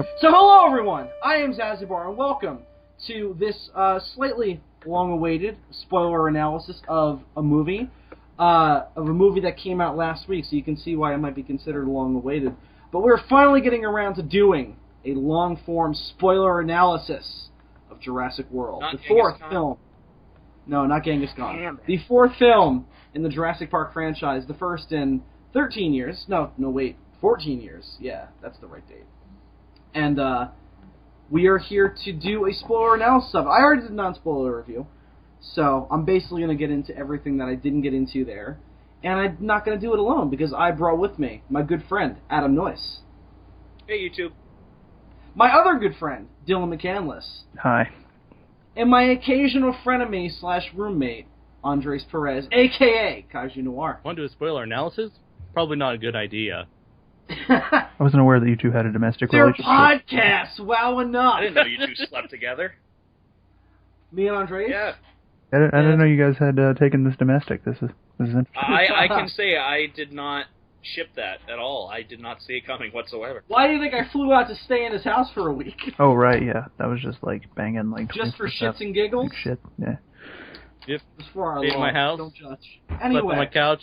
So hello everyone, I am Zazubaar and welcome to this slightly long-awaited spoiler analysis of a movie that came out last week, so you can see why it might be considered long-awaited. But we're finally getting around to doing a long-form spoiler analysis of Jurassic World. Not the fourth Genghis Khan. film. No, not Genghis Khan. Damn it. The fourth film in the Jurassic Park franchise, the first in 13 years. No, wait, 14 years. Yeah, that's the right date. And we are here to do a spoiler analysis of it. I already did a non-spoiler review, so I'm basically going to get into everything that I didn't get into there. And I'm not going to do it alone, because I brought with me my good friend, Adam Noyce. Hey, YouTube. My other good friend, Dylan McCandless. Hi. And my occasional frenemy / roommate, Andres Perez, a.k.a. Kaiju Noir. Want to do a spoiler analysis? Probably not a good idea. I wasn't aware that you two had a domestic Their relationship. podcasts, wow enough. I didn't know you two slept together. Me and Andres? Yeah. I didn't know you guys had taken this domestic. This is interesting. I can say I did not ship that at all. I did not see it coming whatsoever. Why do you think I flew out to stay in his house for a week? Oh, right, yeah. That was just like banging like... Just for 24/7. shits and giggles? Like shit, yeah. If Just for our Stayed in my house. Don't judge. slept Anyway. on my couch,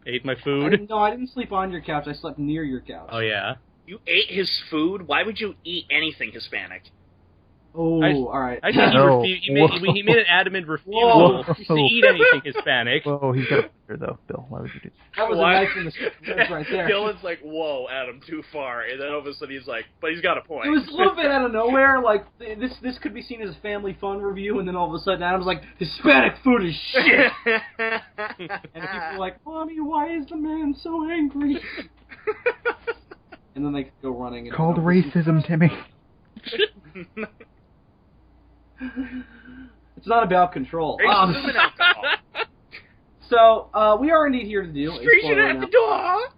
ate my I food. didn't sleep on your couch. I slept near your couch. Oh yeah. You ate his food? Why would you eat anything Hispanic? Oh, alright. I think No. he made an adamant Whoa. refusal to eat anything Hispanic. Whoa, he's got a there though, Bill. Why would you do that? That was Why? a knife in the script right there. Dylan's like, whoa, Adam, too far. And then all of a sudden he's like, but he's got a point. It was a little bit out of nowhere. Like, this could be seen as a family fun review, and then all of a sudden Adam's like, Hispanic food is shit! And people are like, Mommy, why is the man so angry? And then they go running. And Called racism, Timmy. It's not about control. Racism and alcohol. So, we are indeed here to do a Screeching spoiler at the analysis. door!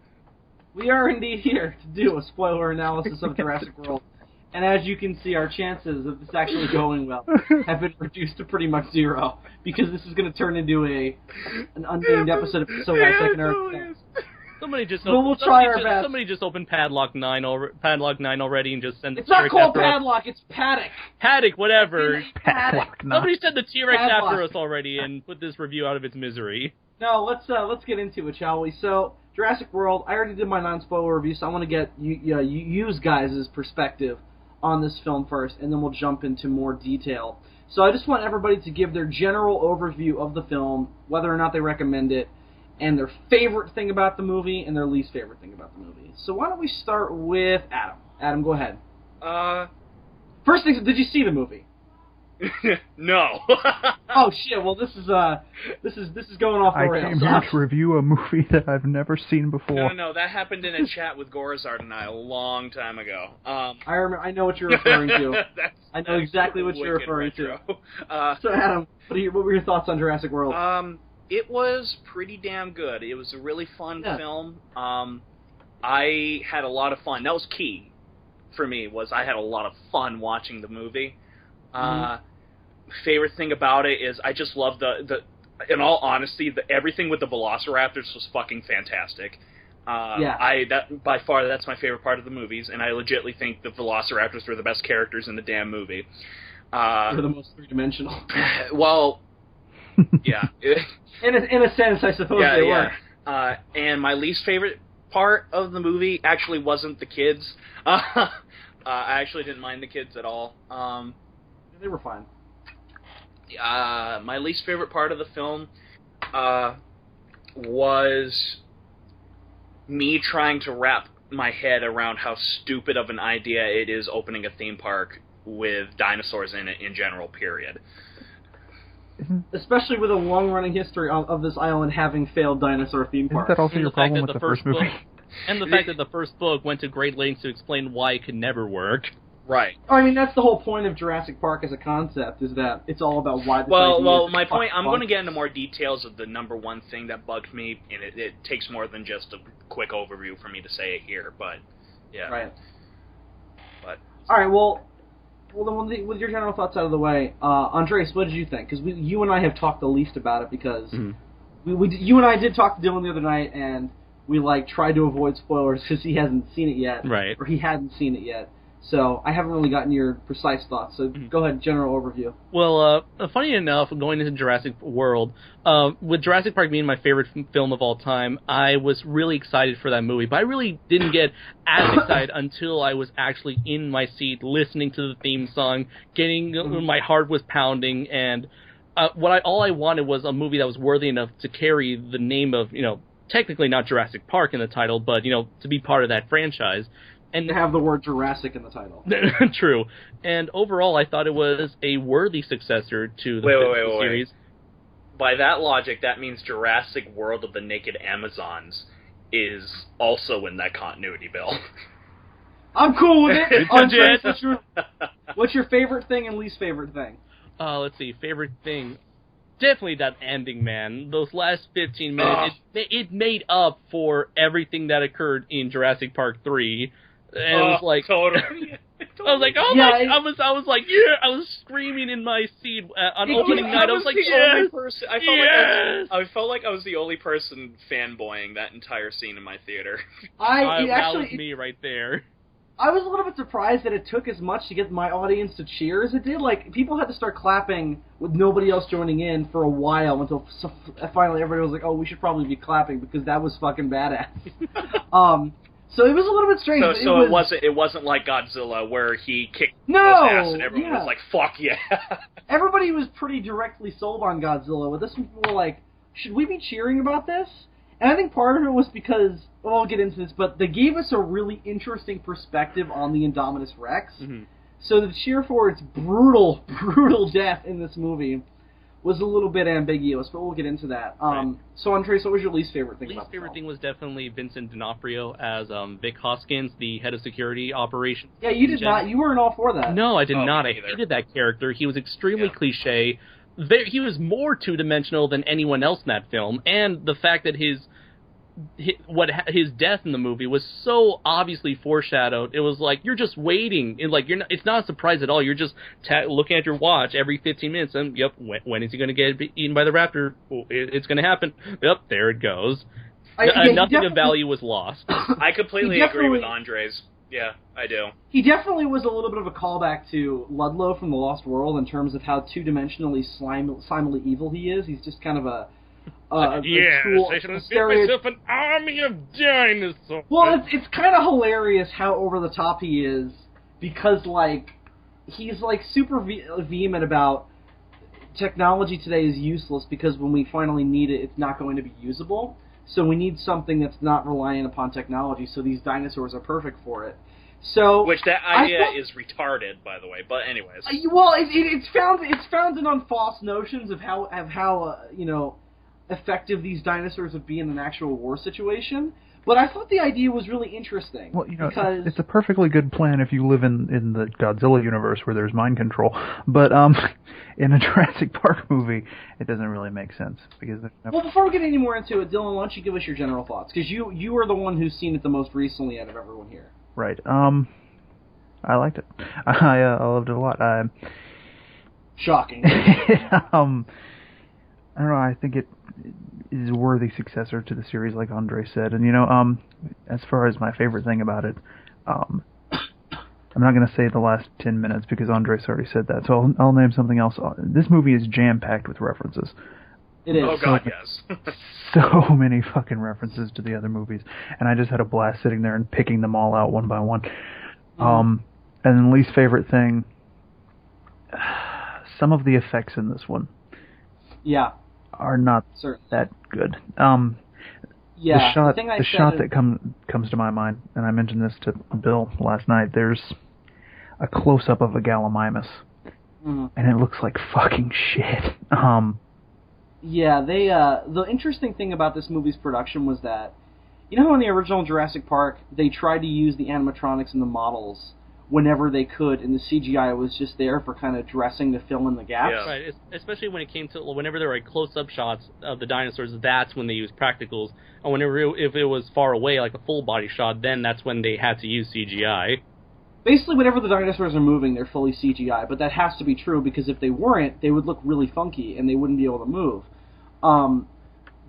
We are indeed here to do a spoiler analysis of Jurassic World. And as you can see, our chances of this actually going well have been reduced to pretty much zero, because this is going to turn into an unnamed episode of So Last Second Earth. Somebody just We'll try our best. Somebody just opened Padlock 9 already and just sent the It's not T-Rex called after us. Padlock, it's Paddock. Paddock, whatever. Padlock, not. Somebody sent the T-Rex Padlock. after us already and put this review out of its misery. No, let's get into it, shall we? So, Jurassic World, I already did my non-spoiler review, so I want to get you guys' perspective on this film first, and then we'll jump into more detail. So I just want everybody to give their general overview of the film, whether or not they recommend it, and their favorite thing about the movie, and their least favorite thing about the movie. So why don't we start with Adam? Adam, go ahead. First thing, did you see the movie? No. Oh shit! Well, this is going off the I rails. came here to review a movie that I've never seen before. No, that happened in a chat with Gorazard and I a long time ago. I know what you're referring to. I know exactly what you're wicked referring retro. to. So Adam, what were your thoughts on Jurassic World? It was pretty damn good. It was a really fun Yeah. film. I had a lot of fun. That was key for me, was I had a lot of fun watching the movie. Favorite thing about it is I just love the in all honesty, everything with the Velociraptors was fucking fantastic. Yeah. By far, that's my favorite part of the movies, and I legitimately think the Velociraptors were the best characters in the damn movie. They're the most three-dimensional. Well, yeah. In a sense, I suppose they were. And my least favorite part of the movie actually wasn't the kids. I actually didn't mind the kids at all. They were fine. My least favorite part of the film was me trying to wrap my head around how stupid of an idea it is opening a theme park with dinosaurs in it in general, period. Especially with a long-running history of this island having failed dinosaur theme Isn't parks. that also And your the fact problem that with the first movie? And the fact that the first book went to great lengths to explain why it could never work. Right. I mean, that's the whole point of Jurassic Park as a concept, is that it's all about why this Well, idea is my point, I'm fun. going to get into more details of the number one thing that bugged me, and it takes more than just a quick overview for me to say it here, but, yeah. Right. But Alright, well then with your general thoughts out of the way, Andres, what did you think? Because you and I have talked the least about it, because you and I did talk to Dylan the other night, and we tried to avoid spoilers because he hasn't seen it yet. Right. Or he hadn't seen it yet. So I haven't really gotten your precise thoughts. So go ahead, general overview. Well, funny enough, going into Jurassic World, with Jurassic Park being my favorite film of all time, I was really excited for that movie. But I really didn't get as excited until I was actually in my seat, listening to the theme song, my heart was pounding, and all I wanted was a movie that was worthy enough to carry the name of, technically not Jurassic Park in the title, but, to be part of that franchise. And to have the word Jurassic in the title. True. And overall, I thought it was a worthy successor to the series. By that logic, that means Jurassic World of the Naked Amazons is also in that continuity bill. I'm cool with it. What's your favorite thing and least favorite thing? Let's see. Favorite thing. Definitely that ending, man. Those last 15 minutes, it made up for everything that occurred in Jurassic Park 3. And it was like, totally. I was like, oh my! I was like, yeah! I was screaming in my seat on opening night. I was like, yes! I felt like I was the only person fanboying that entire scene in my theater. That was me right there. I was a little bit surprised that it took as much to get my audience to cheer as it did. Like, people had to start clapping with nobody else joining in for a while until finally everybody was like, oh, we should probably be clapping because that was fucking badass. So it was a little bit strange. So it wasn't like Godzilla where he kicked his ass and everyone was like, fuck yeah. Everybody was pretty directly sold on Godzilla. With this, people were like, should we be cheering about this? And I think part of it was because, I'll get into this, but they gave us a really interesting perspective on the Indominus Rex. Mm-hmm. So the cheer for its brutal, brutal death in this movie was a little bit ambiguous, but we'll get into that. Right. So, Andres, what was your least favorite thing about the film? Least favorite thing was definitely Vincent D'Onofrio as Vic Hoskins, the head of security operations. Yeah, you did not. You weren't all for that. No, I did not. I hated that character. He was extremely cliche. He was more two-dimensional than anyone else in that film, and the fact that his death in the movie was so obviously foreshadowed. It was like you're just waiting, and like it's not a surprise at all. You're just looking at your watch every 15 minutes, and yep, when is he going to get eaten by the raptor? It's going to happen. Yep, there it goes. Nothing of value was lost. I completely agree with Andres. Yeah, I do. He definitely was a little bit of a callback to Ludlow from The Lost World in terms of how two-dimensionally slimely evil he is. He's just kind of a I should have built myself an army of dinosaurs. Well, it's kind of hilarious how over the top he is, because he's super vehement about technology today is useless because when we finally need it, it's not going to be usable. So we need something that's not reliant upon technology. So these dinosaurs are perfect for it. So which that idea is retarded, by the way. But anyways, well, it's founded on false notions of how effective these dinosaurs would be in an actual war situation. But I thought the idea was really interesting. Well, because it's a perfectly good plan if you live in the Godzilla universe where there's mind control. But in a Jurassic Park movie, it doesn't really make sense because. Well, before we get any more into it, Dylan, why don't you give us your general thoughts? Because you are the one who's seen it the most recently out of everyone here. Right. I liked it. I loved it a lot. Shocking. I don't know. I think it is a worthy successor to the series, like Andre said. And as far as my favorite thing about it, I'm not going to say the last 10 minutes because Andres already said that. So I'll name something else. This movie is jam-packed with references. It is. Oh God, yes. So many fucking references to the other movies, and I just had a blast sitting there and picking them all out one by one. And then least favorite thing, some of the effects in this one. Yeah. Are not that good. Yeah, the shot that comes to my mind, and I mentioned this to Bill last night. There's a close up of a Gallimimus, and it looks like fucking shit. Yeah, the interesting thing about this movie's production was that, how in the original Jurassic Park they tried to use the animatronics and the models whenever they could, and the CGI was just there for kind of dressing to fill in the gaps. Yeah. Right, especially when it came to whenever there were close-up shots of the dinosaurs, that's when they used practicals. And if it was far away, like a full-body shot, then that's when they had to use CGI. Basically, whenever the dinosaurs are moving, they're fully CGI, but that has to be true because if they weren't, they would look really funky and they wouldn't be able to move.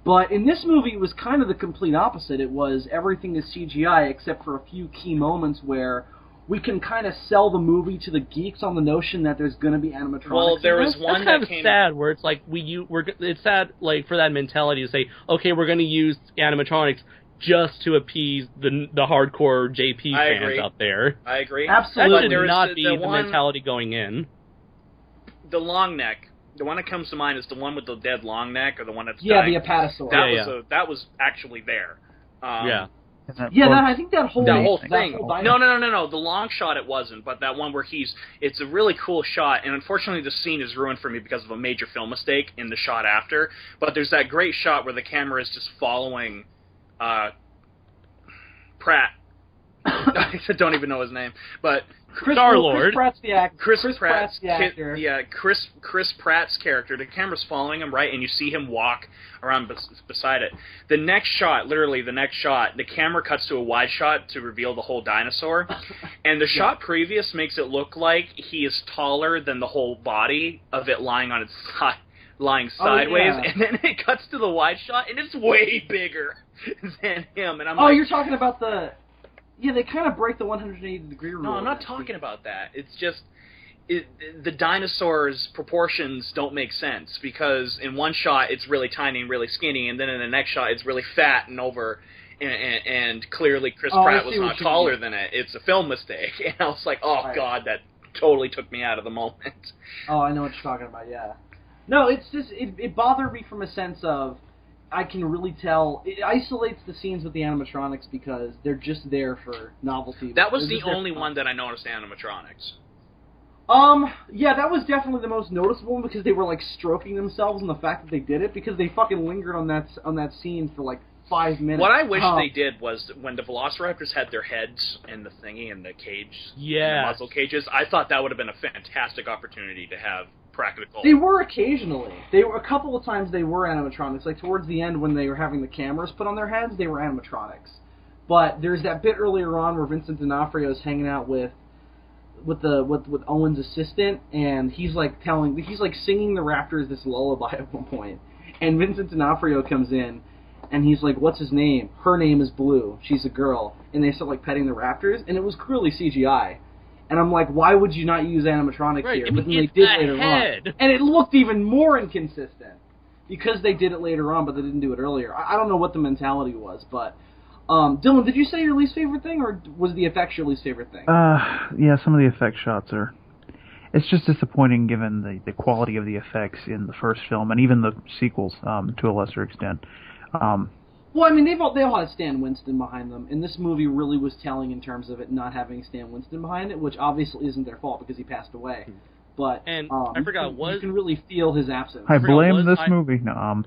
But in this movie, it was kind of the complete opposite. It was everything is CGI except for a few key moments where we can kind of sell the movie to the geeks on the notion that there's going to be animatronics. Well, there in was it. one That's kind that of came. sad, where it's like it's sad like for that mentality to say, okay, we're going to use animatronics just to appease the hardcore JP I fans agree. out there. I agree. Absolutely. That should There is not the be the one- mentality going in. The long neck. The one that comes to mind is the one with the dead long neck, or the one that's Yeah, dying. the apatosaur. That was actually there. Yeah. I think that whole That whole that thing. whole No. The long shot it wasn't, but that one where it's a really cool shot, and unfortunately the scene is ruined for me because of a major film mistake in the shot after. But there's that great shot where the camera is just following Pratt. I don't even know his name, but Star-Lord. Chris Pratt's the actor. Chris Pratt's the actor. Chris Pratt's character. The camera's following him, right, and you see him walk around beside it. The next shot, the camera cuts to a wide shot to reveal the whole dinosaur, and the shot previous makes it look like he is taller than the whole body of it lying on its side, lying sideways, and then it cuts to the wide shot, and it's way bigger than him. And I'm like, you're talking about the. Yeah, they kind of break the 180-degree rule. No, I'm not talking about that. It's just the dinosaur's proportions don't make sense, because in one shot it's really tiny and really skinny, and then in the next shot it's really fat and over, and clearly Chris Pratt was not taller than it. It's a film mistake, and I was like, God, that totally took me out of the moment. Oh, I know what you're talking about. Yeah. No, it's just it bothered me from a sense of. I can really tell it isolates the scenes with the animatronics because they're just there for novelty. That was the only one that I noticed animatronics. Yeah, that was definitely the most noticeable one because they were like stroking themselves and the fact that they did it because they fucking lingered on that scene for like 5 minutes. What I wish they did was when the Velociraptors had their heads in the thingy in the cage, in the muzzle cages. I thought that would have been a fantastic opportunity to have practical. They were occasionally. They were a couple of times. They were animatronics. Like towards the end, when they were having the cameras put on their heads, they were animatronics. But there's that bit earlier on where Vincent D'Onofrio is hanging out with Owen's assistant, and he's like singing the Raptors this lullaby at one point, and Vincent D'Onofrio comes in, and he's like, "What's his name?" "Her name is Blue. She's a girl." And they start like petting the Raptors, and it was clearly CGI. And I'm like, why would you not use animatronics here? But then they did later on. And it looked even more inconsistent. Because they did it later on, but they didn't do it earlier. I don't know what the mentality was, but... Dylan, did you say your least favorite thing, or was the effects your least favorite thing? Yeah, some of the effect shots are... It's just disappointing given the quality of the effects in the first film, and even the sequels, to a lesser extent. Well, I mean, they all had Stan Winston behind them, and this movie really was telling in terms of it not having Stan Winston behind it, which obviously isn't their fault because he passed away. But I forgot, you can really feel his absence. I blame this movie. No,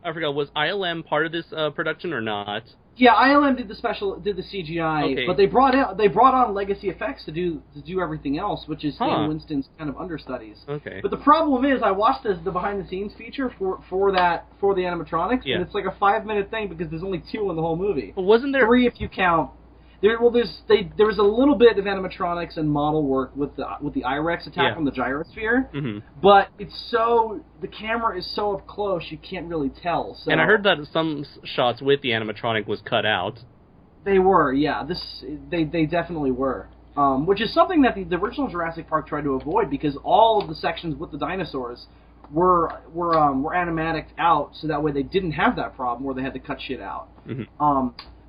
I forgot, was ILM part of this production or not? Yeah, ILM did the CGI, but they brought on Legacy Effects to do everything else, which is Stan Winston's kind of understudies. Okay. But the problem is, I watched the behind the scenes feature for the animatronics, and it's like a 5-minute thing because there's only 2 in the whole movie. But wasn't there 3 if you count? There was a little bit of animatronics and model work with the IREX attack on the gyrosphere, but the camera is so up close you can't really tell. So. And I heard that some shots with the animatronic was cut out. They were, yeah. They definitely were, which is something that the original Jurassic Park tried to avoid because all of the sections with the dinosaurs were animatic out, so that way they didn't have that problem where they had to cut shit out.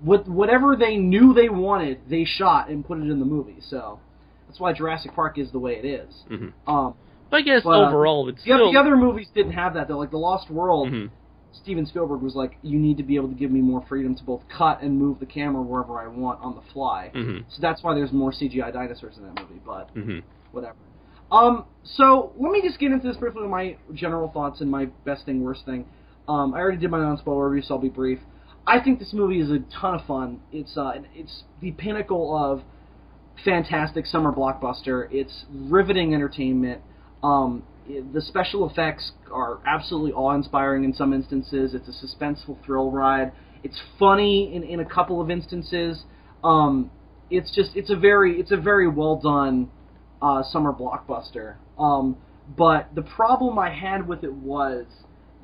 With whatever they knew they wanted, they shot and put it in the movie. So that's why Jurassic Park is the way it is. But I guess overall, it's still... The other movies didn't have that, though. Like The Lost World, Steven Spielberg was like, you need to be able to give me more freedom to both cut and move the camera wherever I want on the fly. So that's why there's more CGI dinosaurs in that movie, but whatever. So let me just get into this briefly with my general thoughts and my best thing, worst thing. I already did my non-spoiler review, so I'll be brief. I think this movie is a ton of fun. It's the pinnacle of fantastic summer blockbuster. It's riveting entertainment. The special effects are absolutely awe-inspiring in some instances. It's a suspenseful thrill ride. It's funny in a couple of instances. It's a very well done summer blockbuster. But the problem I had with it was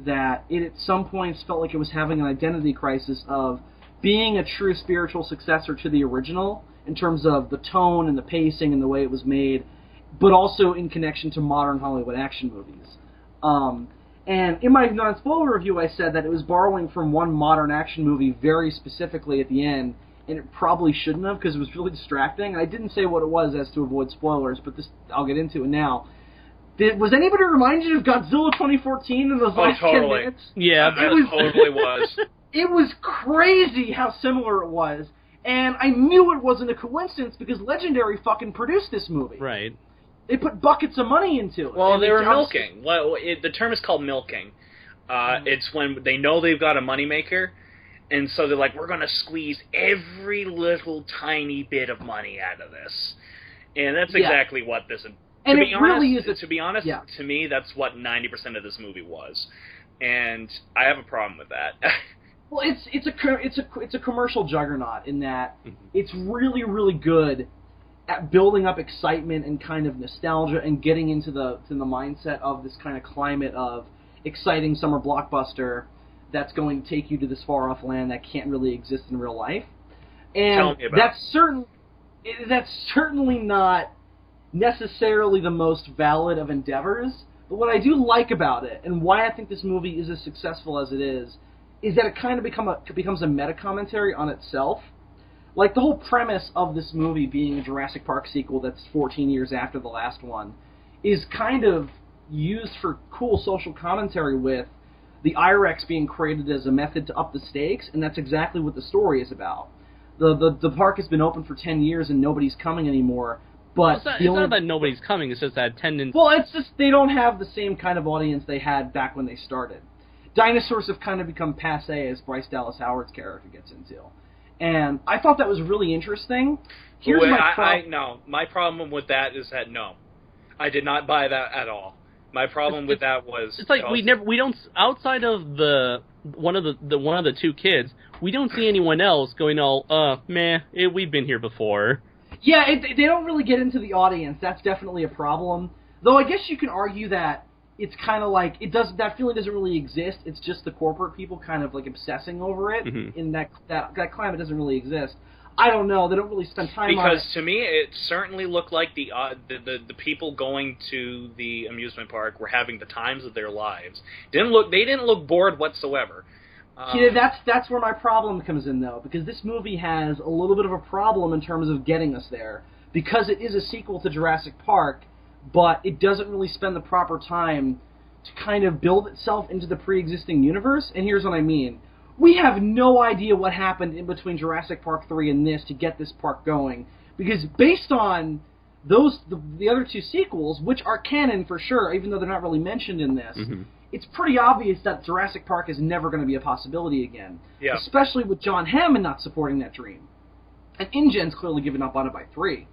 that it at some points felt like it was having an identity crisis of being a true spiritual successor to the original in terms of the tone and the pacing and the way it was made, but also in connection to modern Hollywood action movies. And in my non-spoiler review, I said that it was borrowing from one modern action movie very specifically at the end, and it probably shouldn't have because it was really distracting. I didn't say what it was as to avoid spoilers, but this I'll get into it now. Was anybody remind you of Godzilla 2014 in those last 10 minutes? Yeah, it totally was. It was crazy how similar it was, and I knew it wasn't a coincidence because Legendary fucking produced this movie. Right. They put buckets of money into it. Well, they were milking. The term is called milking. It's when they know they've got a moneymaker, and so they're like, we're going to squeeze every little tiny bit of money out of this. And that's exactly what this is. And it really is. To be honest, to me, that's what 90% of this movie was. And I have a problem with that. Well, it's a commercial juggernaut in that it's really, really good at building up excitement and kind of nostalgia and getting into the mindset of this kind of climate of exciting summer blockbuster that's going to take you to this far off land that can't really exist in real life. And Tell me about that's certainly not necessarily the most valid of endeavors, but what I do like about it and why I think this movie is as successful as it is that it kind of becomes a meta commentary on itself. Like, the whole premise of this movie being a Jurassic Park sequel that's 14 years after the last one is kind of used for cool social commentary with the IREX being created as a method to up the stakes, and that's exactly what the story is about. The park has been open for 10 years and nobody's coming anymore, but... It's not that nobody's coming, it's just that attendance... Well, it's just they don't have the same kind of audience they had back when they started. Dinosaurs have kind of become passé, as Bryce Dallas Howard's character gets into. And I thought that was really interesting. My problem with that is that no, I did not buy that at all. My problem with that was it's like we don't outside of one of the two kids, we don't see anyone else going we've been here before. Yeah, they don't really get into the audience. That's definitely a problem. Though I guess you can argue that it's kind of like that feeling doesn't really exist. It's just the corporate people kind of like obsessing over it. In that climate doesn't really exist. I don't know. They don't really spend time on it. Because to me, it certainly looked like the people going to the amusement park were having the times of their lives. They didn't look bored whatsoever. That's where my problem comes in, though, because this movie has a little bit of a problem in terms of getting us there. Because it is a sequel to Jurassic Park, but it doesn't really spend the proper time to kind of build itself into the pre-existing universe, and here's what I mean. We have no idea what happened in between Jurassic Park 3 and this to get this park going, because based on the other two sequels, which are canon for sure, even though they're not really mentioned in this, it's pretty obvious that Jurassic Park is never going to be a possibility again, especially with John Hammond not supporting that dream. And InGen's clearly given up on it by 3.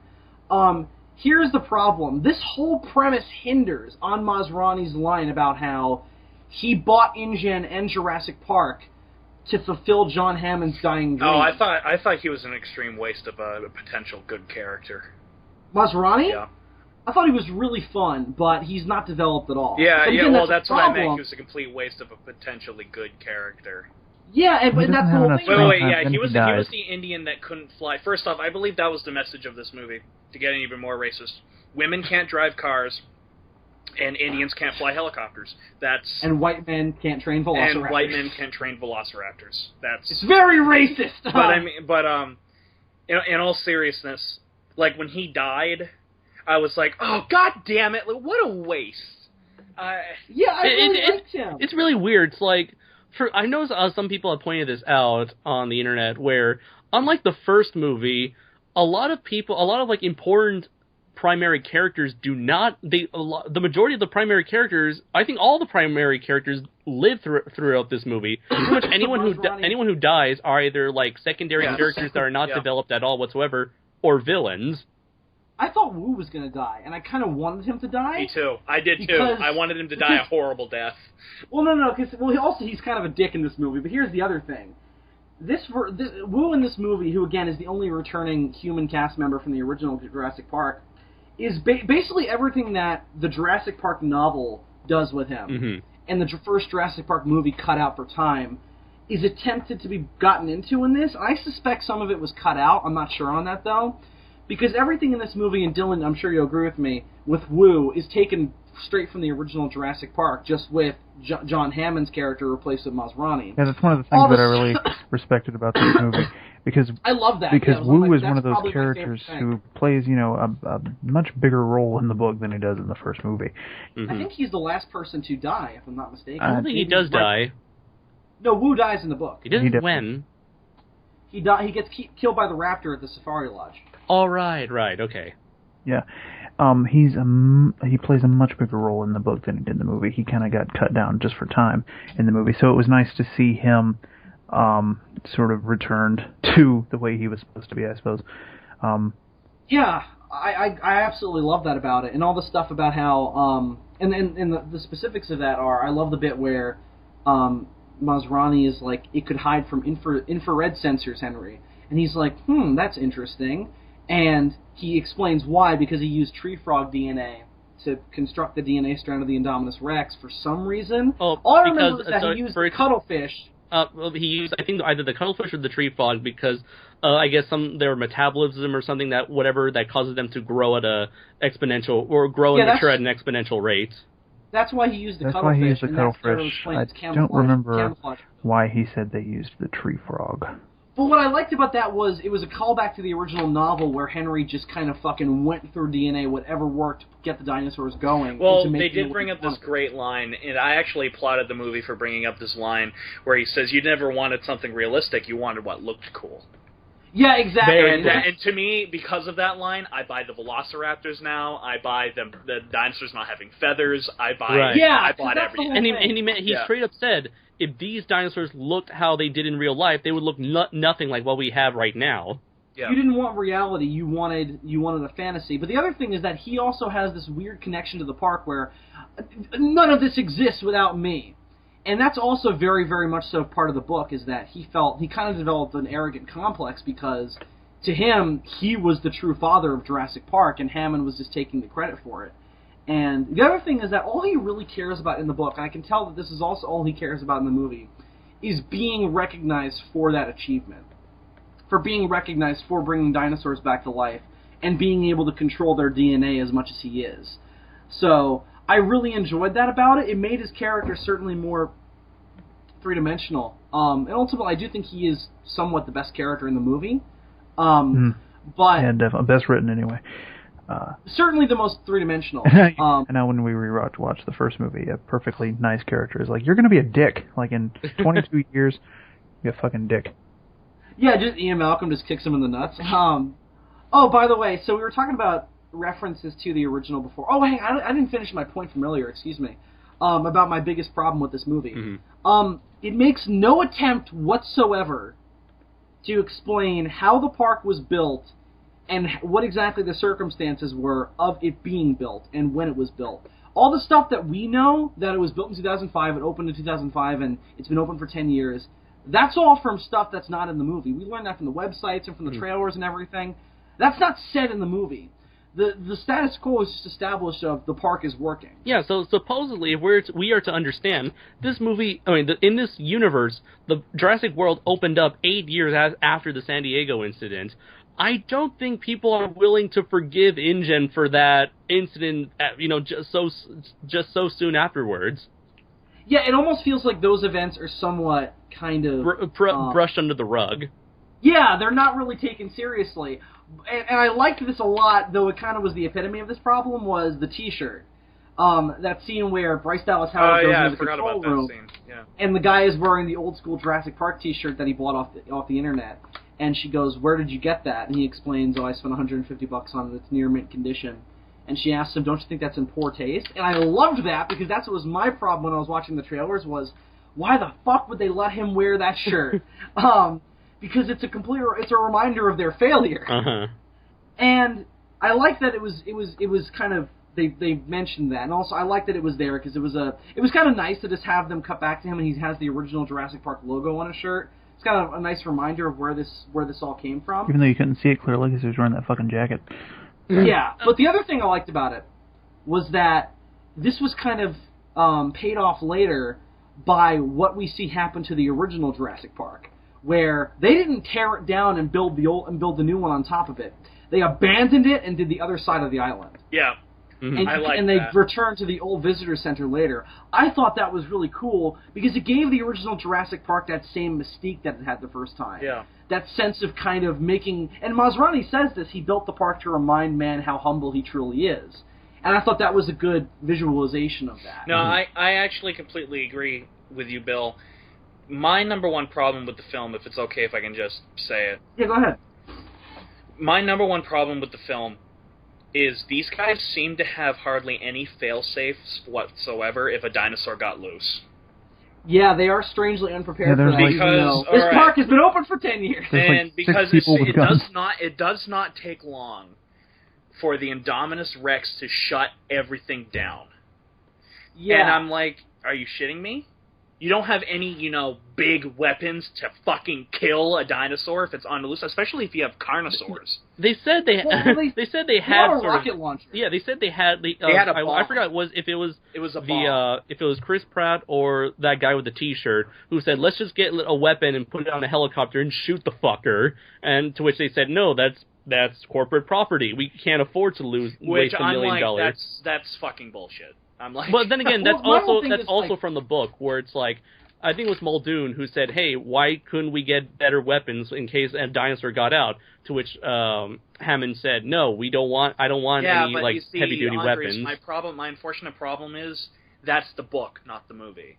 Here's the problem. This whole premise hinders on Masrani's line about how he bought InGen and Jurassic Park to fulfill John Hammond's dying dream. Oh, I thought he was an extreme waste of a potential good character. Masrani? Yeah. I thought he was really fun, but he's not developed at all. Yeah, again, well, that's what I meant. He was a complete waste of a potentially good character. Yeah, but that's the whole thing. Wait, he was the Indian that couldn't fly. First off, I believe that was the message of this movie, to get even more racist. Women can't drive cars, and Indians can't fly helicopters. And white men can't train velociraptors. It's very racist. In all seriousness, like when he died, I was like, oh, god damn it, what a waste. I really liked him. It's really weird. It's like, I know some people have pointed this out on the internet, where unlike the first movie, a lot of like important primary characters do not. The majority of the primary characters, I think all the primary characters live throughout this movie. Pretty much anyone who dies are either like secondary characters that are not developed at all whatsoever, or villains. I thought Wu was going to die, and I kind of wanted him to die. Me too. I did too. I wanted him to die a horrible death. Well, no, because he's kind of a dick in this movie. But here's the other thing: Wu in this movie, who again is the only returning human cast member from the original Jurassic Park, is basically everything that the Jurassic Park novel does with him, and the first Jurassic Park movie cut out for time. is attempted to be gotten into in this. I suspect some of it was cut out. I'm not sure on that, though. Because everything in this movie, and Dylan, I'm sure you'll agree with me, with Wu, is taken straight from the original Jurassic Park, just with John Hammond's character replaced with Masrani. Yeah, that's one of the things that I really respected about this movie. Because I love that. Because yeah, Wu is one of those characters who plays, a much bigger role in the book than he does in the first movie. Mm-hmm. I think he's the last person to die, if I'm not mistaken. I don't think he does die. No, Wu dies in the book. He doesn't when? He gets killed by the raptor at the Safari Lodge. Oh, right, okay. Yeah. He plays a much bigger role in the book than he did in the movie. He kind of got cut down just for time in the movie. So it was nice to see him sort of returned to the way he was supposed to be, I suppose. Yeah, I absolutely love that about it. And all the stuff about how, and the specifics of that are, I love the bit where Masrani is like, it could hide from infrared sensors, Henry. And he's like, that's interesting. And he explains why, because he used tree frog DNA to construct the DNA strand of the Indominus Rex for some reason. Oh, all I remember is that he used cuttlefish. He used, I think, either the cuttlefish or the tree frog because I guess their metabolism or something that causes them to grow at a exponential or grow and mature at an exponential rate. That's why he used the cuttlefish. That's why he used the cuttlefish. I don't remember why he said they used the tree frog. But what I liked about that was it was a callback to the original novel where Henry just kind of fucking went through DNA, whatever worked to get the dinosaurs going. Well, they did bring up this great line, and I actually applauded the movie for bringing up this line where he says, you never wanted something realistic, you wanted what looked cool. Yeah, exactly. And to me, because of that line, I buy the Velociraptors now. I buy the dinosaurs not having feathers. I bought everything. And he straight up said, if these dinosaurs looked how they did in real life, they would look nothing like what we have right now. Yeah. You didn't want reality. You wanted a fantasy. But the other thing is that he also has this weird connection to the park where none of this exists without me. And that's also very, very much so part of the book, is that he kind of developed an arrogant complex because to him, he was the true father of Jurassic Park, and Hammond was just taking the credit for it. And the other thing is that all he really cares about in the book, and I can tell that this is also all he cares about in the movie, is being recognized for that achievement. For being recognized for bringing dinosaurs back to life, and being able to control their DNA as much as he is. So I really enjoyed that about it. It made his character certainly more three-dimensional. And ultimately, I do think he is somewhat the best character in the movie. But yeah, definitely. Best written, anyway. Certainly the most three-dimensional. And now when we watch the first movie, a perfectly nice character is like, you're going to be a dick. Like, in 22 years, you're a fucking dick. Yeah, just Ian Malcolm just kicks him in the nuts. Oh, by the way, so we were talking about references to the original before. Oh, hang on, I didn't finish my point from earlier, excuse me, about my biggest problem with this movie. Mm-hmm. It makes no attempt whatsoever to explain how the park was built and what exactly the circumstances were of it being built and when it was built. All the stuff that we know, that it was built in 2005, it opened in 2005, and it's been open for 10 years, that's all from stuff that's not in the movie. We learned that from the websites and from the trailers and everything. That's not said in the movie. The status quo is just established of the park is working. Yeah, so supposedly, if we are to understand, this movie, in this universe, the Jurassic World opened up 8 years after the San Diego incident. I don't think people are willing to forgive InGen for that incident, just so soon afterwards. Yeah, it almost feels like those events are somewhat kind of brushed under the rug. Yeah, they're not really taken seriously. And I liked this a lot, though it kind of was the epitome of this problem, was the T-shirt. That scene where Bryce Dallas Howard goes into the control room, and the guy is wearing the old school Jurassic Park T-shirt that he bought off the internet. And she goes, "Where did you get that?" And he explains, "Oh, I spent $150 on it. It's near mint condition." And she asks him, "Don't you think that's in poor taste?" And I loved that because that's what was my problem when I was watching the trailers was, why the fuck would they let him wear that shirt? Because it's a reminder of their failure. Uh-huh. And I like that it was kind of they mentioned that, and also I like that it was there because it was kind of nice to just have them cut back to him and he has the original Jurassic Park logo on his shirt. It's kind of a nice reminder of where this all came from. Even though you couldn't see it clearly because he was wearing that fucking jacket. Yeah, but the other thing I liked about it was that this was kind of paid off later by what we see happen to the original Jurassic Park, where they didn't tear it down and build the new one on top of it. They abandoned it and did the other side of the island. Yeah. And, I like and they that. returned to the old visitor center later. I thought that was really cool because it gave the original Jurassic Park that same mystique that it had the first time. Yeah. That sense of kind of making... And Masrani says this, he built the park to remind man how humble he truly is. And I thought that was a good visualization of that. No, I actually completely agree with you, Bill. My number one problem with the film, if it's okay if I can just say it. Yeah, go ahead. My number one problem with the film is these guys seem to have hardly any fail-safes whatsoever if a dinosaur got loose. Yeah, they are strangely unprepared Yeah, for that. there's even though this park has been open for 10 years. There's And like because 6 people with it guns. does not take long for the Indominus Rex to shut everything down. Yeah. And I'm like, are you shitting me? You don't have any, big weapons to fucking kill a dinosaur if it's on the loose, especially if you have carnosaurs. They said they they said they had a sort rocket of launcher. yeah. They said they had had a I bomb. forgot if it was a bomb. if it was Chris Pratt or that guy with the T-shirt who said let's just get a weapon and put it on a helicopter and shoot the fucker, and to which they said no, that's corporate property. We can't afford to waste $1 million. That's fucking bullshit. I'm like, But then again, that's Well, my whole thing also is, like- from the book where it's like, I think it was Muldoon who said, "Hey, why couldn't we get better weapons in case a dinosaur got out?" To which Hammond said, "No, I don't want any but like you see, heavy duty Andres, weapons." my unfortunate problem is that's the book, not the movie.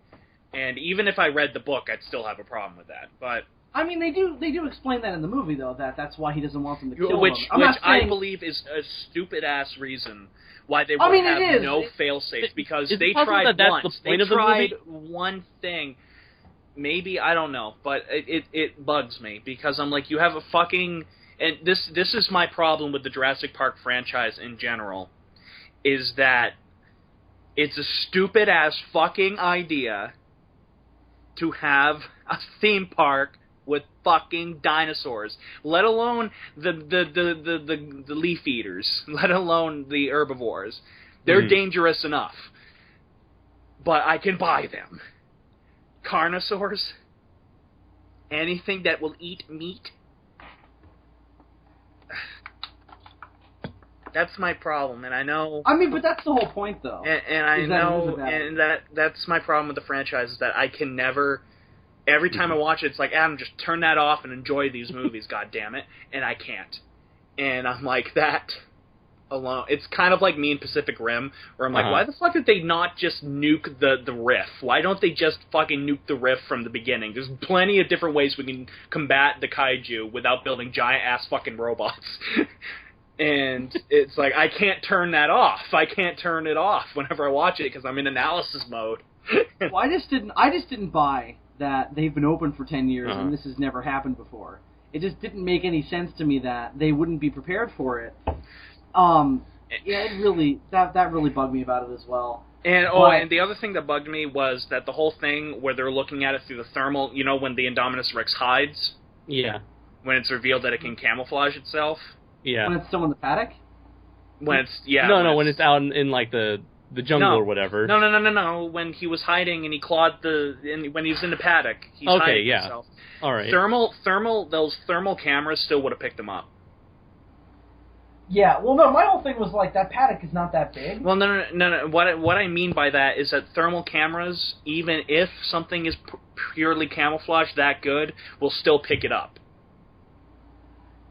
And even if I read the book, I'd still have a problem with that. But I mean, they do explain that in the movie, though, that's why he doesn't want them to kill which them. I'm not I saying- believe is a stupid ass reason why they I would mean, have it is. no fail safes, because is it they possible tried that that's once. the point they of the tried movie? one thing. Maybe, I don't know, but it bugs me because I'm like, you have a fucking, and this is my problem with the Jurassic Park franchise in general, is that it's a stupid ass fucking idea to have a theme park with fucking dinosaurs, let alone the leaf eaters, let alone the herbivores. They're dangerous enough, but I can buy them. Carnosaurs, anything that will eat meat. That's my problem, and I know. I mean, but that's the whole point, though. And I is that it know, is about it. and that's my problem with the franchise, is that I can never. Every time I watch it, it's like, Adam, just turn that off and enjoy these movies, God damn it, and I can't. And I'm like, that alone. It's kind of like me in Pacific Rim, where I'm like, why the fuck did they not just nuke the riff? Why don't they just fucking nuke the riff from the beginning? There's plenty of different ways we can combat the kaiju without building giant-ass fucking robots. And it's like, I can't turn that off. I can't turn it off whenever I watch it because I'm in analysis mode. Well, I just didn't buy that they've been open for 10 years and this has never happened before. It just didn't make any sense to me that they wouldn't be prepared for it. Yeah, it really that really bugged me about it as well. And But- and the other thing that bugged me was that the whole thing where they're looking at it through the thermal, when the Indominus Rex hides, Yeah, when it's revealed that it can camouflage itself, yeah. When it's still in the paddock? when it's when it's out in like the jungle or whatever. No. When he was hiding and he clawed when he was in the paddock, he's hiding himself. All right. Those thermal cameras still would have picked him up. Yeah, well, no, my whole thing was like, that paddock is not that big. Well, no. What I mean by that is that thermal cameras, even if something is purely camouflaged that good, will still pick it up.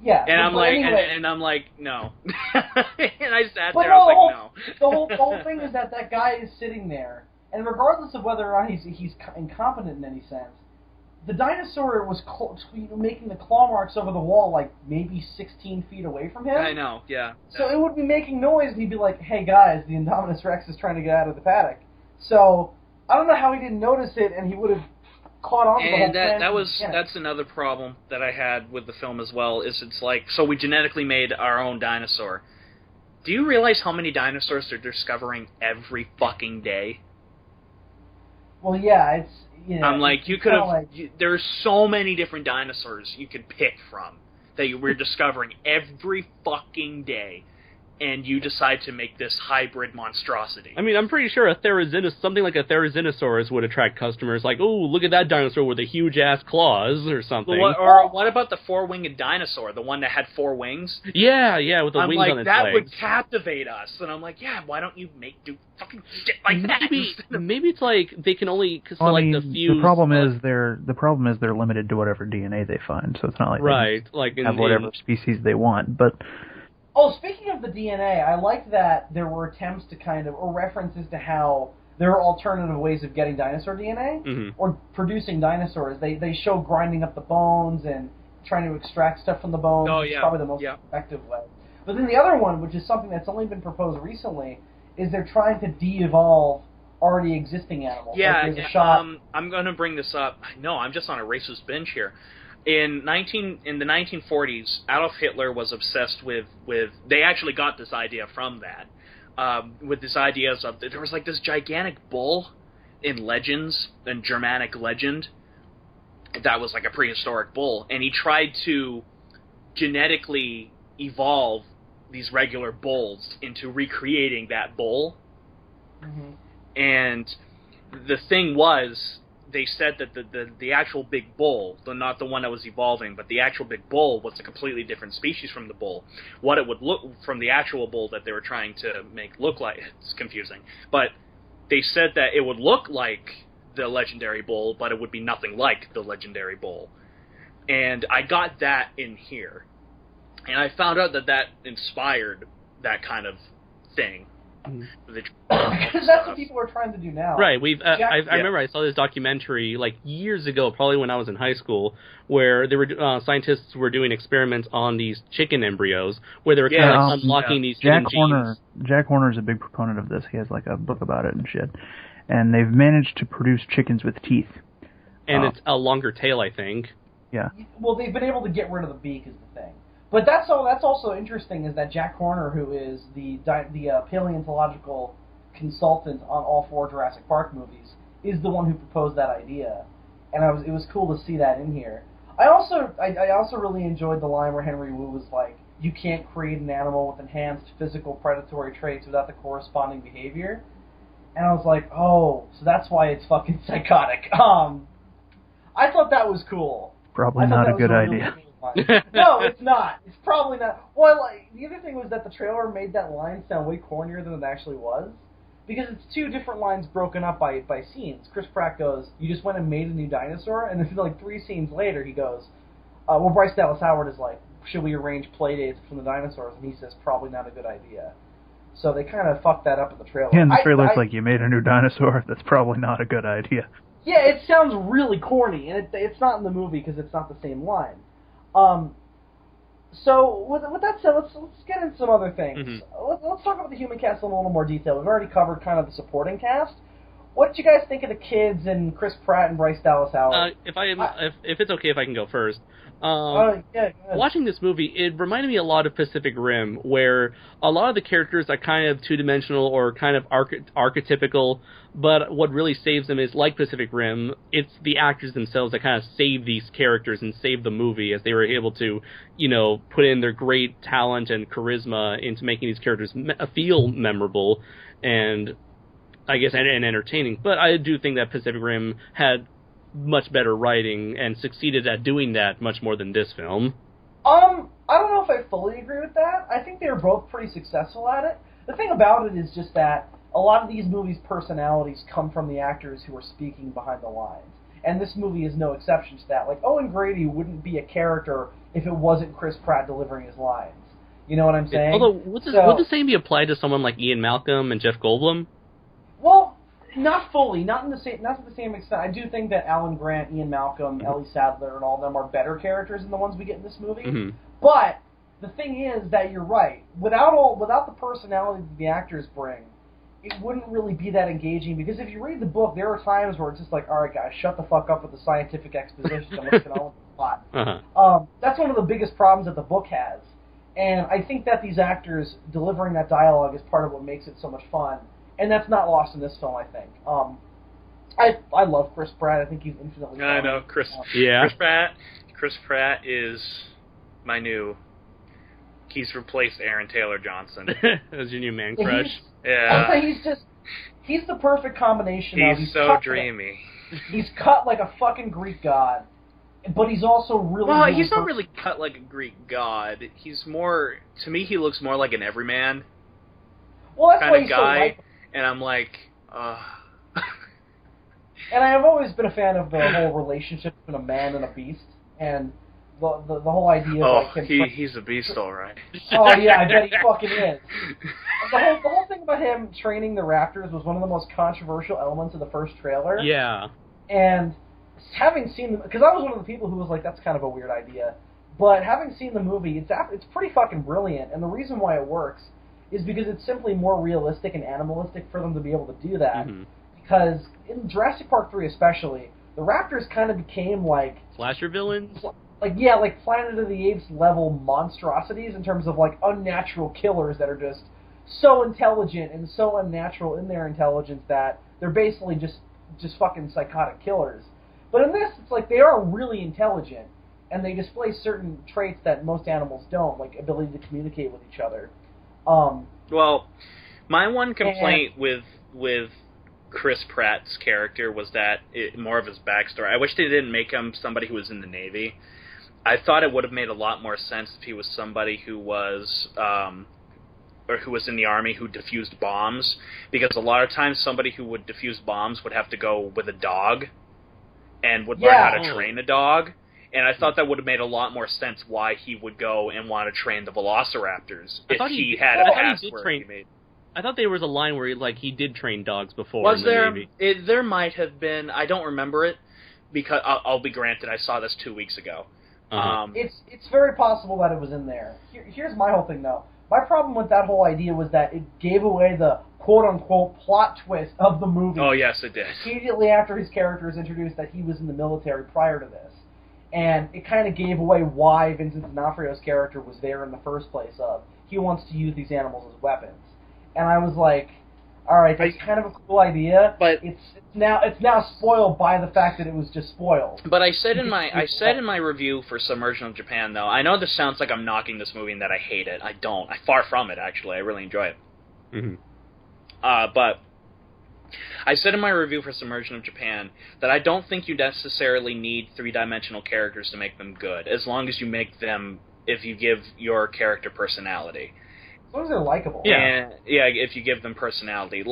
Yeah. And I'm but like, anyway, and I'm like, no. And I sat but there, I was like, no. the whole thing is that guy is sitting there, and regardless of whether or not he's incompetent in any sense, the dinosaur was making the claw marks over the wall like maybe 16 feet away from him. I know, yeah. So it would be making noise, and he'd be like, hey guys, the Indominus Rex is trying to get out of the paddock. So I don't know how he didn't notice it, and he would have caught on to the whole plan. That's another problem that I had with the film as well, is it's like, so we genetically made our own dinosaur. Do you realize how many dinosaurs they're discovering every fucking day? Well, yeah, it's... I'm like, you could have... There's so many different dinosaurs you could pick from that we're discovering every fucking day. and you decide to make this hybrid monstrosity. I mean, I'm pretty sure something like a Therizinosaurus would attract customers. Like, oh, look at that dinosaur with the huge ass claws or something. Or what about the four-winged dinosaur, the one that had 4 wings? Yeah, with the wings on its that legs. would captivate us. And I'm like, yeah, why don't you do fucking shit like that? Maybe it's like they can only select a few. The problem is they're limited to whatever DNA they find, so it's not like they can have whatever species they want. But speaking of the DNA, I like that there were attempts to or references to how there are alternative ways of getting dinosaur DNA or producing dinosaurs. They show grinding up the bones and trying to extract stuff from the bones. Oh, It's probably the most effective way. But then the other one, which is something that's only been proposed recently, is they're trying to de-evolve already existing animals. Yeah, like there's a shot. I'm going to bring this up. No, I'm just on a racist binge here. In the 1940s, Adolf Hitler was obsessed with they actually got this idea from that, with this ideas of, there was like this gigantic bull in legends, in Germanic legend, that was like a prehistoric bull, and he tried to genetically evolve these regular bulls into recreating that bull. Mm-hmm. And the thing was, they said that the actual big bull, not the one that was evolving, but the actual big bull was a completely different species from the bull. What it would look from the actual bull that they were trying to make look like, it's confusing. But they said that it would look like the legendary bull, but it would be nothing like the legendary bull. And I got that in here. And I found out that inspired that kind of thing. Because that's what people are trying to do now. Right. I remember I saw this documentary like years ago, probably when I was in high school, where they were scientists were doing experiments on these chicken embryos, where they were kind of unlocking these hidden genes. Jack Horner's a big proponent of this. He has like a book about it and shit. And they've managed to produce chickens with teeth. And it's a longer tail, I think. Yeah. Well, they've been able to get rid of the beak, is the thing. But that's also interesting, is that Jack Horner, who is the paleontological consultant on all 4 Jurassic Park movies, is the one who proposed that idea, and it was cool to see that in here. I also really enjoyed the line where Henry Wu was like, "You can't create an animal with enhanced physical predatory traits without the corresponding behavior," and I was like, "Oh, so that's why it's fucking psychotic." I thought that was cool. Probably not a good idea. No, it's not. It's probably not. Well, the other thing was that the trailer made that line sound way cornier than it actually was, because it's 2 different lines broken up by scenes. Chris Pratt goes, "You just went and made a new dinosaur," and then like 3 scenes later he goes, Bryce Dallas Howard is like, "Should we arrange play dates from the dinosaurs?" And he says, "Probably not a good idea." So they kind of fucked that up in the trailer. Yeah, and the trailer's like, "You made a new dinosaur? That's probably not a good idea." Yeah, it sounds really corny, and it's not in the movie because it's not the same line. So with that said, let's get into some other things. Mm-hmm. Let's talk about the human cast in a little more detail. We've already covered kind of the supporting cast. What did you guys think of the kids and Chris Pratt and Bryce Dallas Howard? If it's okay if I can go first. Yeah, go ahead. Watching this movie, it reminded me a lot of Pacific Rim, where a lot of the characters are kind of two-dimensional or kind of archetypical, but what really saves them is, like Pacific Rim, it's the actors themselves that kind of save these characters and save the movie, as they were able to, put in their great talent and charisma into making these characters feel memorable and, I guess, and entertaining. But I do think that Pacific Rim had much better writing and succeeded at doing that much more than this film. I don't know if I fully agree with that. I think they were both pretty successful at it. The thing about it is just that a lot of these movies' personalities come from the actors who are speaking behind the lines. And this movie is no exception to that. Like, Owen Grady wouldn't be a character if it wasn't Chris Pratt delivering his lines. You know what I'm saying? Although, would the same be applied to someone like Ian Malcolm and Jeff Goldblum? Well, not fully, not to the same extent. I do think that Alan Grant, Ian Malcolm, Ellie Sattler, and all of them are better characters than the ones we get in this movie. Mm-hmm. But the thing is that you're right. Without the personality that the actors bring, it wouldn't really be that engaging. Because if you read the book, there are times where it's just like, all right, guys, shut the fuck up with the scientific exposition and let's get on with the plot. Uh-huh. That's one of the biggest problems that the book has, and I think that these actors delivering that dialogue is part of what makes it so much fun. And that's not lost in this film, I think. I love Chris Pratt. I think he's infinitely fun. I know, Chris Pratt is my new He's replaced Aaron Taylor Johnson. As your new man crush. Yeah. He's the perfect combination. He's so dreamy. He's cut like a fucking Greek god, but he's also really. Well, he's not really cut like a Greek god. He's more, to me, he looks more like an everyman. Well, that's kind why of he's guy, so likable. And I'm like, And I have always been a fan of the whole relationship between a man and a beast, and the whole idea of like him. He's a beast, all right. Oh yeah, I bet he fucking is. The whole thing about him training the raptors was one of the most controversial elements of the first trailer. Yeah. And having seen them, because I was one of the people who was like, that's kind of a weird idea. But having seen the movie, it's pretty fucking brilliant. And the reason why it works is because it's simply more realistic and animalistic for them to be able to do that. Mm-hmm. Because in Jurassic Park 3 especially, the raptors kind of became like... Slasher villains? Like Planet of the Apes level monstrosities in terms of like unnatural killers that are just so intelligent and so unnatural in their intelligence that they're basically just fucking psychotic killers. But in this, it's like they are really intelligent, and they display certain traits that most animals don't, like ability to communicate with each other. Well, my one complaint with Chris Pratt's character was that more of his backstory. I wish they didn't make him somebody who was in the Navy. I thought it would have made a lot more sense if he was somebody who was... or who was in the Army who defused bombs, because a lot of times somebody who would defuse bombs would have to go with a dog and would learn how to train a dog, and I thought that would have made a lot more sense why he would go and want to train the velociraptors if he had a password he made. I thought there was a line where he did train dogs before. Was in the there? Navy. There might have been. I don't remember it, because I'll be granted I saw this 2 weeks ago. Uh-huh. It's very possible that it was in there. Here's my whole thing, though. My problem with that whole idea was that it gave away the quote-unquote plot twist of the movie. Oh, yes, it did. Immediately after his character is introduced that he was in the military prior to this. And it kind of gave away why Vincent D'Onofrio's character was there in the first place of. He wants to use these animals as weapons. And I was like, alright, that's kind of a cool idea, but it's now spoiled by the fact that it was just spoiled. But I said in my review for Submersion of Japan, though, I know this sounds like I'm knocking this movie and that I hate it. I don't. Far from it, actually. I really enjoy it. Mm-hmm. But I said in my review for Submersion of Japan that I don't think you necessarily need three-dimensional characters to make them good, as long as you make them, if you give your character personality. As long as they're likable. Yeah, if you give them personality.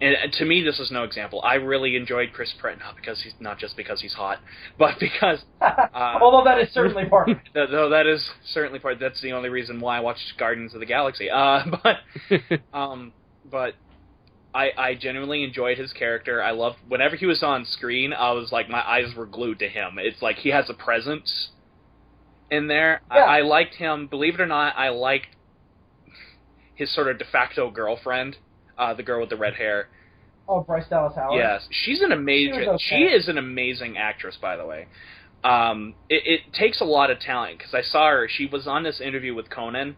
And to me, this is no example. I really enjoyed Chris Pratt, not just because he's hot, but because... although that is certainly part of it. Though that is certainly part. That's the only reason why I watched Guardians of the Galaxy. But I genuinely enjoyed his character. I loved... Whenever he was on screen, I was like, my eyes were glued to him. It's like he has a presence in there. Yeah. I liked him. Believe it or not, I liked his sort of de facto girlfriend. The girl with the red hair. Oh, Bryce Dallas Howard? Yes. She is an amazing actress, by the way. It takes a lot of talent, because I saw her. She was on this interview with Conan,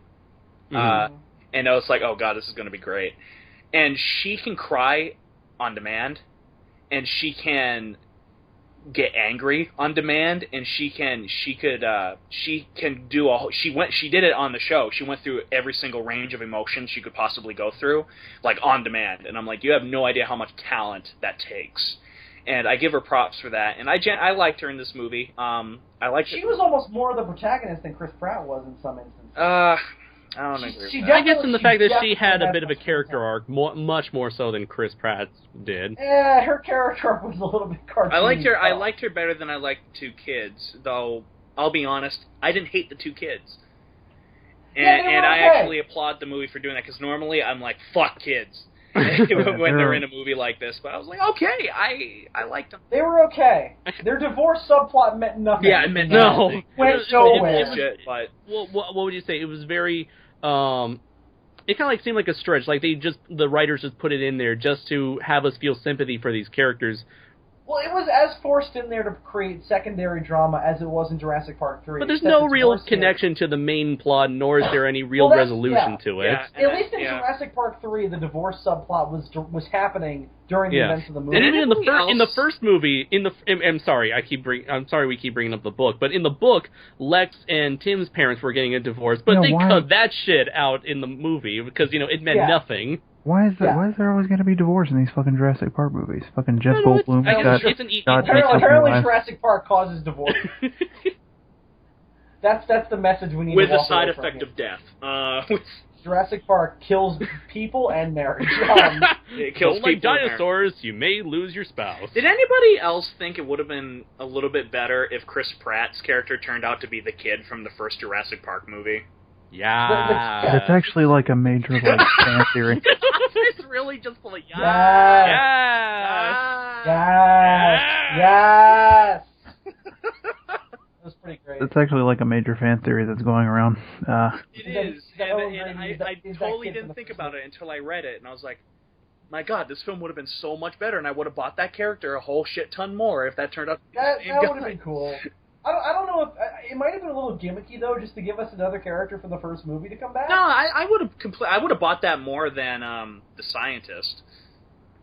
and I was like, oh, God, this is going to be great. And she can cry on demand, and she can get angry on demand, and she did it on the show. She went through every single range of emotion she could possibly go through, like on demand. And I'm like, you have no idea how much talent that takes. And I give her props for that. And I liked her in this movie. She was almost more the protagonist than Chris Pratt was in some instances. I don't agree with that. I guess in the fact that she had a bit of a character arc, much more so than Chris Pratt did. Yeah, her character arc was a little bit cartoony. I liked her better than I liked Two Kids, though I'll be honest, I didn't hate the Two Kids. And I actually applaud the movie for doing that, because normally I'm like, fuck kids when they're in a movie like this. But I was like, okay, I liked them. They were okay. Their divorce subplot meant nothing. Yeah, it meant nothing. Went nowhere. What would you say? It was very... it kind of seemed like a stretch. Like the writers just put it in there just to have us feel sympathy for these characters, Well, it was as forced in there to create secondary drama as it was in Jurassic Park 3. But there's except no it's real worse here. connection to the main plot, nor is there any real Well, that's- resolution yeah. to it. Yeah. At least in Jurassic Park 3, the divorce subplot was happening during the events of the movie. And even in Anybody the else- first movie, I'm sorry we keep bringing up the book, but in the book, Lex and Tim's parents were getting a divorce, but they cut that shit out in the movie because it meant nothing. Why is there always going to be divorce in these fucking Jurassic Park movies? Fucking Jeff Goldblum. Apparently Jurassic Park causes divorce. That's the message we need with to walk a side away from effect here. of death. Jurassic Park kills people and marriage. It kills Don't like people in there. dinosaurs, you may lose your spouse. Did anybody else think it would have been a little bit better if Chris Pratt's character turned out to be the kid from the first Jurassic Park movie? Yeah. That's actually like a major fan theory. It's really just like, Yes. Yes. That was pretty great. It's actually like a major fan theory that's going around. It is, and I totally didn't think about it until I read it, and I was like, my God, this film would have been so much better, and I would have bought that character a whole shit ton more if that turned out to be the same That guy. would have been cool. I don't know if it might have been a little gimmicky though, just to give us another character from the first movie to come back. No, I would have bought that more than the scientist.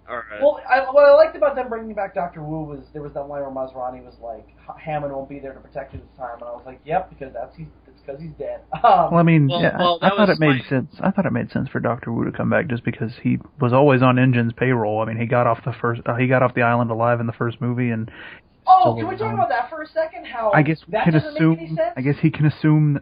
Or, what I liked about them bringing back Dr. Wu was there was that line where Masrani was like, Hammond won't be there to protect you this time, and I was like, yep, because it's because he's dead. Well, I mean, I thought it made my... sense. I thought it made sense for Dr. Wu to come back just because he was always on InGen's payroll. I mean, he got off the island alive in the first movie, and can we talk about that for a second? How I guess that doesn't make any sense? I guess we can assume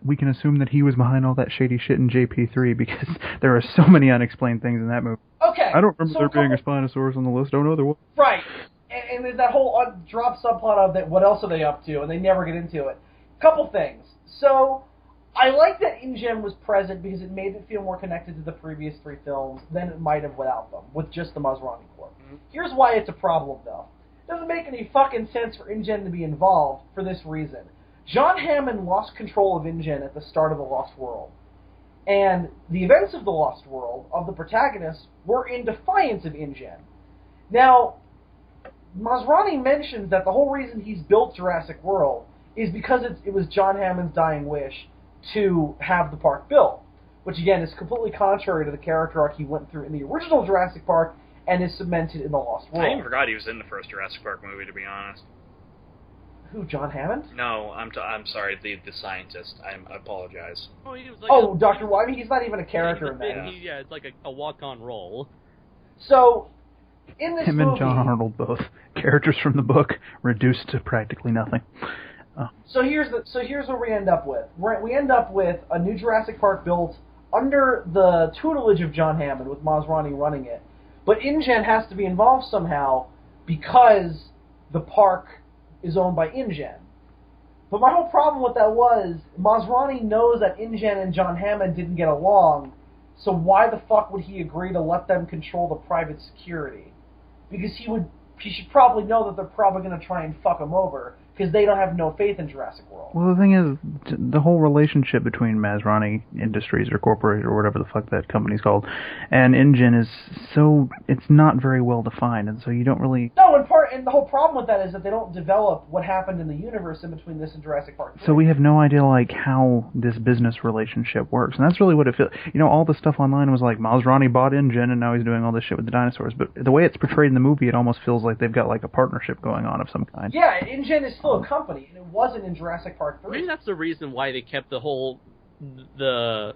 that he was behind all that shady shit in JP3 because there are so many unexplained things in that movie. Okay. I don't remember there being a Spinosaurus on the list. Don't know there was. Right. And there's that whole drop subplot of that. What else are they up to? And they never get into it. Couple things. So I like that InGen was present because it made it feel more connected to the previous three films than it might have without them, with just the Masrani Corps. Mm-hmm. Here's why it's a problem, though. It doesn't make any fucking sense for InGen to be involved for this reason. John Hammond lost control of InGen at the start of The Lost World. And the events of The Lost World, of the protagonists, were in defiance of InGen. Now, Masrani mentions that the whole reason he's built Jurassic World is because it was John Hammond's dying wish to have the park built, which again is completely contrary to the character arc he went through in the original Jurassic Park and is cemented in The Lost World. I even forgot he was in the first Jurassic Park movie, to be honest. Who, John Hammond? No, I'm sorry, the scientist. I apologize. Oh, he was like Dr. Wu. I mean, he's not even a character in that. It's like a walk-on role. So, in this Him movie... and John Arnold both. Characters from the book reduced to practically nothing. So here's what we end up with. We end up with a new Jurassic Park built under the tutelage of John Hammond, with Masrani running it. But InGen has to be involved somehow because the park is owned by InGen. But my whole problem with that was Masrani knows that InGen and John Hammond didn't get along, so why the fuck would he agree to let them control the private security? Because he should probably know that they're probably going to try and fuck him over, because they don't have no faith in Jurassic World. Well, the thing is, the whole relationship between Masrani Industries or Corporation or whatever the fuck that company's called, and InGen is it's not very well defined, and so you don't really... No, and the whole problem with that is that they don't develop what happened in the universe in between this and Jurassic Park 3. So we have no idea, like, how this business relationship works, and that's really what it feels... all the stuff online was like, Masrani bought InGen, and now he's doing all this shit with the dinosaurs, but the way it's portrayed in the movie, it almost feels like they've got, like, a partnership going on of some kind. Yeah, InGen is still a company, and it wasn't in Jurassic Park 3. Maybe that's the reason why they kept the whole... the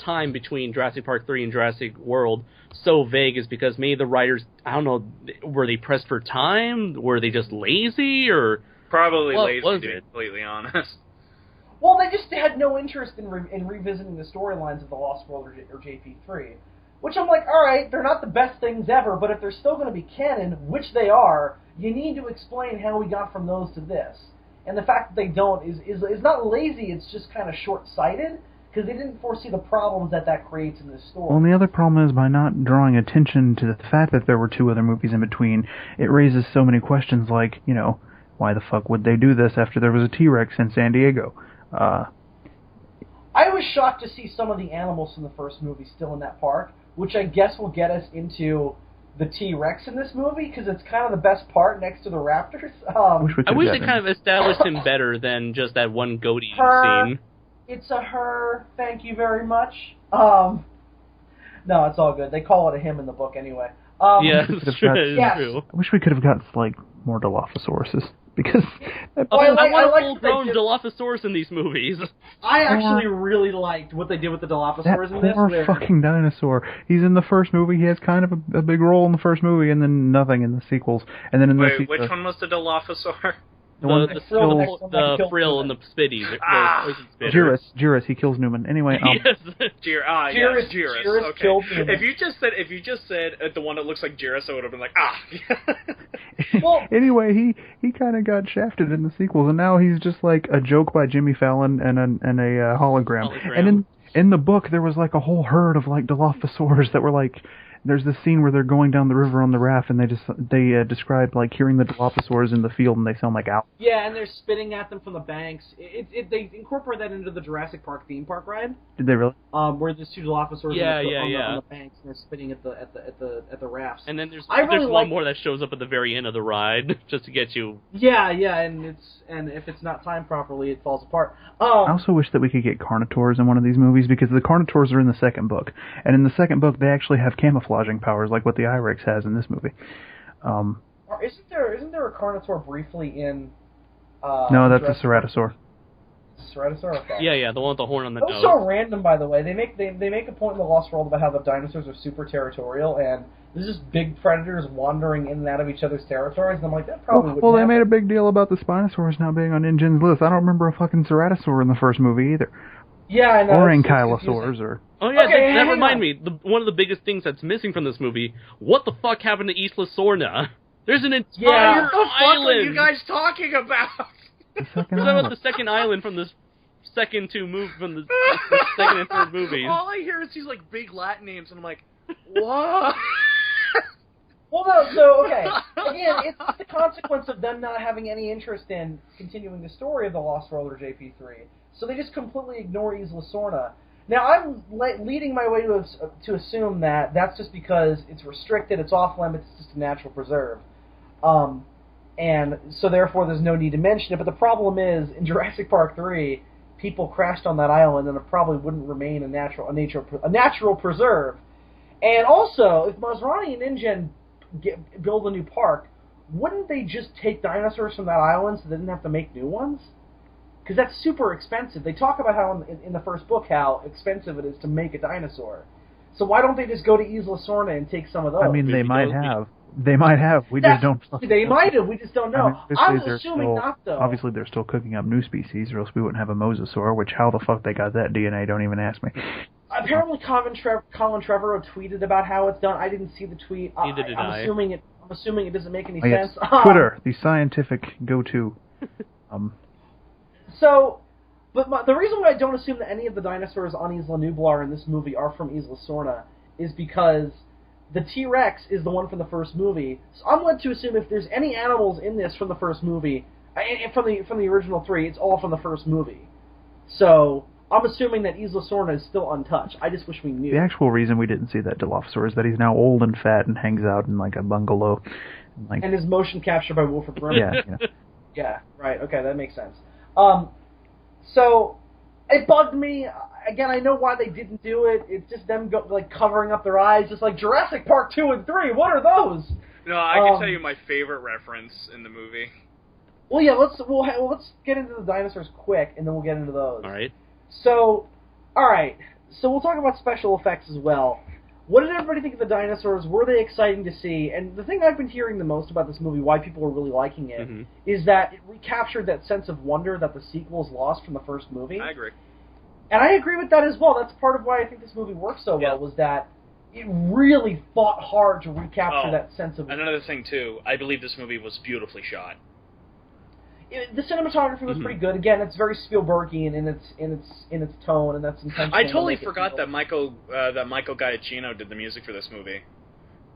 time between Jurassic Park 3 and Jurassic World so vague is because maybe the writers, I don't know, were they pressed for time? Were they just lazy? Or probably what lazy, was to be completely honest. Well, they just had no interest in revisiting the storylines of The Lost World or JP3. Which I'm like, alright, they're not the best things ever, but if they're still going to be canon, which they are, you need to explain how we got from those to this. And the fact that they don't is not lazy, it's just kind of short-sighted, because they didn't foresee the problems that creates in this story. Well, and the other problem is by not drawing attention to the fact that there were two other movies in between, it raises so many questions like, why the fuck would they do this after there was a T-Rex in San Diego? I was shocked to see some of the animals from the first movie still in that park, which I guess will get us into the T-Rex in this movie, because it's kind of the best part next to the raptors. I wish they kind of established him better than just that one goatee scene. It's a her, thank you very much. No, it's all good. They call it a him in the book anyway. Yes, it's true. I wish we could have gotten like more Dilophosauruses, because I want a full-grown Dilophosaurus in these movies. I actually really liked what they did with the Dilophosaurus in this. Poor fucking dinosaur. He's in the first movie. He has kind of a big role in the first movie, and then nothing in the sequels. And then in which one was the Dilophosaur? The frill and the spitty. Juris, he kills Newman. Anyway, yes, Juris. Okay. Killed Newman. If you just said the one that looks like Juris, I would have been like, Well, anyway, he kind of got shafted in the sequels, and now he's just like a joke by Jimmy Fallon and a hologram. And in the book, there was like a whole herd of like Dilophosaurs that were like. There's this scene where they're going down the river on the raft, and they describe like hearing the Dilophosaurs in the field, and they sound like owls. Yeah, and they're spitting at them from the banks. They incorporate that into the Jurassic Park theme park ride. Did they really? Where there's two Dilophosaurs on the banks, and they're spitting at the rafts. And then there's one more that shows up at the very end of the ride just to get you. Yeah, and if it's not timed properly, it falls apart. I also wish that we could get Carnotaurs in one of these movies, because the Carnotaurs are in the second book, and in the second book they actually have camouflaging powers like what the I-Rex has in this movie. Isn't there a Carnotaur briefly in? No, that's a Ceratosaur. Ceratosaur. Okay. Yeah, the one with the horn on the nose. That's so random, by the way. They make a point in the Lost World about how the dinosaurs are super territorial, and there's just big predators wandering in and out of each other's territories, and I'm like, that probably wouldn't they happen. made a big deal about the Spinosaurus not being on InGen's list. I don't remember a fucking Ceratosaur in the first movie either. Yeah, I know. Or Ankylosaurs, or... Oh yeah, that reminds me. One of the biggest things that's missing from this movie, what the fuck happened to Isla Sorna? There's an entire what the fuck island! are you guys talking about? The second island from the second from the second and third movies. All I hear is these like big Latin names, and I'm like, what? Well, no, so, okay. Again, it's the consequence of them not having any interest in continuing the story of the Lost World or JP3. So they just completely ignore Isla Sorna. Now, I'm leading my way to assume that that's just because it's restricted, it's off-limits, it's just a natural preserve. And so therefore there's no need to mention it. But the problem is, in Jurassic Park 3, people crashed on that island, and it probably wouldn't remain a natural preserve. And also, if Masrani and InGen build a new park, wouldn't they just take dinosaurs from that island so they didn't have to make new ones? Because that's super expensive. They talk about how in the first book how expensive it is to make a dinosaur. So why don't they just go to Isla Sorna and take some of those? I mean, they might have. They might have. We just don't. They might have. We just don't know. I'm assuming not, though. Obviously, they're still cooking up new species, or else we wouldn't have a mosasaur. Which, how the fuck they got that DNA? Don't even ask me. Apparently, Colin Trevorrow tweeted about how it's done. I didn't see the tweet. Neither did I. I'm assuming it doesn't make any yes. sense. Twitter, the scientific go-to. So, but the reason why I don't assume that any of the dinosaurs on Isla Nublar in this movie are from Isla Sorna is because the T-Rex is the one from the first movie. So I'm led to assume if there's any animals in this from the first movie, and from the original three, it's all from the first movie. So I'm assuming that Isla Sorna is still untouched. I just wish we knew. The actual reason we didn't see that Dilophosaur is that he's now old and fat and hangs out in like a bungalow. And is motion captured by Wilford Brimley. Yeah, right. Okay, that makes sense. So it bugged me. Again, I know why they didn't do it. It's just them covering up their eyes, just like Jurassic Park 2 and 3. What are those? No, I can tell you my favorite reference in the movie. Well, yeah. Let's get into the dinosaurs quick, and then we'll get into those. All right. So we'll talk about special effects as well. What did everybody think of the dinosaurs? Were they exciting to see? And the thing I've been hearing the most about this movie, why people are really liking it, is that it recaptured that sense of wonder that the sequels lost from the first movie. I agree. And I agree with that as well. That's part of why I think this movie works so well, was that it really fought hard to recapture that sense of... Another thing, too, I believe this movie was beautifully shot. The cinematography was pretty good. Again, it's very Spielbergian in its tone, and that's intentional. I totally forgot that Michael Giacchino did the music for this movie.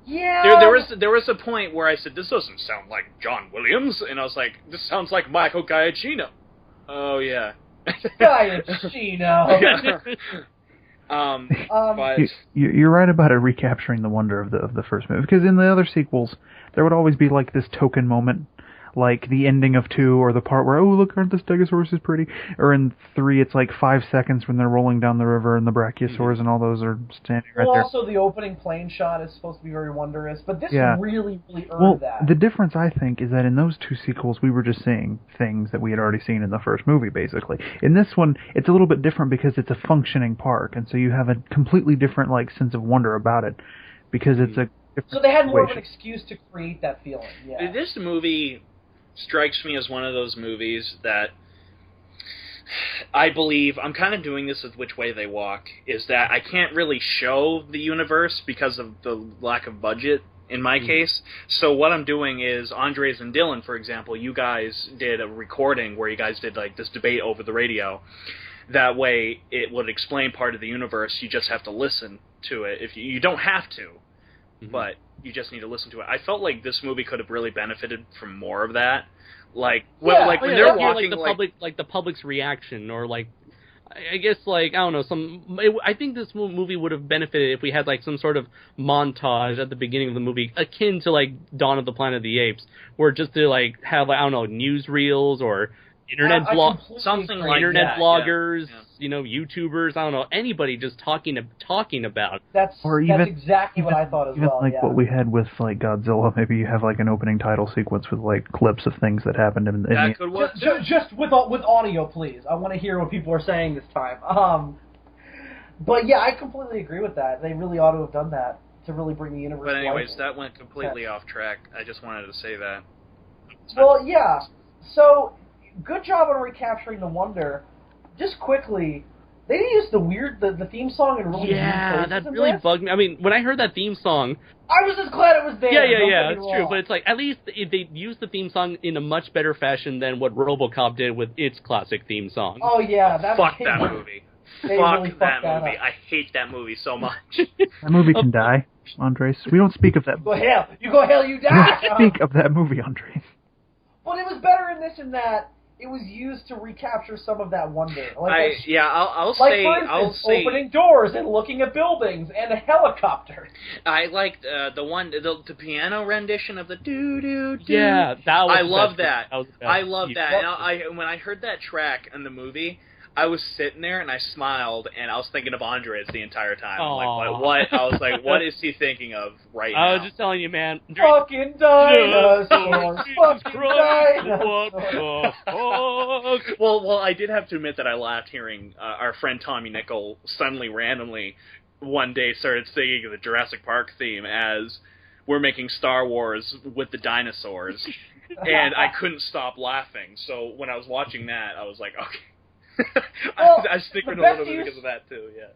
Yeah. There was a point where I said, "This doesn't sound like John Williams," and I was like, "This sounds like Michael Giacchino." Oh yeah. Giacchino. But You're right about it recapturing the wonder of the first movie, because in the other sequels there would always be like this token moment, like the ending of 2 or the part where, oh look, aren't the stegosaurus is pretty, or in 3 it's like 5 seconds when they're rolling down the river and the brachiosaurs and all those are standing right there. Also, the opening plane shot is supposed to be very wondrous, but this really earned well, that. The difference, I think, is that in those 2 sequels we were just seeing things that we had already seen in the first movie, basically. In this one, it's a little bit different because it's a functioning park, and so you have a completely different like sense of wonder about it, because it's a different so they had more of an situation. excuse to create that feeling. Yeah. This movie strikes me as one of those movies that I believe, I'm kind of doing this with Which Way They Walk, is that I can't really show the universe because of the lack of budget in my case. So what I'm doing is, Andres and Dillion, for example, you guys did a recording where you guys did like this debate over the radio. That way it would explain part of the universe. You just have to listen to it. If you don't have to, but you just need to listen to it. I felt like this movie could have really benefited from more of that. Like, when they're walking, the public's reaction, or like, I guess, like, I don't know, I think this movie would have benefited if we had like some sort of montage at the beginning of the movie, akin to like Dawn of the Planet of the Apes, where just to like have, like, I don't know, newsreels or internet bloggers, YouTubers, I don't know, anybody just talking about. That's exactly what I thought as well. Like what we had with like Godzilla, maybe you have like an opening title sequence with like clips of things that happened in that could work. Just with audio, please. I want to hear what people are saying this time. But yeah, I completely agree with that. They really ought to have done that to really bring the universe. But anyways, that went completely off track. I just wanted to say that. Well, yeah. So, good job on recapturing the wonder. Just quickly, they didn't use the theme song in really weird places. That really bugged me. I mean, when I heard that theme song, I was just glad it was there. Yeah, it's true. But it's like, at least they used the theme song in a much better fashion than what RoboCop did with its classic theme song. Oh yeah, fuck that movie. Fuck that movie. I hate that movie so much. That movie can die, Andres. We don't speak of that. You go hell, you die. We don't speak of that movie, Andres. But it was better in this and that. It was used to recapture some of that wonder. I'll say opening doors and looking at buildings and a helicopter. I liked the piano rendition of the doo doo doo. Yeah, that was. I love that. I love that. And when I heard that track in the movie, I was sitting there and I smiled and I was thinking of Andres the entire time. I'm like, what? I was like, what is he thinking of right now? I was just telling you, man. Fucking dinosaurs. Fucking dinosaurs. Well, I did have to admit that I laughed hearing our friend Tommy Nickel suddenly, randomly, one day started singing the Jurassic Park theme as we're making Star Wars with the dinosaurs. And I couldn't stop laughing. So when I was watching that, I was like, okay. I stick with a little bit because of that too. Yeah.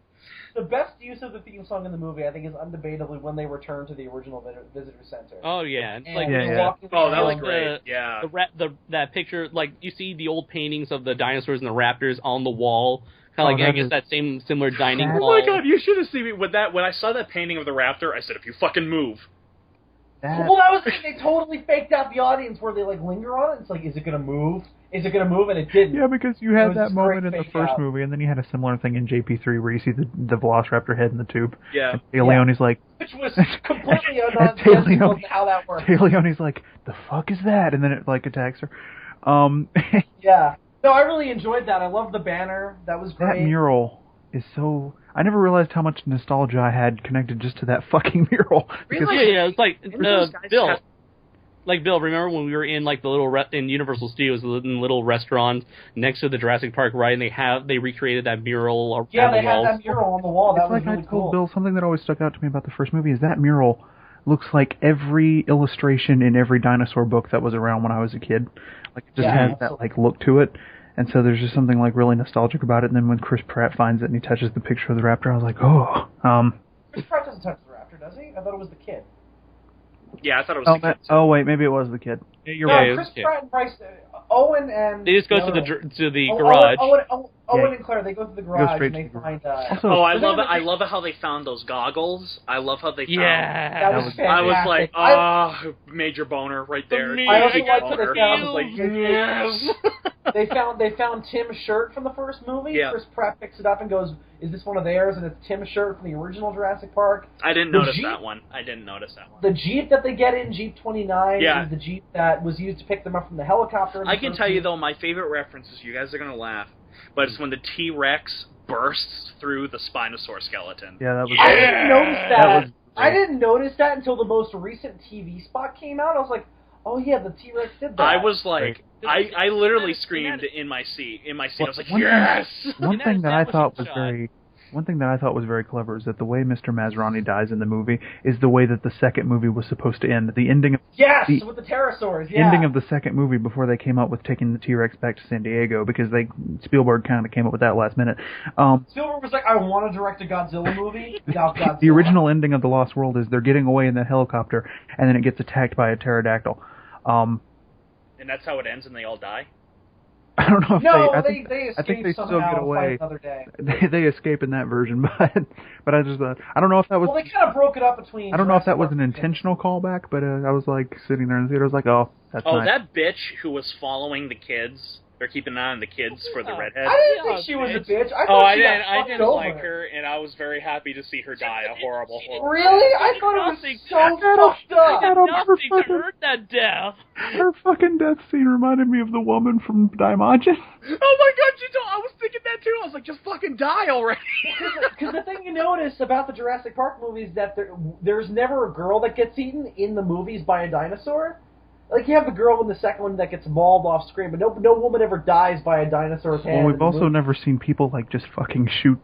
The best use of the theme song in the movie, I think, is undebatably when they return to the original visitor center. Oh yeah, it's like oh, that was great. Yeah. That picture, like you see the old paintings of the dinosaurs and the raptors on the wall. Kind of like, I guess, that similar dining hall. Oh my god, you should have seen me with that. When I saw that painting of the raptor, I said, if you fucking move. Well, that was they totally faked out the audience where they like linger on it. It's like, is it gonna move? Is it going to move? And it didn't. Yeah, because you had that moment in the first movie, and then you had a similar thing in JP3 where you see the Velociraptor head in the tube. Yeah. And Leone's like... Which was completely unnecessary how that worked. Leone's like, the fuck is that? And then it, like, attacks her. Yeah. No, I really enjoyed that. I love the banner. That was great. That mural is so... I never realized how much nostalgia I had connected just to that fucking mural. Really? Yeah, it's like, Bill... Like, Bill, remember when we were in, like, the little in Universal Studios, the little restaurant next to the Jurassic Park ride, and they recreated that mural around the wall? Yeah, they had that mural on the wall. That was really cool. I told Bill, something that always stuck out to me about the first movie is that mural looks like every illustration in every dinosaur book that was around when I was a kid. Like, it just has that, like, look to it. And so there's just something, like, really nostalgic about it. And then when Chris Pratt finds it and he touches the picture of the raptor, I was like, oh. Chris Pratt doesn't touch the raptor, does he? I thought it was the kid. Yeah, I thought it was the kid. Oh, wait, maybe it was the kid. Chris Pratt and Bryce, Owen and... They just go to the garage. Owen and Claire, they go to the garage straight and they to the find. Also, Oh, I love it. I love it how they found those goggles. I love how they found. That was fantastic. I was like, major boner right there. I also Major liked that boner. they found. I was like, yes. They found Tim's shirt from the first movie. Yeah. Chris Pratt picks it up and goes, "Is this one of theirs?" And it's Tim's shirt from the original Jurassic Park. I didn't notice that one. The Jeep that they get in, Jeep 29, Yeah. is the Jeep that was used to pick them up from the helicopter. I can tell you, though, my favorite references, you guys are going to laugh, but it's when the T-Rex bursts through the Spinosaur skeleton. Yeah, that was. I didn't notice that. was I didn't notice that until the most recent TV spot came out. I was like, oh yeah, the T-Rex did that. I was like, I literally screamed in my seat. I was like, yes! One thing that I thought was very clever is that the way Mr. Masrani dies in the movie is the way that the second movie was supposed to end. The ending of with the pterosaurs. Yeah. ending of the second movie before they came up with taking the T-Rex back to San Diego, because Spielberg kind of came up with that last minute. Spielberg was like, I want to direct a Godzilla movie without Godzilla. The original ending of The Lost World is they're getting away in that helicopter and then it gets attacked by a pterodactyl. And that's how it ends, and they all die? I don't know if they escape I think they somehow still get away. Another day. They escape in that version, but I just I don't know if that was. Well, they kind of broke it up between. I don't know if that was an intentional callback, but I was like sitting there in the theater. I was like, oh, that's nice. That bitch who was following the kids. They're keeping an eye on the kids for the redhead. I didn't think she was a bitch. I didn't like her, and I was very happy to see her die a horrible. Really? I thought it was so fucked up. Nothing to hurt that death. Her fucking death scene reminded me of the woman from Daimajin. Oh my god, I was thinking that too. I was like, just fucking die already. Because the thing you notice about the Jurassic Park movies is that there's never a girl that gets eaten in the movies by a dinosaur. Like, you have the girl in the second one that gets mauled off screen, but no woman ever dies by a dinosaur's hand. Well, we've also never seen people, like, just fucking shoot.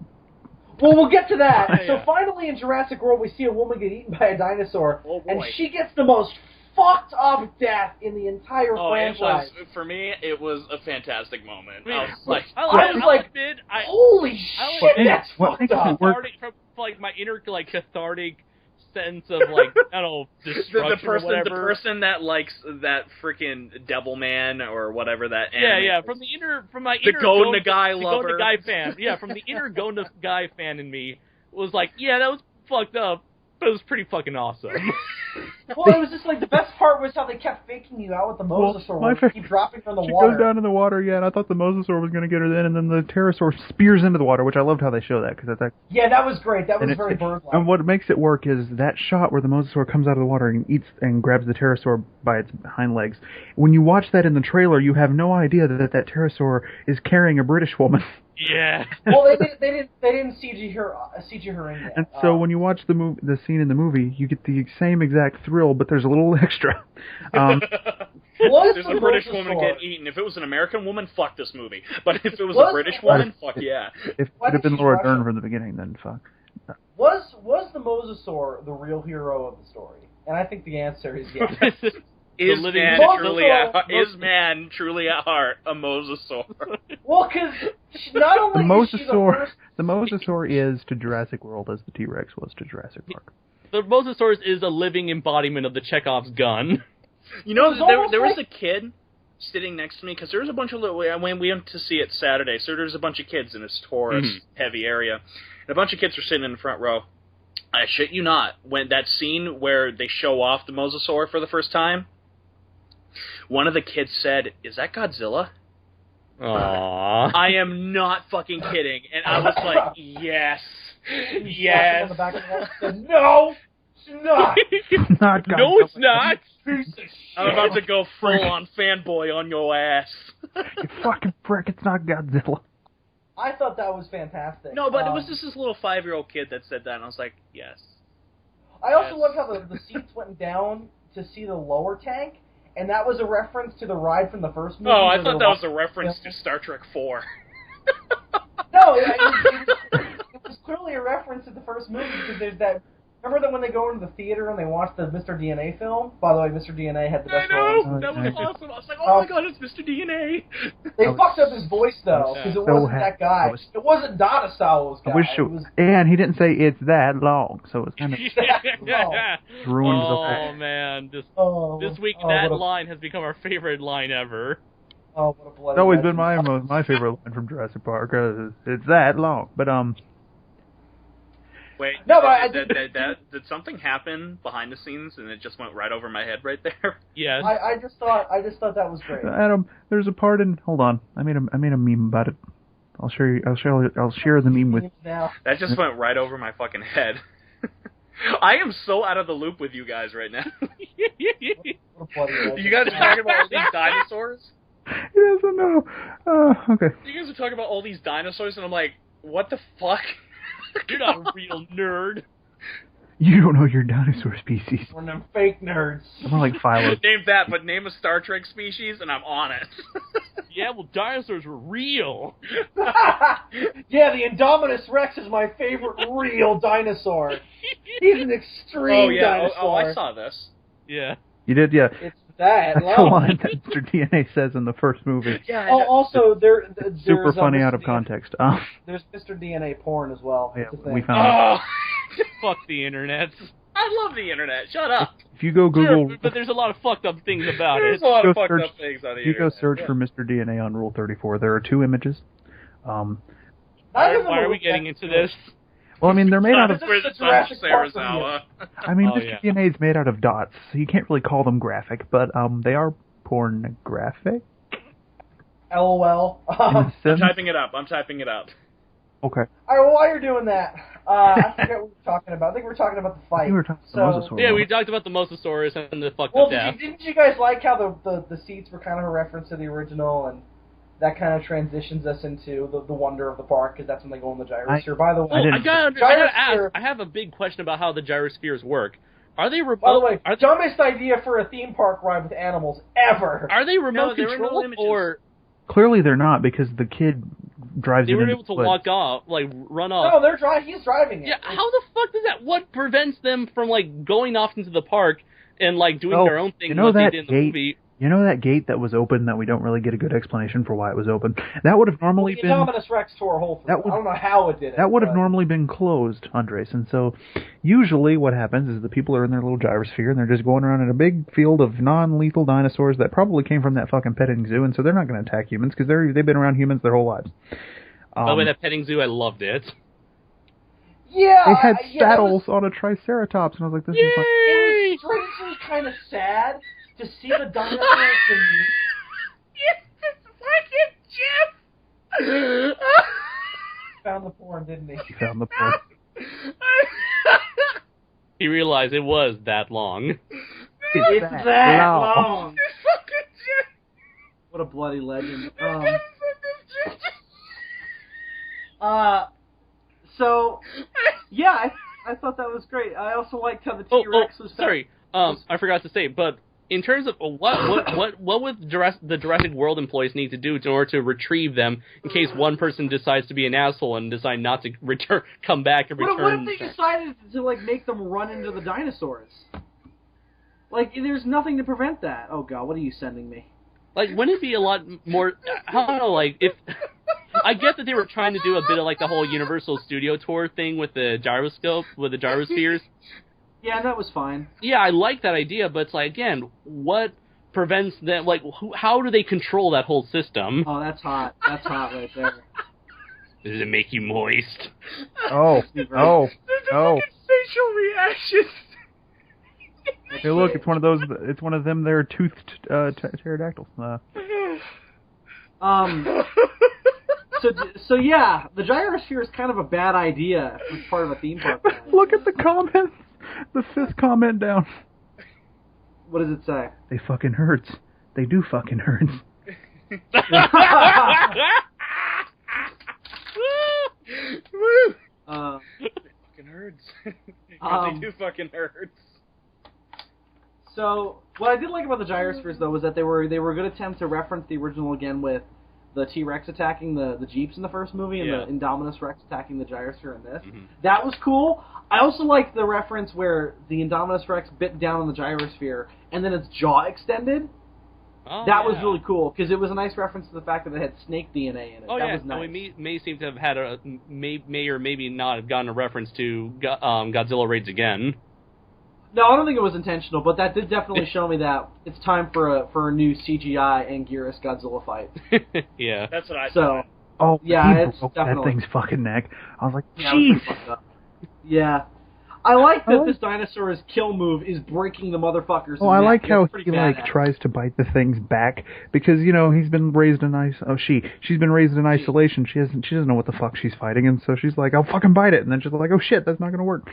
Well, we'll get to that. So finally in Jurassic World, we see a woman get eaten by a dinosaur, and she gets the most fucked up death in the entire franchise. For me, it was a fantastic moment. I was like, holy shit, that's fucked up. From, like, my inner, like, cathartic sense of, like, I don't know, destruction or whatever. The person that likes that freaking Devil Man or whatever that from my inner Go Nagai lover. Go Nagai fan. Yeah, from the inner Go Nagai fan in me was like, yeah, that was fucked up, but it was pretty fucking awesome. Well, it was just like, the best part was how they kept faking you out with the mosasaur. Keep dropping her in the water. She goes down in the water, and I thought the mosasaur was going to get her then, and then the pterosaur spears into the water, which I loved how they show that, because that's yeah, that was great. That was very bird-like. And what makes it work is that shot where the mosasaur comes out of the water and eats and grabs the pterosaur by its hind legs. When you watch that in the trailer, you have no idea that pterosaur is carrying a British woman. Yeah. Well, they didn't CG her in there. And so when you watch the scene in the movie, you get the same exact thrill, but there's a little extra. There's a British woman get eaten. If it was an American woman, fuck this movie. But if it was a British woman, fuck yeah. If it would have been Laura Dern from the beginning, then fuck. Was the mosasaur the real hero of the story? And I think the answer is yes. Is man truly at heart a mosasaur? Well, because not only the mosasaur is to Jurassic World as the T-Rex was to Jurassic Park. The mosasaurus is a living embodiment of the Chekhov's gun. You know, there was a kid sitting next to me, because there was a bunch of when we went to see it Saturday, so there's a bunch of kids in this tourist-heavy area. And a bunch of kids were sitting in the front row. I shit you not, when that scene where they show off the mosasaur for the first time, one of the kids said, "Is that Godzilla?" Aww. I am not fucking kidding. And I was like, yes. Yes. On the back of the head, said, no, it's not. Not Godzilla. No, it's not. I'm about to go full on fanboy on your ass. You fucking prick, it's not Godzilla. I thought that was fantastic. No, but it was just this little 5-year-old kid that said that, and I was like, yes. I also loved how the seats went down to see the lower tank, and that was a reference to the ride from the first movie. Oh, I thought that was a reference to Star Trek 4. No, it was clearly a reference to the first movie, because there's that... Remember that when they go into the theater and they watch the Mr. DNA film? By the way, Mr. DNA had the best role. I know! That was awesome. I was like, oh my god, it's Mr. DNA! They fucked up his voice, though, because it wasn't that guy. It wasn't Donatello's guy. And he didn't say it's that long, so it's kind of ruined the whole... Man, this week that line has become our favorite line ever. Oh, what a bloody It's always been legend. my favorite line from Jurassic Park. It's that long, but Wait, No, but did something happen behind the scenes and it just went right over my head right there? Yes. I just thought that was great. Adam, there's a part in. Hold on, I made a meme about it. I'll share the meme with. Now. That just went right over my fucking head. I am so out of the loop with you guys right now. What a bloody legend. You guys are talking about all these dinosaurs? He doesn't know. Okay. You guys are talking about all these dinosaurs, and I'm like, what the fuck? You're not a real nerd. You don't know your dinosaur species. One of them fake nerds. I'm like Philo. Name that, but name a Star Trek species, and I'm on it. Yeah, well, dinosaurs were real. Yeah, the Indominus Rex is my favorite real dinosaur. He's an extreme dinosaur. Oh, I saw this. Yeah. You did, yeah. It's that That's the long. line that Mr. DNA says in the first movie. Yeah. Oh, also, there's Super funny out of Mr. context. There's Mr. DNA porn as well. Yeah, It's a thing. we found out. Oh, Fuck the internet. I love the internet. Shut up. If you go Google, Sure, but there's a lot of fucked up things about There's it. a lot of Go fucked search- up things on the if you go internet. search for Mr. DNA on Rule 34, there are 2 images. Why are we getting into this? Well, I mean, they're made out of. This is Where's the the son of Jurassic Park Sarazawa? I mean, Oh, Mr. yeah. DNA is made out of dots, so you can't really call them graphic, but they are pornographic. LOL. In a I'm sense. typing it up. Okay. Alright, well, while you're doing that, I forget what we were talking about. I think we were talking about the I fight. think we were talking about the So- Mosasaur. Yeah, we talked about the Mosasaurus and the fucked Well, up death. didn't you guys like how the seats were kind of a reference to the original, and that kind of transitions us into the wonder of the park, because that's when they go on the gyrosphere. By the way, I Oh, didn't- I gotta Gyrosphere- ask. I have a big question about how the gyrospheres work. Are they by the remote? way, Are they, dumbest idea for a theme park ride with animals ever. are they remote there were no controlled, images. or Clearly they're not, because the kid drives they it were into able to the woods. walk off, like run off? No, he's driving it. Yeah, how the fuck does that? What prevents them from like going off into the park and like doing Oh, their own thing you know like that they did in the gate? movie? You know that gate that was open that we don't really get a good explanation for why it was open? That would have normally the been Indominus Rex tore a hole through That it. would- I don't know how it did it. that would have but- normally been closed, Andres. And so usually what happens is the people are in their little gyrosphere and they're just going around in a big field of non-lethal dinosaurs that probably came from that fucking petting zoo, and so they're not going to attack humans because they've been around humans their whole lives. By the way, that petting zoo, I loved it. Yeah, They had yeah, saddles on a Triceratops, and I was like, this is fun. It was strangely kind of sad to see the dinosaurs beneath. Fucking Jeff! Found the porn, didn't he? He found the porn. He realized it was that long. It's that long. Fucking Jeff! What a bloody legend. So, yeah, I thought that was great. I also liked how the T-Rex was... sorry. I forgot to say, but in terms of what would the Jurassic World employees need to do in order to retrieve them in case one person decides to be an asshole and decide not to come back and return? What if they decided to, like, make them run into the dinosaurs? Like, there's nothing to prevent that. Oh, God, what are you sending me? Like, wouldn't it be a lot more... I don't know, like, if... I get that they were trying to do a bit of, like, the whole Universal Studio Tour thing with the gyroscope, with the gyrospheres. Yeah, that was fine. Yeah, I like that idea, but it's like, again, what prevents them... Like, how do they control that whole system? Oh, that's hot. That's hot right there. Does it make you moist? Oh, oh, oh. Facial reactions. Hey, look, it's one of those. It's one of them. They're toothed pterodactyls. So yeah, the gyrosphere is kind of a bad idea as part of a theme park ride. Look at the comments. The 5th comment down. What does it say? They fucking hurts. They do fucking hurts. Fucking hurts. They do fucking hurts. So what I did like about the gyrospheres though was that they were a good attempt to reference the original again with the T-Rex attacking the Jeeps in the first movie and Yeah. the Indominus Rex attacking the gyrosphere in this. Mhm. That was cool. I also liked the reference where the Indominus Rex bit down on the gyrosphere and then its jaw extended. Oh, That was yeah. really cool because it was a nice reference to the fact that it had snake DNA in it. Oh that yeah, was nice. and we may seem to have had may or maybe not have gotten a reference to Godzilla Raids Again. No, I don't think it was intentional, but that did definitely show me that it's time for a new CGI Anguirus Godzilla fight. Yeah. That's what I So, thought. Oh, yeah, he it's broke definitely that thing's fucking neck. I was like, yeah, it was jeez. pretty fucked up. Yeah. I like that this dinosaur's kill move is breaking the motherfuckers. Oh, I like how It's he pretty badass. tries to bite the thing's back because he's been raised in she's been raised in isolation. She doesn't know what the fuck she's fighting, and so she's like, I'll fucking bite it, and then she's like, oh shit, that's not gonna work.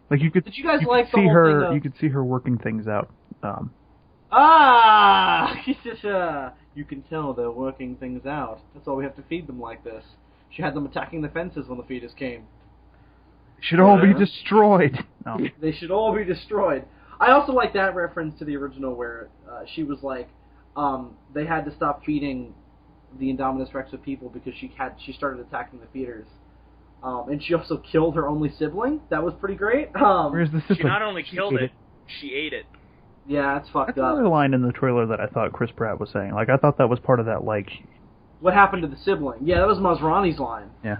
Like you could. Did you guys you like could the see whole her? thing of- You could see her working things out. You can tell they're working things out. That's why we have to feed them like this. She had them attacking the fences when the fetus came. Should all be destroyed. No. They should all be destroyed. I also like that reference to the original where she was like, they had to stop feeding the Indominus Rex with people because she started attacking the feeders. And she also killed her only sibling. That was pretty great. Where's the sibling? She not only killed it, she ate it. Yeah, it's fucked That's up. another line in the trailer that I thought Chris Pratt was saying. Like, I thought that was part of that, like... What happened to the sibling? Yeah, that was Masrani's line. Yeah.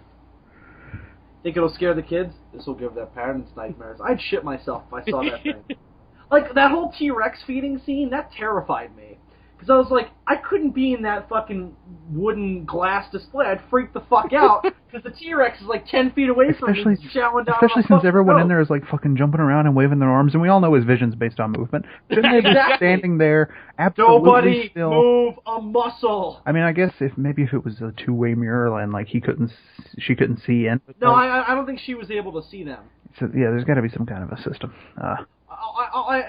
Think it'll scare the kids? This will give their parents nightmares. I'd shit myself if I saw that thing. Like, that whole T-Rex feeding scene, that terrified me. Because I was like, I couldn't be in that fucking wooden glass display. I'd freak the fuck out. Because the T-Rex is like 10 feet away from me, chowing down especially on since everyone goat. in there is like fucking jumping around and waving their arms, and we all know his vision's based on movement. Shouldn't they be standing there absolutely Nobody still? move a muscle. I mean, I guess if it was a two-way mirror and like she couldn't see in. No, I don't think she was able to see them. So, yeah, there's got to be some kind of a system.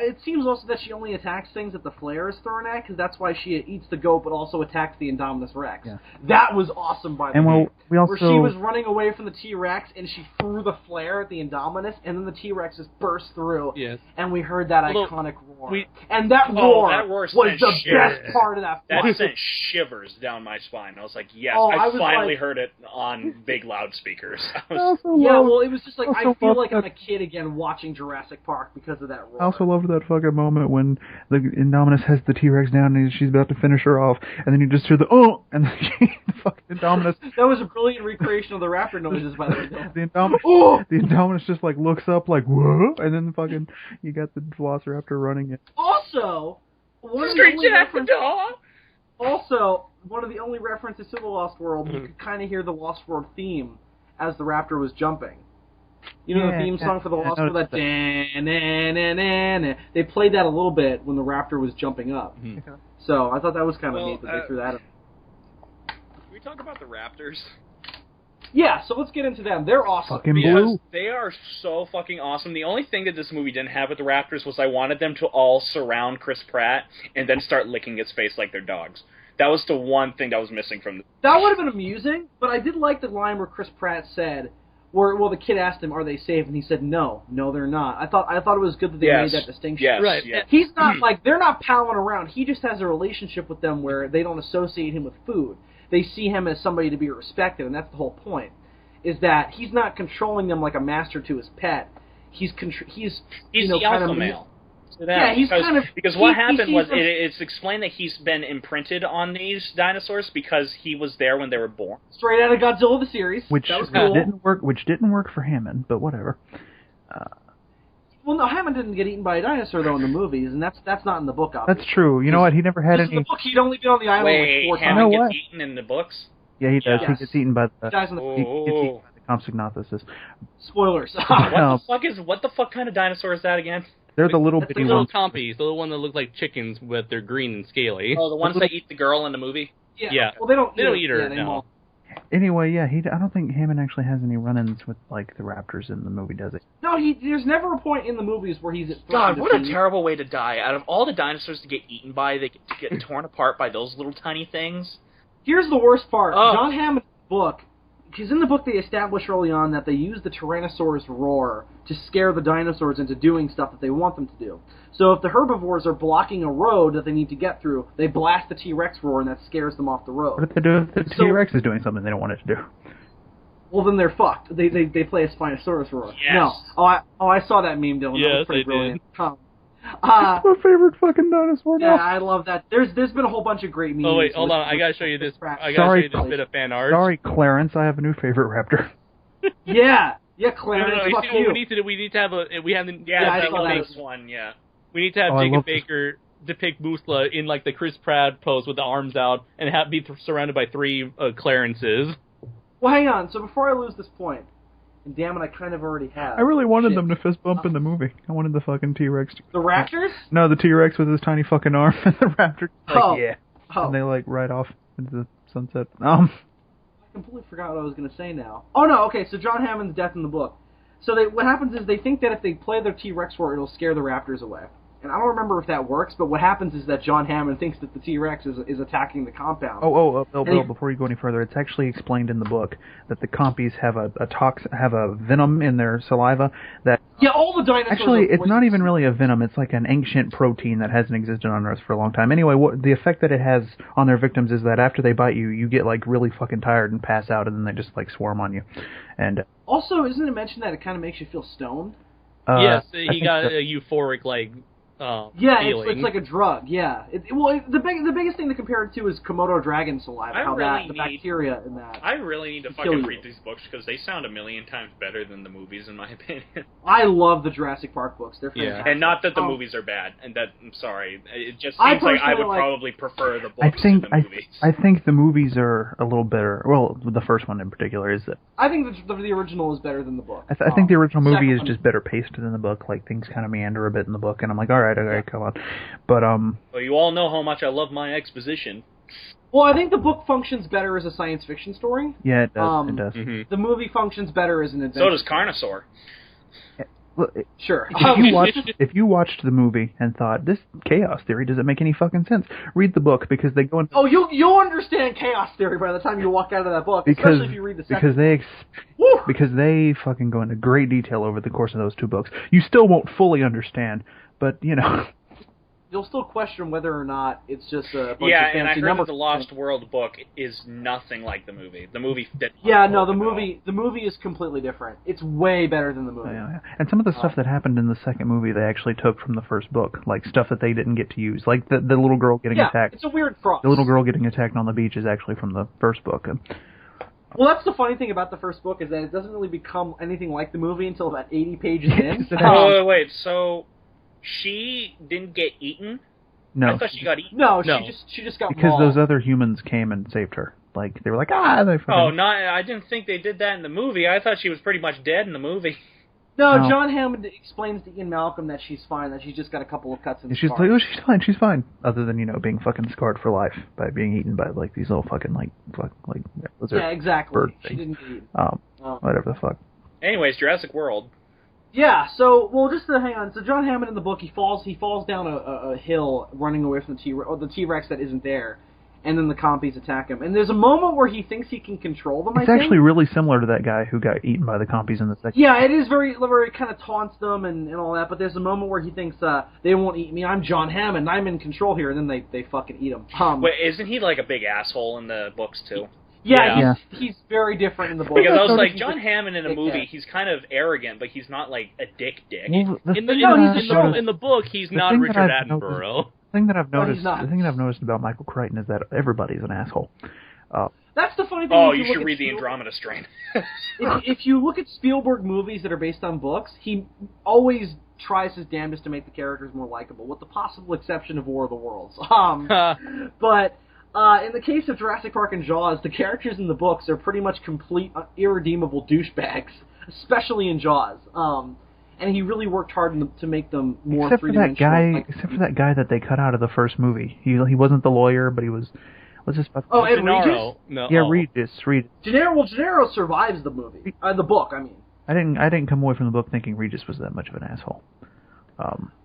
It seems also that she only attacks things that the flare is thrown at, because that's why she eats the goat, but also attacks the Indominus Rex. Yeah. That was awesome, by the way. We also where she was running away from the T-Rex, and she threw the flare at the Indominus, and then the T-Rex just burst through, Yes. and we heard that iconic roar. And that roar was sent the shivers. best part of that That fight. sent shivers down my spine. I was like, yes, Oh, I I was finally like- heard it on big loudspeakers. I I was, also Yeah, loved- well, it was just like, I also feel loved like I'm that- a kid again watching Jurassic Park because of that roar. I also loved that fucking moment when the Indominus has the T-Rex down and she's about to finish her off, and then you just hear the and the fucking Indominus. That was a brilliant recreation of the raptor noises, by the way. The Indominus just like looks up like whoa, and then fucking you got the Velociraptor running it. Also, one of the Straight only Jack the references. dog! Also, one of the only references to the Lost World, you could kind of hear the Lost World theme as the raptor was jumping. You know the theme song for the Lost World, that dan-na-na-na-na. They played that a little bit when the raptor was jumping up. Mm-hmm. So I thought that was kind of neat that they threw that in. Can we talk about the Raptors? Yeah, so let's get into them. They're awesome. Fucking Because blue. they are so fucking awesome. The only thing that this movie didn't have with the Raptors was I wanted them to all surround Chris Pratt and then start licking his face like they're dogs. That was the one thing that was missing from the... That would have been amusing, but I did like the line where Chris Pratt said, the kid asked him, "Are they safe?" and he said, "No, they're not." I thought it was good that they made that distinction. Yes, Right. yes. He's not like they're not palling around. He just has a relationship with them where they don't associate him with food. They see him as somebody to be respected, and that's the whole point. Is that he's not controlling them like a master to his pet. He's He's you know, the kind alpha of male. Yeah, he's kind of because what he happened sees was them- it's explained that he's been imprinted on these dinosaurs because he was there when they were born. straight out of Godzilla the series. Which that was cool. didn't work for Hammond, but whatever. Well, no, Hammond didn't get eaten by a dinosaur though in the movies, and that's not in the book. Obviously. That's true. You know what? He never had This is any. the book. He'd only been on the island Wait, like 4 Hammond You know times. gets what? eaten in the books? Yeah, he does. Yes. He gets eaten by He dies in the he gets eaten by the Compsognathus. spoilers. What the fuck kind of dinosaur is that again? They're the little That's bitty the Little ones. compies, the one that look like chickens, but they're green and scaly. Oh, the ones that eat the girl in the movie? Yeah. Well, they don't eat her, Yeah, they no. won't. Anyway, yeah, I don't think Hammond actually has any run-ins with like the Raptors in the movie, does he? No, there's never a point in the movies where he's at God, what a defeat. terrible way to die. Out of all the dinosaurs to get eaten by, they get torn apart by those little tiny things. Here's the worst part. Oh. John Hammond's book, because in the book they establish early on that they use the Tyrannosaurus roar to scare the dinosaurs into doing stuff that they want them to do. So if the herbivores are blocking a road that they need to get through, they blast the T-Rex roar and that scares them off the road. What if they do if the So- T-Rex is doing something they don't want it to do? Well, then they're fucked. They play a Spinosaurus roar. Yes. No. I saw that meme, Dylan. That was Yes, pretty I did. brilliant. It's my favorite fucking dinosaur Yeah, now. I love that. There's been a whole bunch of great memes. Oh wait, hold with- on. I gotta show you this. Pratt. I gotta Sorry, show you this bit of fan art. Sorry, Clarence, I have a new favorite raptor. Yeah, Yeah, Clarence, fuck what you. we need to have we haven't Yeah, I Jacob saw that. Bates one. Yeah. we need to have Jacob Baker depict Musla in like the Chris Pratt pose with the arms out and be surrounded by 3 Clarences. Well, hang on. So before I lose this point, and damn it, I kind of already have. I really wanted them to fist bump in the movie. I wanted the fucking T-Rex. The Raptors? No, the T-Rex with his tiny fucking arm, and the Raptor. Yeah. Oh. And they like ride off into the sunset. I completely forgot what I was going to say now. Oh no, okay, so John Hammond's death in the book. So what happens is they think that if they play their T-Rex for it, it'll scare the Raptors away. And I don't remember if that works, but what happens is that John Hammond thinks that the T-Rex is attacking the compound. Bill, before you go any further, it's actually explained in the book that the compies have a venom in their saliva that... Yeah, all the dinosaurs... Actually, it's not even really a venom. It's like an ancient protein that hasn't existed on Earth for a long time. Anyway, the effect that it has on their victims is that after they bite you, you get like really fucking tired and pass out, and then they just like swarm on you. And also, isn't it mentioned that it kind of makes you feel stoned? Yes, he got a euphoric like... feeling. It's like a drug. Yeah. The biggest thing to compare it to is Komodo dragon saliva. The bacteria in that. I really need to fucking read these books because they sound a million times better than the movies, in my opinion. I love the Jurassic Park books. They're fantastic. And not that the movies are bad. And that I'm sorry. It just seems like I would probably prefer the books to the movies. I think the movies are a little better. Well, the first one in particular is that. I think the original is better than the book. I think the original movie is just better paced than the book. Like things kind of meander a bit in the book, and I'm like, all right, come on. But well, you all know how much I love my exposition. Well, I think the book functions better as a science fiction story. Yeah, it does. It does. Mm-hmm. The movie functions better as an adventure. So does Carnosaur. Sure. If you watched the movie and thought, this chaos theory doesn't make any fucking sense, read the book because they go into... Oh, you'll understand chaos theory by the time you walk out of that book, especially if you read the second because they fucking go into great detail over the course of those 2 books. You still won't fully understand, but, you know... You'll still question whether or not it's just a bunch of fancy and I heard that the Lost World book is nothing like the movie. The movie the movie is completely different. It's way better than the movie. Yeah. And some of the stuff that happened in the second movie they actually took from the first book, like stuff that they didn't get to use, like the little girl getting attacked. It's a weird cross. The little girl getting attacked on the beach is actually from the first book. Well, that's the funny thing about the first book is that it doesn't really become anything like the movie until about 80 pages in. Wait, so she didn't get eaten? No. I thought she got eaten. No, she just got because mauled. those other humans came and saved her. Like they were like, they fucking... I didn't think they did that in the movie. I thought she was pretty much dead in the movie. No, John Hammond explains to Ian Malcolm that she's fine, that she's just got a couple of cuts and she's like, she's fine. Other than, being fucking scarred for life by being eaten by, like, these little fucking, yeah, exactly. Bird she didn't get eaten. Whatever the fuck. Anyways, Jurassic World. Yeah, so, just to hang on. So John Hammond in the book, he falls down a hill running away from the T-Rex that isn't there. And then the compies attack him. And there's a moment where he thinks he can control them, It's actually really similar to that guy who got eaten by the compies in the second. Yeah, it is very kind of taunts them and all that, but there's a moment where he thinks, they won't eat me, I'm John Hammond, I'm in control here, and then they fucking eat him. Wait, isn't he like a big asshole in the books, too? Yeah. He's very different in the book. Because I was like, John Hammond in a movie, he's kind of arrogant, but he's not like a dick. Well, in the book, he's not Richard Attenborough. The thing that I've noticed about Michael Crichton is that everybody's an asshole. That's the funny thing. Oh, you should read the Andromeda Strain. if you look at Spielberg movies that are based on books, he always tries his damnedest to make the characters more likable, with the possible exception of War of the Worlds. But in the case of Jurassic Park and Jaws, the characters in the books are pretty much complete, irredeemable douchebags, especially in Jaws. And he really worked hard to make them more three-dimensional. Except for that guy that they cut out of the first movie. He wasn't the lawyer, but he was... What's his fucking... Oh, and Regis? No. Yeah, Regis. Gennaro survives the movie. The book, I mean. I didn't come away from the book thinking Regis was that much of an asshole.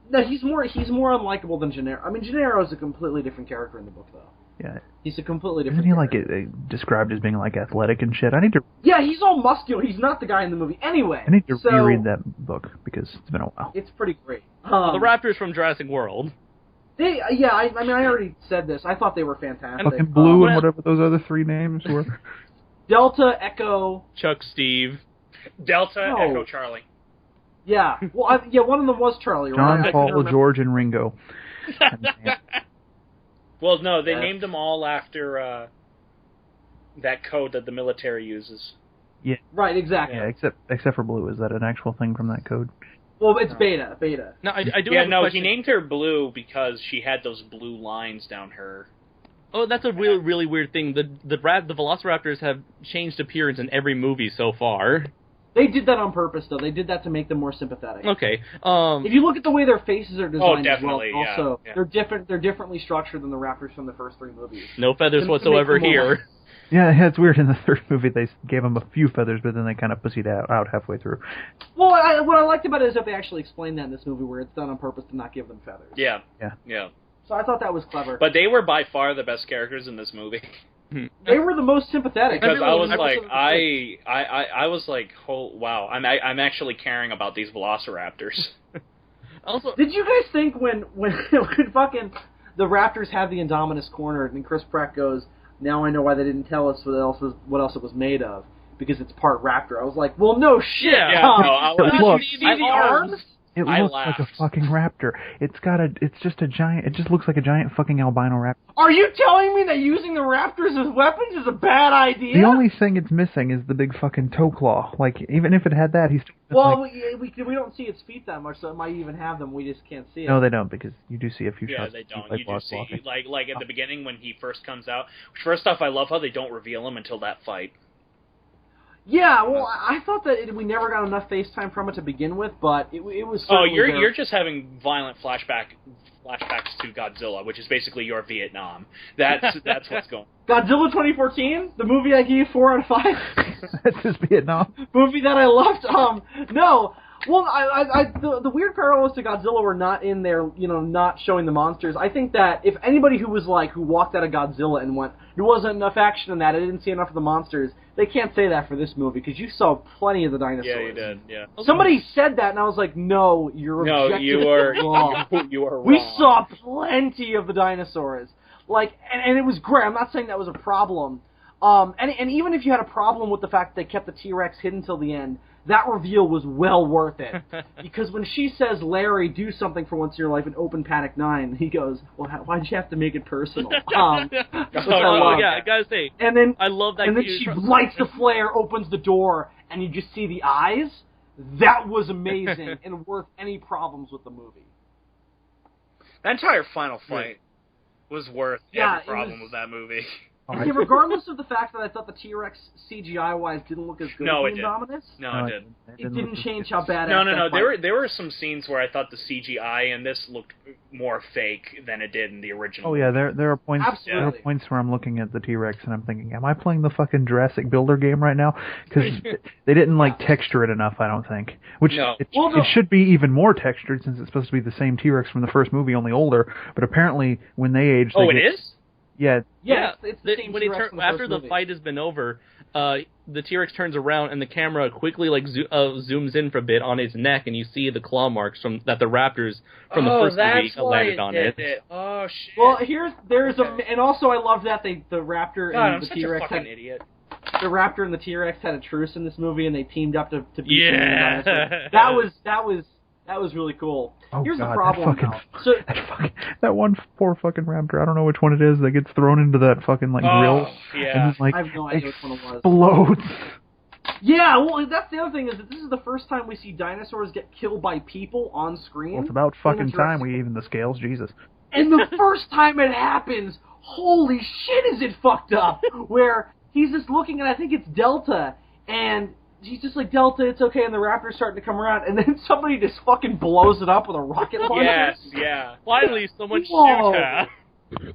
No, he's more unlikable than Gennaro. I mean, Gennaro is a completely different character in the book, though. Yeah. He's a completely different Isn't he described as being athletic and shit? Yeah, he's all muscular. He's not the guy in the movie. Anyway. I need to reread that book because it's been a while. It's pretty great. The Raptors from Jurassic World. I already said this. I thought they were fantastic. Fucking Blue and whatever those other 3 names were. Delta, Echo... Chuck, Steve. Delta, Echo, Charlie. Yeah. Well, one of them was Charlie, John, right? Paul, George, and Ringo. Well, no, they named them all after that code that the military uses. Yeah. Right, exactly. Yeah, except for Blue. Is that an actual thing from that code? Well, it's Beta. No, I do Yeah, have a no, question. he named her Blue because she had those blue lines down her. Oh, that's a really, really weird thing. The Velociraptors have changed appearance in every movie so far. They did that on purpose, though. They did that to make them more sympathetic. Okay. If you look at the way their faces are designed as well, definitely, also yeah. they're different. They're differently structured than the Raptors from the first 3 movies. No feathers To whatsoever make them more- here. Yeah, it's weird. In the third movie, they gave him a few feathers, but then they kind of pussied out halfway through. Well, what I liked about it is that they actually explained that in this movie, where it's done on purpose to not give them feathers. Yeah. Yeah. Yeah. So I thought that was clever. But they were by far the best characters in this movie. They were the most sympathetic. Because I was like, oh, wow, I'm actually caring about these Velociraptors. Also, Did you guys think when fucking the Raptors have the Indominus cornered and Chris Pratt goes, "Now I know why they didn't tell us what else it was made of, because it's part Raptor." I was like, well, no shit. Yeah, Tom. no, I Look, was, the arms? It I looks like a laughed. fucking raptor. It's just a giant. It just looks like a giant fucking albino raptor. Are you telling me that using the Raptors as weapons is a bad idea? The only thing it's missing is the big fucking toe claw. Like, even if it had that, he's still. Well, like, we don't see its feet that much, so it might even have them. We just can't see it. no, they don't, because you do see a few Yeah, shots. they of don't. like You do Lost see, walking. like at the beginning when he first comes out. First off, I love how they don't reveal him until that fight. Yeah, well, I thought that we never got enough FaceTime from it to begin with, but it was. Oh, certainly there. you're just having violent flashbacks to Godzilla, which is basically your Vietnam. That's what's going. Godzilla 2014, the movie I gave 4 out of 5. That's just Vietnam. Movie that I loved. No. Well, the weird parallels to Godzilla were not in there, not showing the monsters. I think that if anybody who walked out of Godzilla and went, there wasn't enough action in that, I didn't see enough of the monsters, they can't say that for this movie, because you saw plenty of the dinosaurs. Yeah, you did. Yeah. Somebody said that, and I was like, no, you're objectively wrong. You are wrong. We saw plenty of the dinosaurs. And it was great. I'm not saying that was a problem. And even if you had a problem with the fact that they kept the T-Rex hidden till the end, that reveal was well worth it. Because when she says, "Larry, do something for once in your life," and open Panic 9, he goes, "Well, why'd you have to make it personal?" Which I love. yeah, I gotta say, And then I love that. And then she lights the flare, opens the door, and you just see the eyes. That was amazing and worth any problems with the movie. That entire final fight was worth Yeah, every problem with that movie. Okay, regardless of the fact that I thought the T-Rex CGI-wise didn't look as good No, as it the didn't. Indominus. No, it didn't. It didn't change how bad. No. There were some scenes where I thought the CGI in this looked more fake than it did in the original. Oh yeah, there are points. Absolutely. There are points where I'm looking at the T-Rex and I'm thinking, am I playing the fucking Jurassic Builder game right now? Because they didn't texture it enough, I don't think. Which it should be even more textured since it's supposed to be the same T-Rex from the first movie, only older. But apparently, when they age, it is. Yeah, Yeah, it's the same when T-Rex from the after first the movie. fight has been over, the T-Rex turns around and the camera quickly zooms in for a bit on its neck, and you see the claw marks that the raptors from the first movie landed on it. Oh shit! Well, and also I love that the Raptor God, and I'm the such T-Rex a fucking idiot. the Raptor and the T-Rex had a truce in this movie, and they teamed up to beat the Yeah. dinosaurs. That was really cool. Oh, Here's God, the problem, though. that one poor fucking raptor, I don't know which one it is, that gets thrown into that fucking grill Yeah. and I have no idea which one it was. explodes. Yeah, well, that's the other thing, is that this is the first time we see dinosaurs get killed by people on screen. Well, it's about fucking time we even the scales, Jesus. And the first time it happens, holy shit, is it fucked up? Where he's just looking, and I think it's Delta, and he's just like, "Delta, it's okay," and the Raptor's starting to come around, and then somebody just fucking blows it up with a rocket launcher. Yes, yeah. Finally, someone Whoa. shoot her.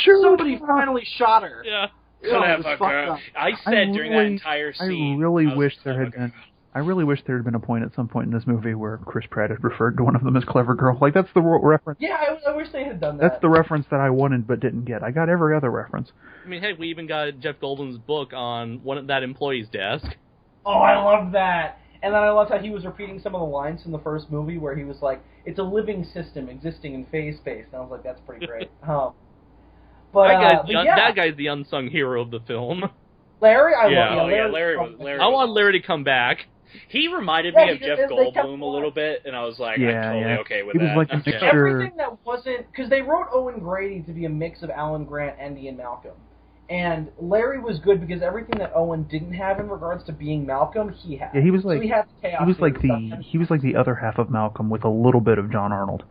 Sure. Somebody finally shot her. Yeah. Oh, it Son was of a fucked girl. up. I said during that entire scene. I really was wish like, there son of had a been. girl. I really wish there had been a point at some point in this movie where Chris Pratt had referred to one of them as Clever Girl. That's the reference. Yeah, I wish they had done that. That's the reference that I wanted but didn't get. I got every other reference. I mean, heck, we even got Jeff Goldblum's book on that employee's desk. Oh, I love that. And then I loved how he was repeating some of the lines from the first movie where he was like, "It's a living system existing in phase space." And I was like, that's pretty great. But That guy's the unsung hero of the film. Larry, Larry. I want Larry to come back. He reminded me of Jeff they kept Goldblum a little bit, and I was like, Yeah, I'm totally yeah. okay with He was that. like a mixture. Everything that wasn't... Because they wrote Owen Grady to be a mix of Alan Grant and Ian Malcolm. And Larry was good because everything that Owen didn't have in regards to being Malcolm, he had. Yeah, he was so like he had the chaos. he was like the other half of Malcolm with a little bit of John Arnold.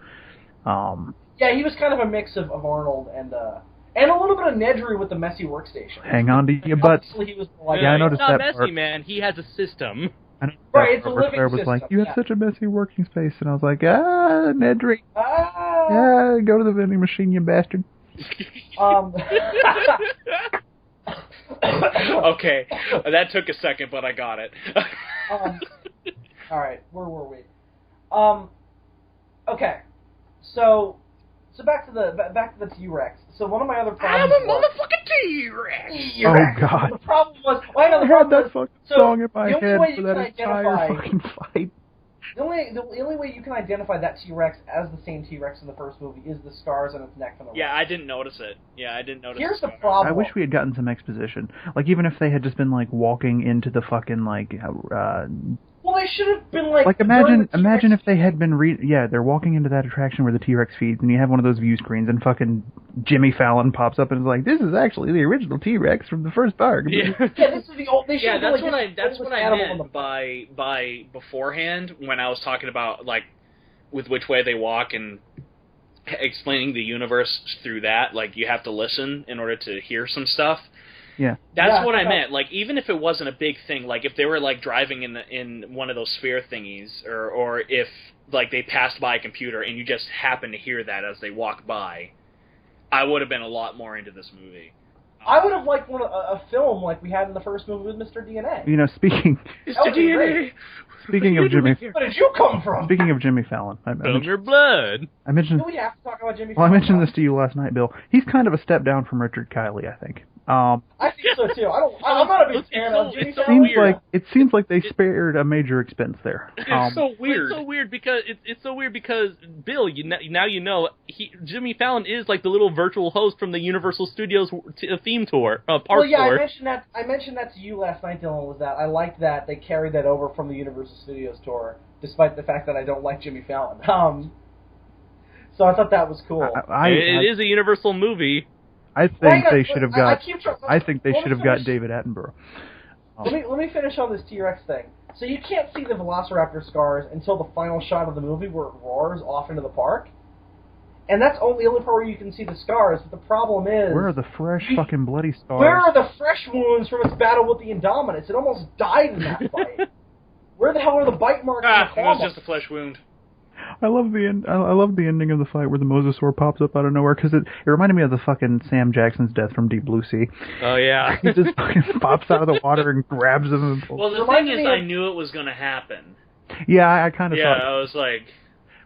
Yeah, he was kind of a mix of Arnold and a little bit of Nedry with the messy workstation. Hang on to your butts. He was like, Yeah, I noticed He's not that messy, part. man. He has a system. I noticed Right, that it's a part where living Claire was system, like, "You have yeah. such a messy working space," and I was like, Nedry, Ah. yeah, go to the vending machine, you bastard. Okay, that took a second, but I got it. all right, where were we? Okay, so back to the T-Rex. So one of my other problems motherfucking T-Rex. Oh God! The problem was I know the I had problem that was, fucking so song in my the only head way for you that can entire identify fucking fight. the only way you can identify that T-Rex as the same T-Rex in the first movie is the scars on its neck and the Yeah, right. I didn't notice it. Here's the scar. problem. I wish we had gotten some exposition. Like, even if they had just been, like, walking into the fucking, like, Well, they should have been like. imagine during the if they had been they're walking into that attraction where the T-Rex feeds, and you have one of those view screens, and fucking Jimmy Fallon pops up and is like, "This is actually the original T-Rex from the first park." Yeah. Yeah, this is the old. They should Yeah, have been that's like, what this is the that's what oldest I animal in the meant by beforehand when I was talking about like with which way they walk and explaining the universe through that. Like you have to listen in order to hear some stuff. Yeah. That's what I meant. Like, even if it wasn't a big thing, like if they were like driving in one of those sphere thingies, or if like they passed by a computer and you just happen to hear that as they walk by, I would have been a lot more into this movie. I would have liked a film like we had in the first movie with Mr. DNA. You know, speaking of Jimmy, Where did you come from? speaking of Jimmy Fallon, From your blood. I mentioned. Do we have to talk about Jimmy? Well, I Fallon? mentioned this to you last night, Bill. He's kind of a step down from Richard Kiley, I think. I think so too. I'm not a big fan of Jimmy it's so Fallon. weird. It seems like they spared a major expense there. It's so weird. It's so weird because it's so weird because Bill, now you know Jimmy Fallon is like the little virtual host from the Universal Studios theme tour, park Well, yeah, tour. I mentioned that to you last night, Dylan. Was that I liked that they carried that over from the Universal Studios tour, despite the fact that I don't like Jimmy Fallon. So I thought that was cool. It is a Universal movie. I think they should have got. I think they should have got finish. David Attenborough. Let me finish on this T-Rex thing. So you can't see the Velociraptor scars until the final shot of the movie where it roars off into the park. And that's the only part where you can see the scars, but the problem is... Where are the fresh fucking bloody scars? Where are the fresh wounds from its battle with the Indominus? It almost died in that fight. Where the hell are the bite marks and the It claw was marks? just a flesh wound. I love the ending of the fight where the mosasaur pops up out of nowhere, because it reminded me of the fucking Sam Jackson's death from Deep Blue Sea. Oh yeah. He just fucking pops out of the water and grabs him. And Well, the thing is, I knew it was going to happen. Yeah, I kind of thought... I was like...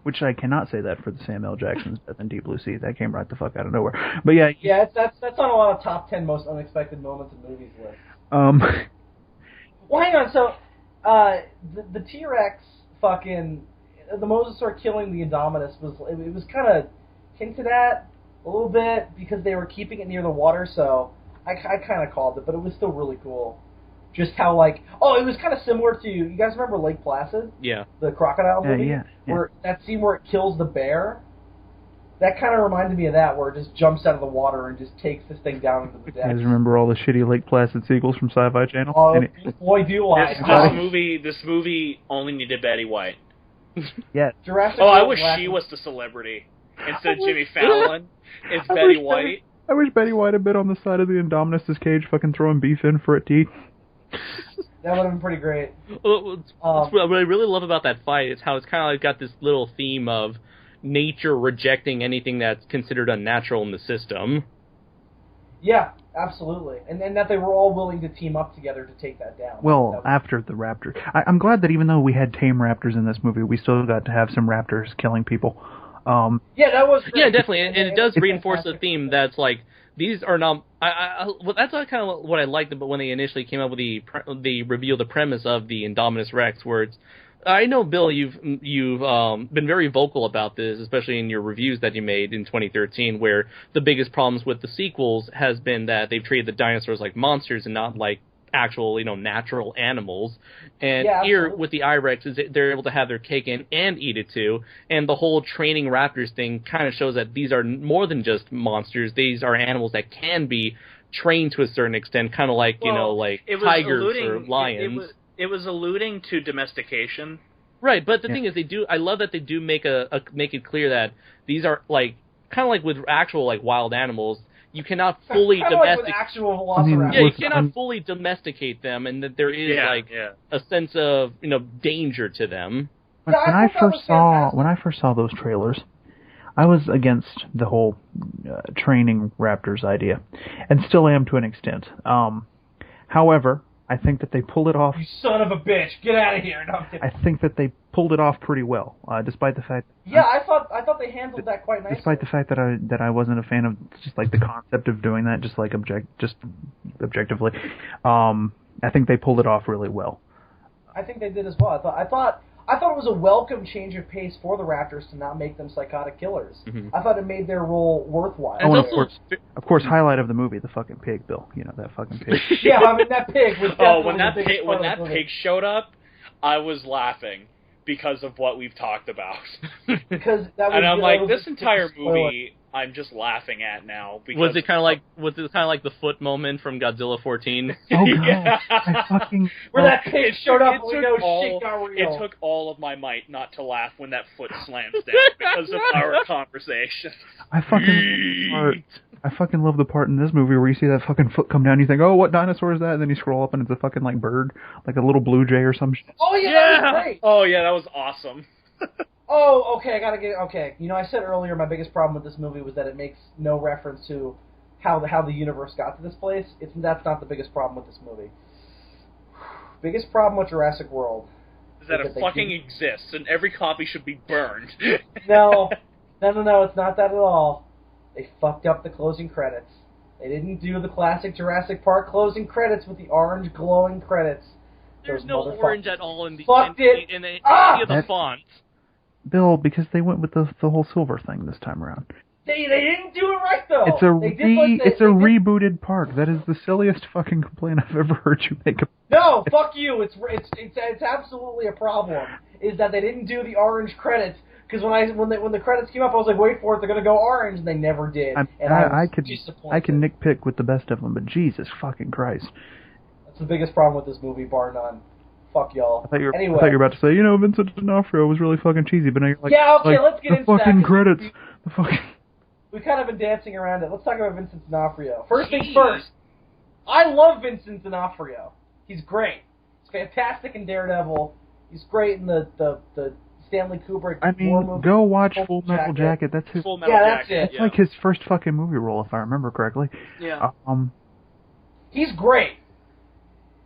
Which I cannot say that for the Sam L. Jackson's death in Deep Blue Sea. That came right the fuck out of nowhere. But yeah... Yeah, that's on a lot of top 10 most unexpected moments in movies lists. Well, hang on, so... the T-Rex fucking... The Mosasaur killing the Indominus it was kind of hinted at a little bit because they were keeping it near the water, so I kind of called it, but it was still really cool. Just how, like... Oh, it was kind of similar to... You guys remember Lake Placid? Yeah. The crocodile movie? Yeah. Where that scene where it kills the bear? That kind of reminded me of that, where it just jumps out of the water and just takes this thing down into the You depths. guys remember all the shitty Lake Placid sequels from Sci-Fi Channel? Oh, boy, do I. This movie only needed Betty White. Yeah. Jurassic I World wish Black- she was the celebrity instead of Jimmy Fallon. It's Betty White. I wish Betty White had been on the side of the Indominus' cage fucking throwing beef in for it to eat. That would have been pretty great. What I really love about that fight is how it's kind of like got this little theme of nature rejecting anything that's considered unnatural in the system. Yeah, absolutely. And that they were all willing to team up together to take that down. Well, after the raptor. I'm glad that even though we had tame raptors in this movie, we still got to have some raptors killing people. Yeah, that was great. Yeah, definitely, and it does reinforce the theme that's like these are not. Well, that's kind of what I liked about when they initially came up with the reveal, the premise of the Indominus Rex, where it's. I know, Bill, you've been very vocal about this, especially in your reviews that you made in 2013, where the biggest problems with the sequels has been that they've treated the dinosaurs like monsters and not like actual, natural animals. And here with the I-Rex, they're able to have their cake in and eat it too. And the whole training raptors thing kind of shows that these are more than just monsters. These are animals that can be trained to a certain extent, kind of like it was tigers alluding, or lions. It was alluding to domestication. Right, but the thing is, I love that they do make make it clear that these are like kind of like with actual like wild animals. You cannot fully domesticate. Actual velociraptors. Yeah, you cannot fully domesticate them, and that there is a sense of danger to them. When I first saw those trailers, I was against the whole training raptors idea, and still am to an extent. However, I think that they pulled it off. You son of a bitch! Get out of here! No, I'm kidding. I think that they pulled it off pretty well, despite the fact. Yeah, I thought they handled that quite nicely. Despite the fact that I wasn't a fan of just like the concept of doing that, just objectively, I think they pulled it off really well. I think they did as well. I thought it was a welcome change of pace for the Raptors to not make them psychotic killers. Mm-hmm. I thought it made their role worthwhile. Oh, and of course, highlight of the movie, the fucking pig, Bill. You know, that fucking pig. Yeah, I mean, that pig was definitely when that pig showed up, I was laughing because of what we've talked about. Because that was, and I'm like, this entire movie, I'm just laughing at now. Because was it kind of like the foot moment from Godzilla 14? Oh god, I fucking where that pig showed up, we know shit got real. It took all of my might not to laugh when that foot slams down because of our conversation. I fucking love the part in this movie where you see that fucking foot come down and you think, oh, what dinosaur is that? And then you scroll up and it's a fucking like bird, like a little blue jay or some shit. Oh yeah, that was great. Oh yeah, that was awesome. Oh, okay, okay. You know, I said earlier my biggest problem with this movie was that it makes no reference to how the universe got to this place. That's not the biggest problem with this movie. Biggest problem with Jurassic World is that it fucking exists and every copy should be burned. No, it's not that at all. They fucked up the closing credits. They didn't do the classic Jurassic Park closing credits with the orange glowing credits. There's no orange at all in the font. Bill, because they went with the whole silver thing this time around. They didn't do it right though. It's a rebooted park. That is the silliest fucking complaint I've ever heard you make. No, fuck you. It's absolutely a problem. Is that they didn't do the orange credits? Because when the credits came up, I was like, wait for it, they're gonna go orange, and they never did. I can nitpick with the best of them, but Jesus fucking Christ. That's the biggest problem with this movie, bar none. Fuck y'all. I thought you were about to say, Vincent D'Onofrio was really fucking cheesy, but now you're like, yeah, okay, let's get into that. The fucking credits. We've kind of been dancing around it. Let's talk about Vincent D'Onofrio. First things first. I love Vincent D'Onofrio. He's great. He's fantastic in Daredevil. He's great in the Stanley Kubrick war movie. Go watch Full Metal Jacket. That's his. Full Metal Jacket. That's like his first fucking movie role, if I remember correctly. Yeah. He's great.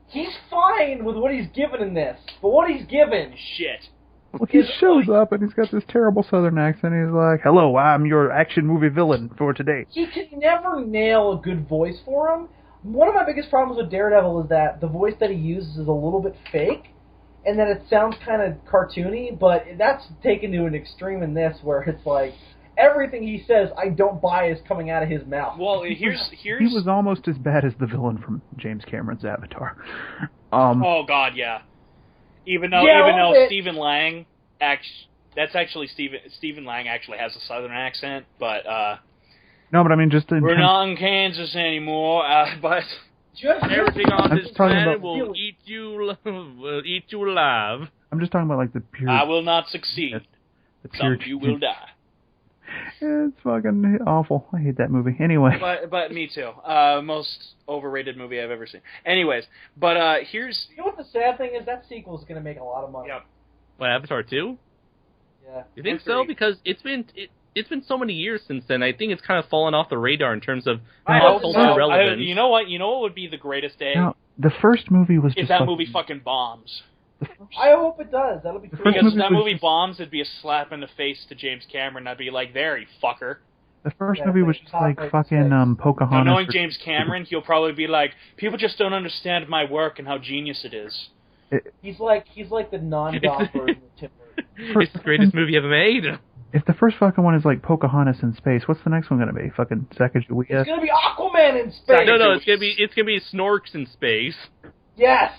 He's fine with what he's given in this, but what he's given, shit. Well, he shows up and he's got this terrible Southern accent. He's like, "Hello, I'm your action movie villain for today." He can never nail a good voice for him. One of my biggest problems with Daredevil is that the voice that he uses is a little bit fake, and that it sounds kind of cartoony. But that's taken to an extreme in this, where it's like everything he says, I don't buy is coming out of his mouth. Well, he was almost as bad as the villain from James Cameron's Avatar. Oh God, yeah. Even though Stephen Lang, that's actually Stephen Lang actually has a Southern accent, but no, but I mean just we're not in Kansas anymore, but everything on this planet will eat you alive. I'm just talking about like the pure. I will not succeed. Some of you will die. It's fucking awful. I hate that movie. Anyway. But me too. Most overrated movie I've ever seen. Anyways, but here's... You know what the sad thing is? That sequel is going to make a lot of money. Yep. What, Avatar 2? Yeah. You think so? Because it's been so many years since then. I think it's kind of fallen off the radar in terms of cultural relevance. You know what? You know what would be the greatest day? Now, the first movie was just... If that movie fucking bombs. I hope it does. That'll be cool. Because if that movie bombs, it'd be a slap in the face to James Cameron. I'd be like, there, you fucker. The first movie was just like fucking Pocahontas. Now, knowing James Cameron, he'll probably be like, people just don't understand my work and how genius it is. He's like the non-dog version of Tim Burton. It's the greatest movie ever made. If the first fucking one is like Pocahontas in space, what's the next one gonna be? Fucking Sacagawea? It's gonna be Aquaman in space. No, it's gonna be Snorks in space. Yes,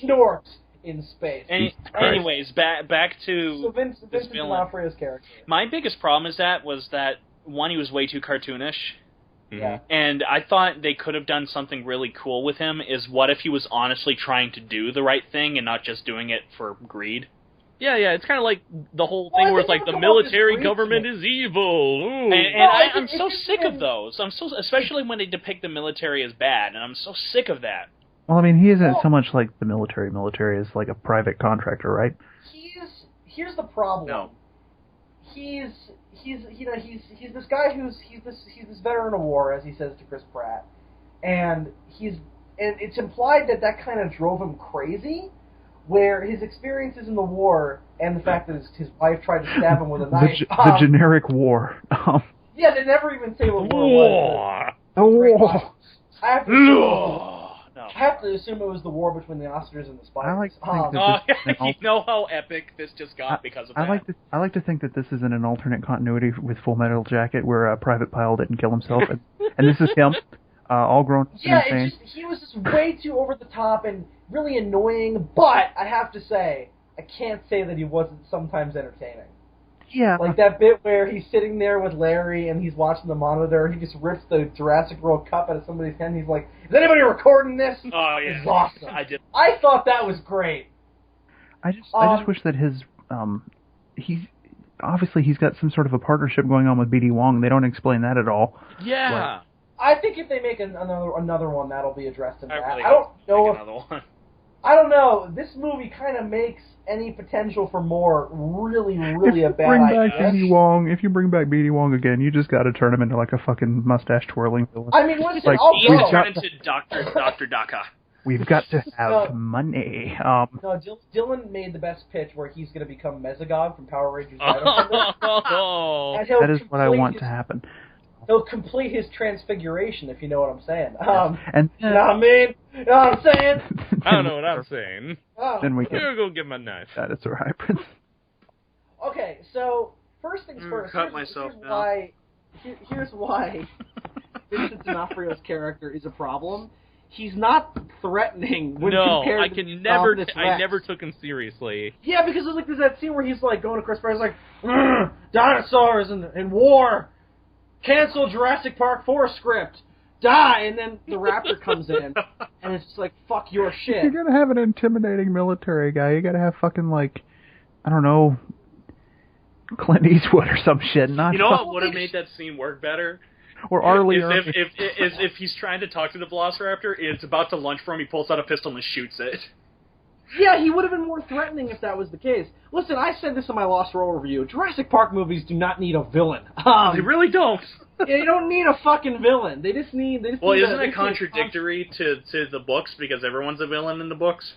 Snorks in space. Anyways, back to Vincent D'Onofrio's character. My biggest problem was that one, he was way too cartoonish. Yeah. And I thought they could have done something really cool with him, is what if he was honestly trying to do the right thing and not just doing it for greed? Yeah, it's kind of like the whole thing where it's like the military government is evil. Ooh. I'm so sick of those. Especially when they depict the military as bad, and I'm so sick of that. Well, I mean, he isn't so much like the military. Military is like a private contractor, right? Here's the problem. No. He's this guy he's this veteran of war, as he says to Chris Pratt, and it's implied that kind of drove him crazy, where his experiences in the war and the fact that his wife tried to stab him with a knife. The generic war. Yeah, they never even say what war was. The war. I have to assume it was the war between the Oscars and the Spiders. You know how epic this just got because of that. I like to think that this is in an alternate continuity with Full Metal Jacket, where Private Pyle didn't kill himself, and this is him, all grown up and insane. He was just way too over the top and really annoying. But I have to say, I can't say that he wasn't sometimes entertaining. Yeah. Like that bit where he's sitting there with Larry and he's watching the monitor, he just rips the Jurassic World Cup out of somebody's hand, he's like, is anybody recording this? Oh, yeah. It's awesome. I thought that was great. I just wish that his, he's got some sort of a partnership going on with BD Wong. They don't explain that at all. Yeah. I think if they make another one, that'll be addressed in that. Really I don't know if... another one. I don't know. This movie kind of makes any potential for more really, really a bad idea. If you bring back BD Wong again, you just got to turn him into like a fucking mustache twirling villain. I mean, listen, like, I'll He's go. turned into Dr. Daka. We've got to have money. No, Dylan made the best pitch where he's going to become Mesogog from Power Rangers. That is what I want to happen. He'll complete his transfiguration, if you know what I'm saying. And you know what I mean? You know what I'm saying? I don't know what I'm saying. Then we I'm can gonna go get my knife. that is right, Prince. Okay, so first things first. Here's why Vincent D'Onofrio's character is a problem. He's not threatening when compared to I never took him seriously. Yeah, because there's that scene where he's like going to Chris Pratt, he's like, dinosaurs and war. Cancel Jurassic Park 4 script. Die! And then the raptor comes in, and it's just like, fuck your shit. You're gonna have an intimidating military guy. You gotta have fucking, like, I don't know, Clint Eastwood or some shit. Not you know what would have made that scene work better? Or Arlie. If he's trying to talk to the Velociraptor, it's about to lunge for him, he pulls out a pistol and shoots it. Yeah, he would have been more threatening if that was the case. Listen, I said this in my Lost Roll review. Jurassic Park movies do not need a villain. They really don't. They don't need a fucking villain. They just need... isn't it contradictory to the books because everyone's a villain in the books?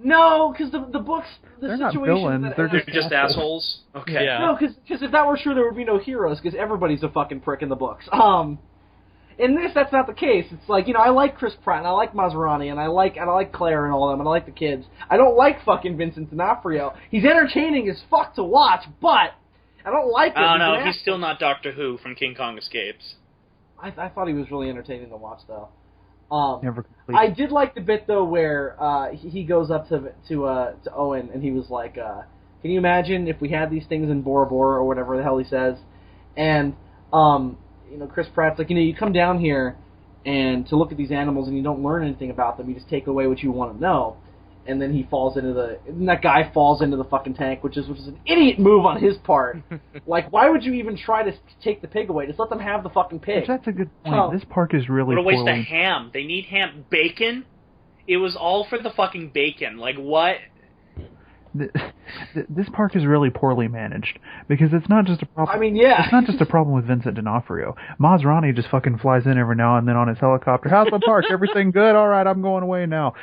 No, because the books... They're not villains. They're just assholes. Okay. Yeah. No, because if that were true, there would be no heroes, because everybody's a fucking prick in the books. In this, that's not the case. It's like, I like Chris Pratt, and I like Maserati, and I like Claire and all them, and I like the kids. I don't like fucking Vincent D'Onofrio. He's entertaining as fuck to watch, but I don't like him. Oh, no, he's still not Doctor Who from King Kong Escapes. I thought he was really entertaining to watch, though. Never complete. I did like the bit, though, where he goes up to Owen, and he was like, can you imagine if we had these things in Bora Bora, or whatever the hell he says, and, Chris Pratt's like, you come down here and to look at these animals and you don't learn anything about them. You just take away what you want to know. And then that guy falls into the fucking tank, which is an idiot move on his part. Like, why would you even try to take the pig away? Just let them have the fucking pig. That's a good point. This park is really what a waste of ham. They need ham. Bacon? It was all for the fucking bacon. Like, what? This park is really poorly managed because it's not just a problem. I mean, yeah, it's not just a problem with Vincent D'Onofrio. Maserati just fucking flies in every now and then on his helicopter. How's the park? Everything good? All right, I'm going away now.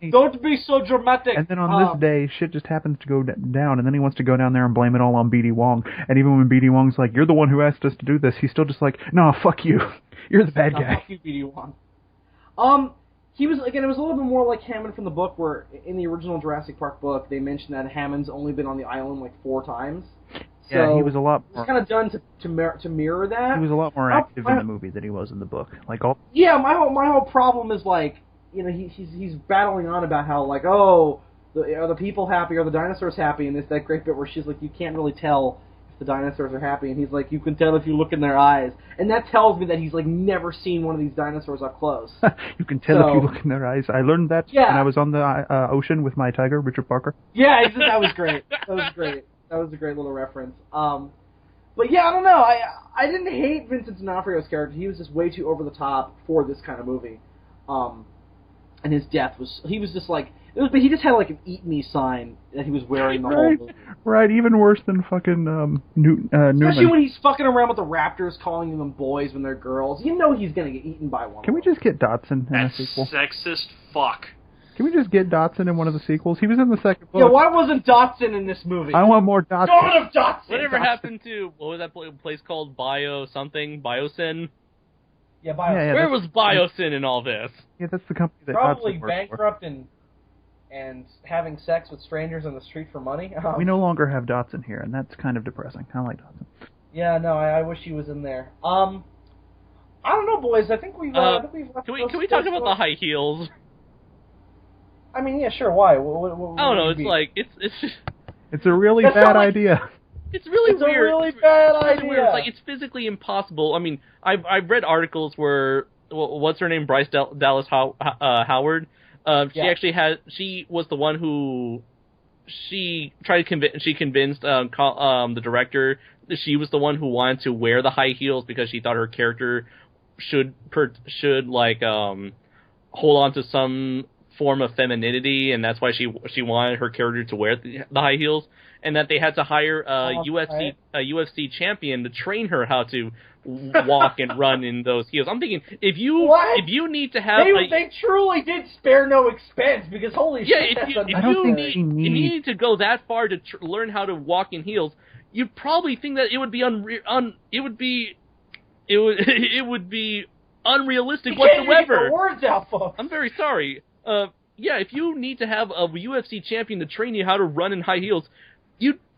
Don't be so dramatic. And then on this day, shit just happens to go down, and then he wants to go down there and blame it all on BD Wong. And even when BD Wong's like, "You're the one who asked us to do this," he's still just like, "No, fuck you. You're the bad guy." Fuck you, BD Wong. He was, again, it was a little bit more like Hammond from the book, where in the original Jurassic Park book, they mentioned that Hammond's only been on the island like 4 times. Yeah, he was a lot more... It was kind of done to mirror that. He was a lot more active in the movie than he was in the book. Yeah, my whole problem is, like, he's battling on about how, like, are the people happy, are the dinosaurs happy, and that great bit where she's like, you can't really tell the dinosaurs are happy, and he's like, you can tell if you look in their eyes, and that tells me that he's like never seen one of these dinosaurs up close. You can tell if you look in their eyes. I learned that when I was on the ocean with my tiger, Richard Parker. Yeah, that was great. That was great. That was a great little reference. But yeah, I don't know. I didn't hate Vincent D'Onofrio's character. He was just way too over the top for this kind of movie. And his death he was just like, he just had like an "Eat Me" sign that he was wearing the whole movie. Right, even worse than fucking Newman. Especially when he's fucking around with the raptors, calling them boys when they're girls. You know he's gonna get eaten by one. Can we just get Dotson in a That's sequel? sexist fuck. Can we just get Dotson in one of the sequels? He was in the second book. Yeah, why wasn't Dotson in this movie? I want more Dotson. God of Dotson! Whatever happened to, what was that place called? Biosyn? Yeah, Biosyn. Where was Biosyn in all this? Yeah, that's the company that Probably Dotson works bankrupt and having sex with strangers on the street for money. for. We no longer have Dotson here, and that's kind of depressing. I like Dotson. Yeah, no, I wish he was in there. I don't know, boys. I think we've left Can we talk about the high heels? I mean, yeah, sure. Why? I don't know. It's like It's a really That's bad not like- idea. It's really It's weird. a really bad It's idea. weird. It's like it's physically impossible. I mean, I've read articles where what's her name, Bryce Dallas Howard. She was the one who she tried to convince. She convinced the director that she was the one who wanted to wear the high heels because she thought her character should like hold on to some form of femininity, and that's why she wanted her character to wear the high heels, and that they had to hire a UFC champion to train her how to walk and run in those heels. I'm thinking if you need to have they truly did spare no expense because holy shit, if you need to go that far to learn how to walk in heels, you probably think that it would be unrealistic whatsoever. Get the words out, folks. I'm very sorry. If you need to have a UFC champion to train you how to run in high heels,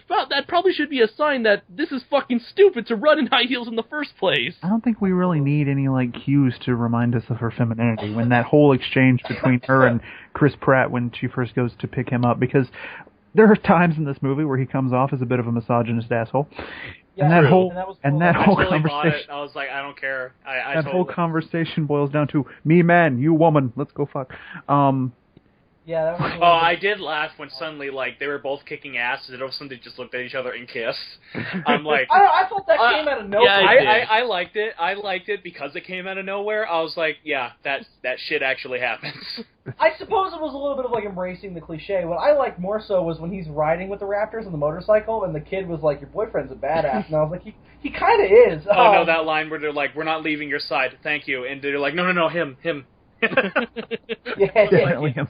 that probably should be a sign that this is fucking stupid to run in high heels in the first place. I don't think we really need any cues to remind us of her femininity when that whole exchange between her and Chris Pratt when she first goes to pick him up, because there are times in this movie where he comes off as a bit of a misogynist asshole. Yeah, and that whole I conversation, I was like, I don't care. whole conversation boils down to me man, you woman, let's go fuck. Yeah, that was I did laugh when suddenly they were both kicking ass, and all of a sudden they just looked at each other and kissed. I'm like, I thought that came out of nowhere. Yeah, I liked it. I liked it because it came out of nowhere. I was like, yeah, that shit actually happens. I suppose it was a little bit of embracing the cliche. What I liked more so was when he's riding with the Raptors on the motorcycle, and the kid was like, "Your boyfriend's a badass," and I was like, "He kind of is." Oh no, that line where they're like, "We're not leaving your side, thank you," and they're like, "No, him." Definitely him.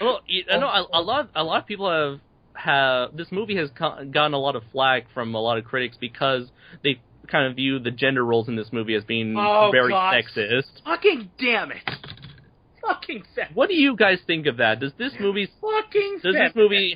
Well, I know a lot of people have this movie has gotten a lot of flack from a lot of critics because they kind of view the gender roles in this movie as being very sexist. Fucking damn it! Fucking feminist. What do you guys think of that? Does this movie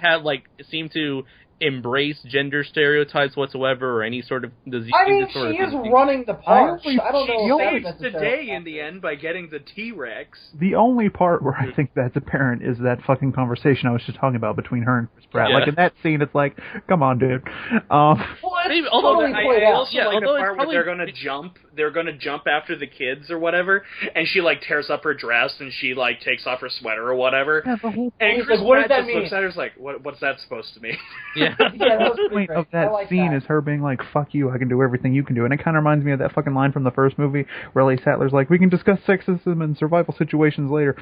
have seem to embrace gender stereotypes whatsoever, or any sort of? She is running the part. I don't know. She saves the day in the end by getting the T-Rex. The only part where I think that's apparent is that fucking conversation I was just talking about between her and Chris Pratt. Yeah. In that scene, it's like, come on, dude. Well, it's totally played I out. also like the part where they're gonna jump after the kids or whatever, and she tears up her dress and she takes off her sweater or whatever. Yeah, the whole and Chris what does Pratt that just mean? looks at her like, what's that supposed to mean? Yeah. Yeah, that was the pretty point of great. I that like scene that. is her being like, fuck you, I can do everything you can do. And it kind of reminds me of that fucking line from the first movie where Ellie Sattler's like, we can discuss sexism and survival situations later.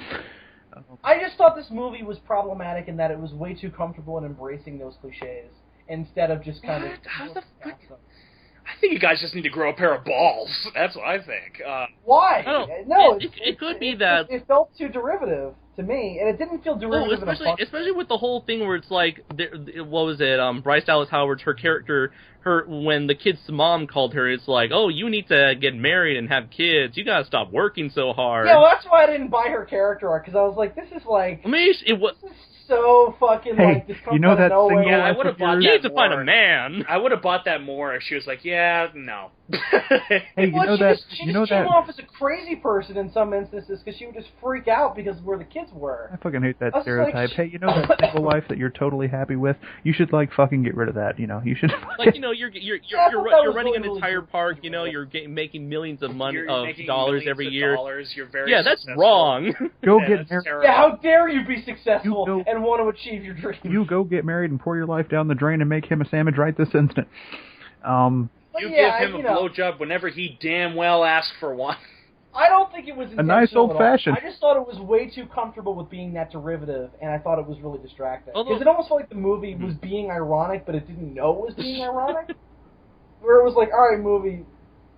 I just thought this movie was problematic in that it was way too comfortable in embracing those cliches instead of just kind of. How the fuck? I think you guys just need to grow a pair of balls. That's what I think. Why? No, it could be that it felt too derivative to me, and it didn't feel derivative. Especially with the whole thing where it's like, what was it? Bryce Dallas Howard's her character. When the kid's mom called her, it's like, oh, you need to get married and have kids. You gotta stop working so hard. Yeah, well, that's why I didn't buy her character arc, because I was like, this is like. I mean, it was. This is so fucking this comes out of nowhere. Yeah, I would have bought that. You need to more. find a man. I would have bought that more if she was like, yeah, no. Hey, you Well, know she that? just, she You just know came that? off as a crazy person in some instances because she would just freak out because of where the kids were. I fucking hate that I was stereotype. like, Hey, you know that single life that you're totally happy with? You should like fucking get rid of that. You know, you should. Like, you know, you're I thought that was running an really entire good. park. You know, you're making millions of money You're of making dollars millions every of year. dollars. You're very Yeah, that's successful. wrong. Go Yeah, get that's married. terrible. Yeah, how dare you be successful You go- and want to achieve your dreams? You go get married and pour your life down the drain and make him a sandwich right this instant. But You yeah, give him a blowjob whenever he damn well asks for one. I don't think it was A nice intentional at all. old-fashioned. I just thought it was way too comfortable with being that derivative, and I thought it was really distracting. Although- Because it almost felt like the movie was being ironic, but it didn't know it was being ironic. Where it was like, all right, movie,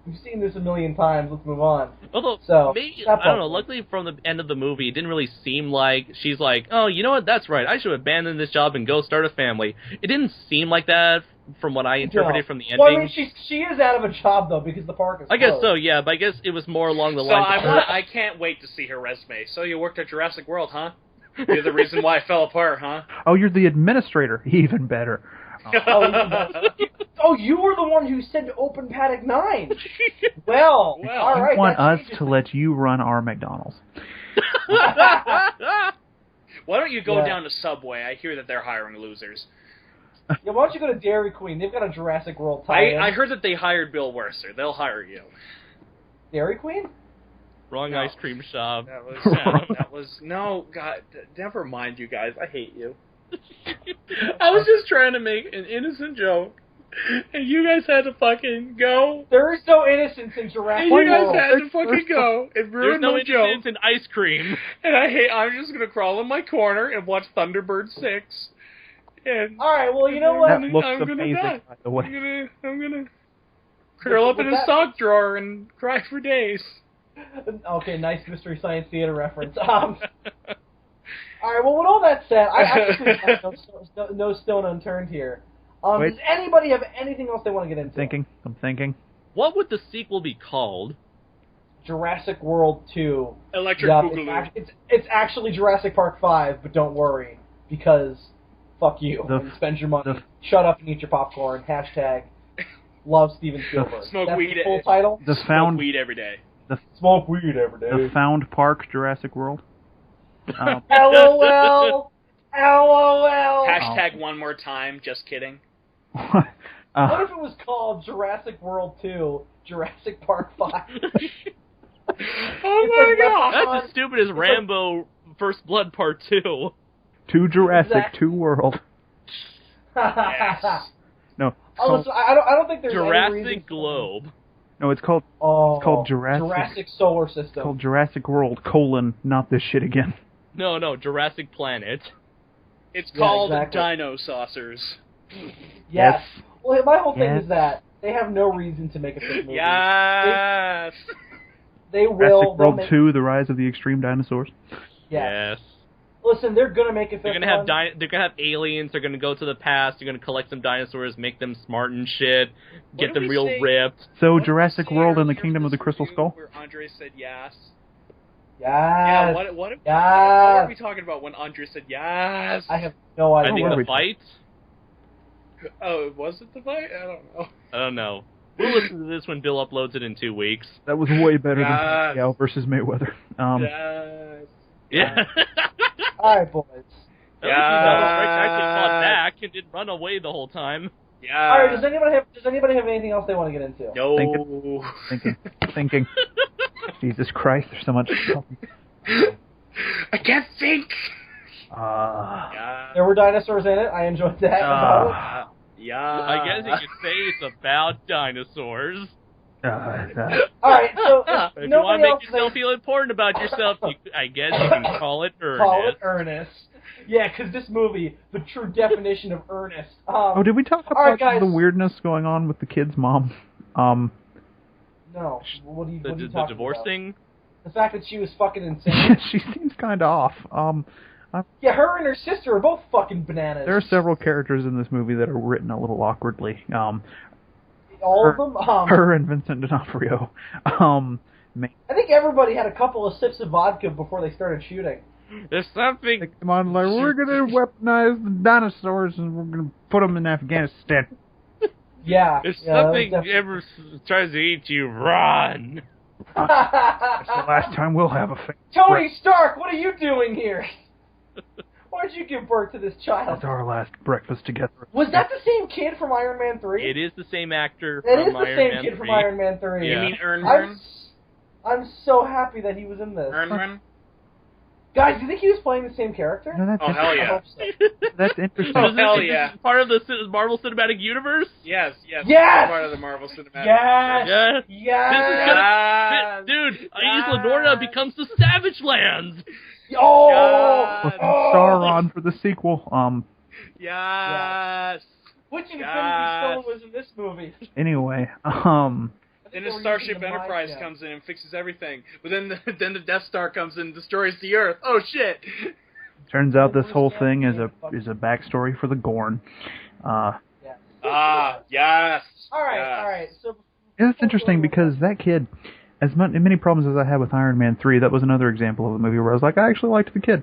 we've seen this a million times, let's move on. Although, So, maybe, that I don't know, part- luckily from the end of the movie, it didn't really seem like she's like, oh, you know what, that's right, I should abandon this job and go start a family. It didn't seem like that from what I interpreted from the ending. Well, I mean, she is out of a job, though, because the park is I guess closed. so, yeah, but I guess it was more along the So lines of her. I can't wait to see her resume. So you worked at Jurassic World, huh? You're the reason why I fell apart, huh? Oh, you're the administrator. Even better. Oh, you were the one who said to open Paddock 9. Well, Well, all right. I want that us changes to let you run our McDonald's. Why don't you go Yeah. down to Subway? I hear that they're hiring losers. Yeah, why don't you go to Dairy Queen? They've got a Jurassic World tie-in. I heard that they hired Bill Wurster. They'll hire you. Dairy Queen? Wrong No. ice cream shop. That was no God. Never mind, you guys. I hate you. I was just trying to make an innocent joke, and you guys had to fucking go. There is no innocence in Jurassic And you guys World. had to fucking go and There's ruin no my innocence joke. in ice cream. And I'm just gonna crawl in my corner and watch Thunderbird 6. And All right, well, you know what? That looks I'm gonna amazing, die. by the way. I'm gonna curl up in a sock drawer and cry for days. Okay, nice Mystery Science Theater reference. All right, well, with all that said, I actually have no stone unturned here. Wait. Does anybody have anything else they want to get into? I'm thinking. What would the sequel be called? Jurassic World 2. Electric Yup, Boogaloo. it's actually Jurassic Park 5, but don't worry, because fuck you. The- and spend your money. the- Shut up and eat your popcorn. Hashtag love Steven Spielberg. Smoke That's weed. the full title. The Smoke found weed every day. Smoke weed every day. the found park Jurassic World. LOL. LOL. Hashtag one more time. Just kidding. What if it was called Jurassic World 2, Jurassic Park 5? Oh my god! That's as stupid as Rambo First Blood Part 2. Two Jurassic, Exactly. two World. Yes. No, it's Oh, called, listen, I don't think there's any reason. Jurassic Globe. no, it's called Oh, called Jurassic Solar System. called Jurassic World : not this shit again. No, Jurassic Planet. It's Yeah, called exactly. Dino Saucers. Yes. Well, my whole thing Yes. is that they have no reason to make a fifth movie. Yes. They will. Jurassic they'll World make, 2: The Rise of the Extreme Dinosaurs. Yes. Listen, they're gonna make a 5th They're gonna have one. they're gonna have aliens. They're gonna go to the past. They're gonna collect some dinosaurs, make them smart and shit, get did them we real say? ripped. So What did we Jurassic say World and the earlier Kingdom in of the this Crystal review Skull. Where Andre said yes. Yes. Yeah. What Yes. are we talking about when Andre said yes? I have no I idea. think were the we- fight. Oh, was it the fight? I don't know. I don't know. We'll listen to this when Bill uploads it in 2 weeks. That was way better than Yes. Pacquiao versus Mayweather. Yes. Yeah. All right, boys. At least Rex actually fought back and didn't run away the whole time. Yeah. All right. Does anybody have anything else they want to get into? No. Thinking. Jesus Christ, there's so much. I can't think. Ah. There were dinosaurs in it. I enjoyed that. about Yeah. I guess you could say it's about dinosaurs. it. All right. So If if you want nobody to make else yourself feel important about yourself, I guess you can call it earnest. call it earnest. Yeah, because this movie, the true definition of earnest. Oh, did we talk All right, about guys. the weirdness going on with the kid's mom? No. What are you The talking divorce about? thing? The fact that she was fucking insane. She seems kind of off. Yeah, her and her sister are both fucking bananas. There are several characters in this movie that are written a little awkwardly. All of them. Her and Vincent D'Onofrio. I think everybody had a couple of sips of vodka before they started shooting. There's something. Come on, like, we're gonna weaponize the dinosaurs and we're gonna put them in Afghanistan. Yeah. If yeah, something that was ever tries to eat you, run. That's the last time we'll have a family. Tony Stark, what are you doing here? Why'd you give birth to this child? That's our last breakfast together. Was that the same kid from Iron Man 3? It is the same actor That from is the Iron same Man kid 3. from Iron Man 3. Yeah. You mean Ernren? I'm so happy that he was in this. Ernren? Guys, do you think he was playing the same character? No, that's Oh, hell I yeah. hope so. That's interesting. Oh, Is this- hell is this yeah. part of the Marvel Cinematic Universe? Yes. Yes! Part of the Marvel Cinematic. Yes! Yeah. Yes! This is gonna, dude, Isla Norda becomes the Savage Lands. Oh! God. Looking Sauron for the sequel. Yes. Which Infinity Yes. Stone was in this movie? Anyway, Then They the were Starship using the mind Enterprise gem. comes in and fixes everything. But then the Death Star comes in and destroys the Earth. Oh shit! turns out this whole thing is a backstory for the Gorn. Yeah. Ah, yes. Alright, so... It's interesting because that kid, as many problems as I had with Iron Man 3, that was another example of a movie where I was like, I actually liked the kid.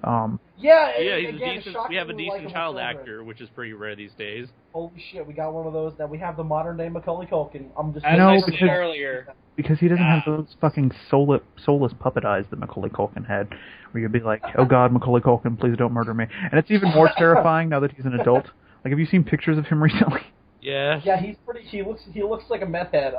Yeah, Yeah, again, he's a decent. We have a shockingly decent likable child children. actor, which is pretty rare these days. Holy shit, we got one of those. That we have the modern day Macaulay Culkin. I'm just As No, I because- said earlier. Because he doesn't have Yeah. those fucking soulless puppet eyes that Macaulay Culkin had, where you'd be like, oh god, Macaulay Culkin, please don't murder me. And it's even more terrifying now that he's an adult. Like, have you seen pictures of him recently? Yeah. Yeah, he's pretty. He looks like a meth head.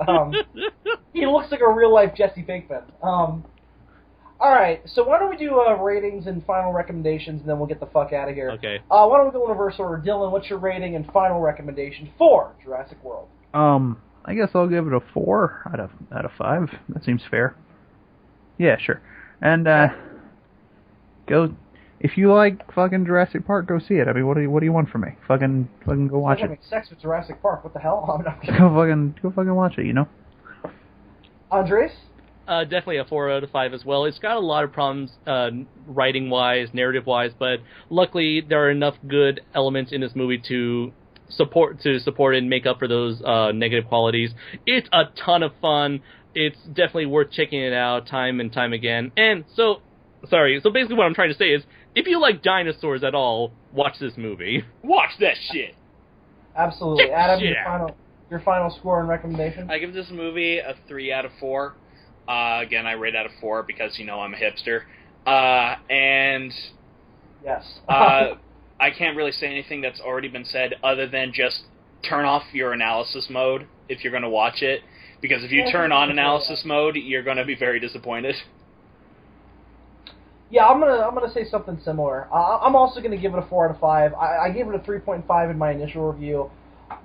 He looks like a real life Jesse Pinkman. All right, so why don't we do ratings and final recommendations, and then we'll get the fuck out of here. Okay. Why don't we go in reverse order? Dylan, what's your rating and final recommendation for Jurassic World? I guess I'll give it a 4 out of 5. That seems fair. Yeah, sure. And go if you like fucking Jurassic Park, go see it. I mean, what do you want from me? Fucking go watch I'm it. having sex with Jurassic Park. What the hell? I'm not kidding. Go fucking watch it. You know. Andres? Definitely a 4 out of 5 as well. It's got a lot of problems writing-wise, narrative-wise, but luckily there are enough good elements in this movie to support and make up for those negative qualities. It's a ton of fun. It's definitely worth checking it out time and time again. And so basically what I'm trying to say is, if you like dinosaurs at all, watch this movie. Watch that shit. Absolutely. Check Adam, shit your final score and recommendation? I give this movie a 3 out of 4. Again, I rate out of 4 because, I'm a hipster. And Yes. I can't really say anything that's already been said other than just turn off your analysis mode if you're going to watch it. Because if you turn on analysis mode, you're going to be very disappointed. Yeah, I'm gonna say something similar. I'm also gonna give it a 4 out of 5. I gave it a 3.5 in my initial review.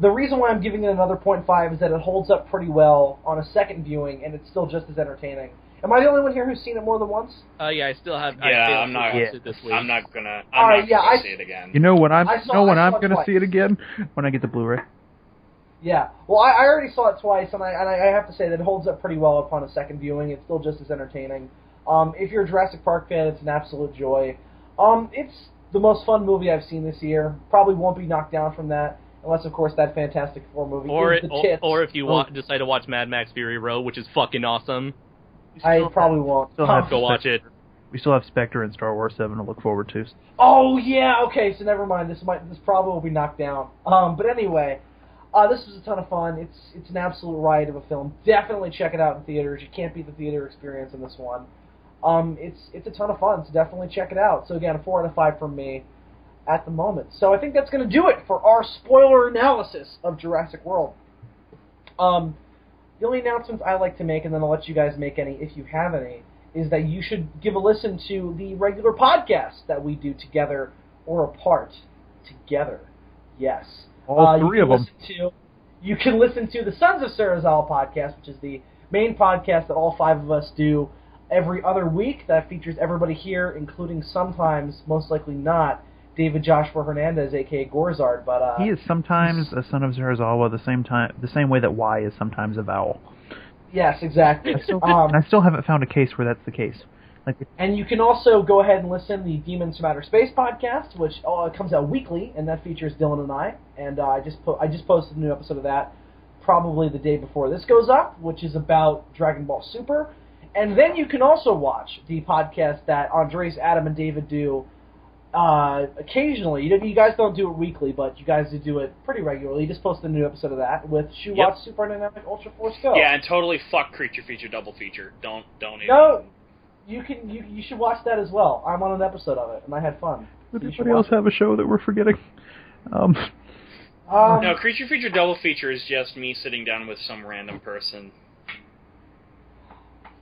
The reason why I'm giving it another 0.5 is that it holds up pretty well on a second viewing, and it's still just as entertaining. Am I the only one here who's seen it more than once? Yeah, I still have. Yeah, I'm not. Watched it this week. I'm not gonna. See it again. You know when I'm I saw it gonna twice. see it again? When I get the Blu-ray. Yeah. Well, I already saw it twice, and I have to say that it holds up pretty well upon a second viewing. It's still just as entertaining. If you're a Jurassic Park fan, it's an absolute joy. It's the most fun movie I've seen this year. Probably won't be knocked down from that, unless, of course, that Fantastic Four movie is the tits. Or if you decide to watch Mad Max Fury Road, which is fucking awesome. I probably won't. Still have Go watch it. We still have Spectre and Star Wars 7 to look forward to. Oh yeah, okay. So never mind. This probably will be knocked down. But anyway, this was a ton of fun. It's an absolute riot of a film. Definitely check it out in theaters. You can't beat the theater experience in this one. It's a ton of fun. So definitely check it out. So again, a 4 out of 5 from me at the moment. So I think that's going to do it for our spoiler analysis of Jurassic World. The only announcements I like to make, and then I'll let you guys make any if you have any, is that you should give a listen to the regular podcasts that we do together or apart together. Yes. All 3 of them. You can listen to the Sons of Sarazal podcast, which is the main podcast that all 5 of us do every other week. That features everybody here, including sometimes, most likely not, David Joshua Hernandez, a.k.a. Gorzard. But he is sometimes a son of Zarazawa, the same way that Y is sometimes a vowel. Yes, exactly. I still haven't found a case where that's the case. And you can also go ahead and listen to the Demons from Outer Space podcast, which comes out weekly, and that features Dylan and I. And I just posted a new episode of that probably the day before this goes up, which is about Dragon Ball Super. And then you can also watch the podcast that Andres, Adam, and David do occasionally, you guys don't do it weekly, but you guys do it pretty regularly. You just post a new episode of that with Watch Super Dynamic Ultra Force Go. Yeah, and totally fuck Creature Feature Double Feature. Don't even. No, you should watch that as well. I'm on an episode of it, and I had fun. Does anybody else have a show that we're forgetting? No, Creature Feature Double Feature is just me sitting down with some random person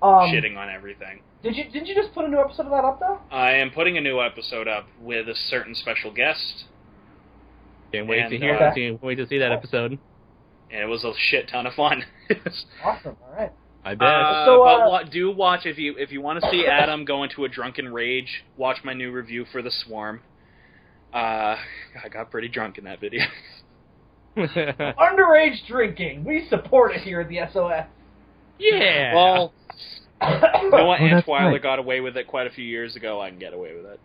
shitting on everything. Didn't you just put a new episode of that up, though? I am putting a new episode up with a certain special guest. Can't wait to see that episode. And it was a shit ton of fun. Awesome, alright. I bet. But do watch, if you want to see Adam go into a drunken rage, watch my new review for The Swarm. I got pretty drunk in that video. Underage drinking. We support it here at the SOS. Yeah. Well, you know what? Ant Twyler right. got away with it quite a few years ago. I can get away with it.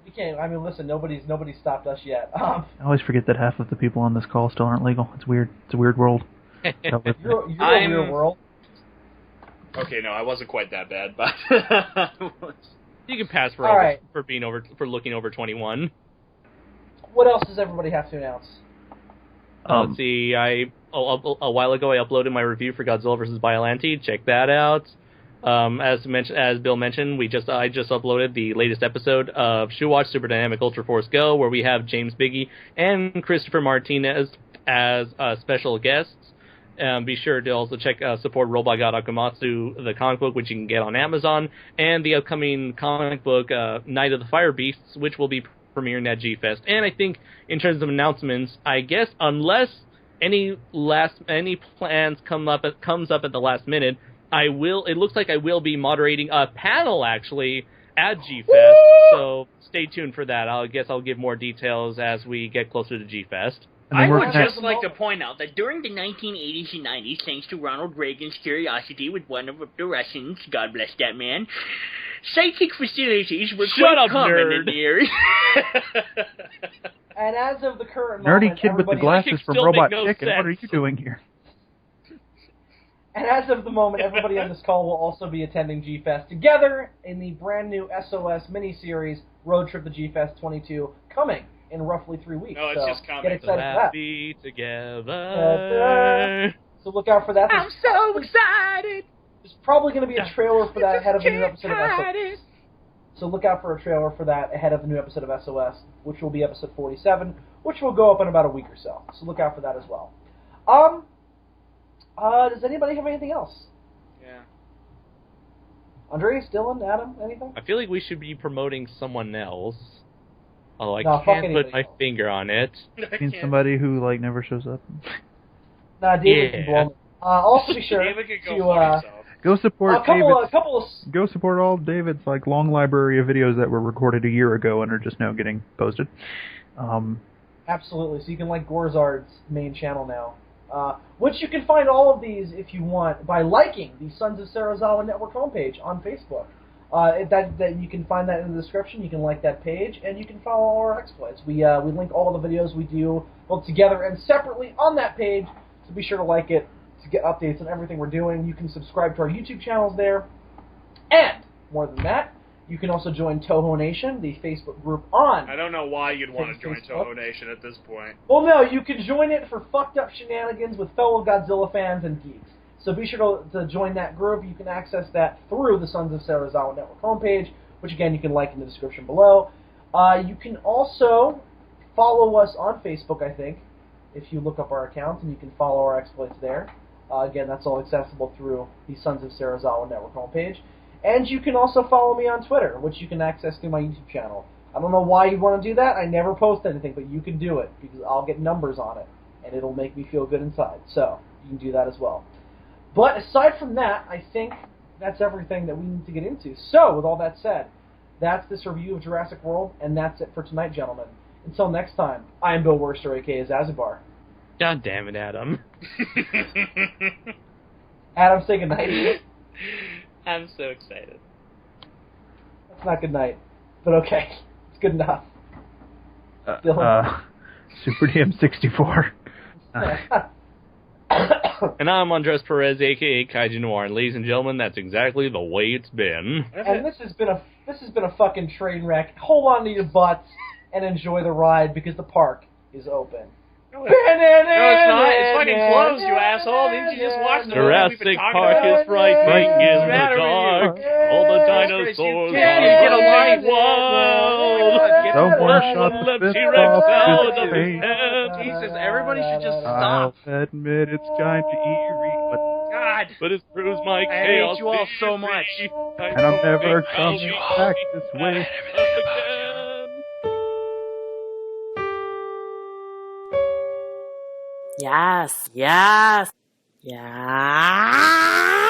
You can't. I mean, listen. Nobody's stopped us yet. I always forget that half of the people on this call still aren't legal. It's weird. It's a weird world. You're a weird world. Okay, no, I wasn't quite that bad, but You can pass for for looking over 21. What else does everybody have to announce? Let's see. A while ago, I uploaded my review for Godzilla vs. Biollante. Check that out. As Bill mentioned, I just uploaded the latest episode of Watch Super Dynamic Ultra Force Go, where we have James Biggie and Christopher Martinez as special guests. Be sure to also support Robot God Akamatsu, the comic book, which you can get on Amazon, and the upcoming comic book Night of the Fire Beasts, which will be premiering at G-Fest. And I think in terms of announcements, I guess unless any plans comes up at the last minute, it looks like I will be moderating a panel actually at G-Fest. Woo! So stay tuned for that. I guess I'll give more details as we get closer to G-Fest. I would just like to point out that during the 1980s and 90s, thanks to Ronald Reagan's curiosity with one of the Russians, God bless that man, psychic facilities were quite common in the area. And as of the current Nerdy moment, kid with the glasses from Robot Chicken, what are you doing here? And as of the moment, everybody on this call will also be attending G-Fest together in the brand new SOS miniseries Road Trip to G-Fest 22, coming in roughly 3 weeks. No, it's just coming. Get excited for that. Be together. So look out for that. I'm so excited. There's probably going to be a trailer for that ahead of the new episode of SOS. So look out for a trailer for that ahead of the new episode of SOS, which will be episode 47, which will go up in about a week or so. So look out for that as well. Does anybody have anything else? Yeah. Andreas, Dylan, Adam, anything? I feel like we should be promoting someone else. Although I No, can't put my finger on it. Mean somebody who never shows up. Nah, David can blow me. Also be sure David can go to fuck himself. Go support David's. couple Go support all David's long library of videos that were recorded a year ago and are just now getting posted. Absolutely. So you can like Gorzard's main channel now. Which you can find all of these if you want by liking the Sons of Sarazawa Network homepage on Facebook. That you can find that in the description. You can like that page, and you can follow all our exploits. We link all the videos we do both together and separately on that page. So be sure to like it to get updates on everything we're doing. You can subscribe to our YouTube channels there, and more than that, you can also join Toho Nation, the Facebook group on. I don't know why you'd want to join Toho Nation at this point. Well, no, you can join it for fucked up shenanigans with fellow Godzilla fans and geeks. So be sure to join that group. You can access that through the Sons of Sarazawa Network homepage, which again you can like in the description below. You can also follow us on Facebook, I think, if you look up our accounts, and you can follow our exploits there. Again, that's all accessible through the Sons of Sarazawa Network homepage. And you can also follow me on Twitter, which you can access through my YouTube channel. I don't know why you want to do that. I never post anything, but you can do it, because I'll get numbers on it, and it'll make me feel good inside. So you can do that as well. But aside from that, I think that's everything that we need to get into. So, with all that said, that's this review of Jurassic World, and that's it for tonight, gentlemen. Until next time, I am Bill Worster, a.k.a. Zazubaar. God damn it, Adam. Adam, say goodnight. I'm so excited. That's not good night, but okay. It's good enough. Super DM64. And I'm Andres Perez, a.k.a. Kaiju Noir, and ladies and gentlemen, that's exactly the way it's been. And this has been a fucking train wreck. Hold on to your butts. and enjoy the ride because the park is open. No, it's not. It's fucking closed, you asshole. Didn't you just watch the movie we've been Jurassic talking Park about? is frightening in What's the the matter with dark. you? All the Christ, dinosaurs you can't are get a line. wild. Someone shot Someone the let fist T-Rex off out his of his face. head. Jesus, everybody should just I'll stop. admit it's kind of eerie, God. But it proves my I chaos hate you all so theory. much. and I'm never coming back this way. Again. Yes, yes, yes.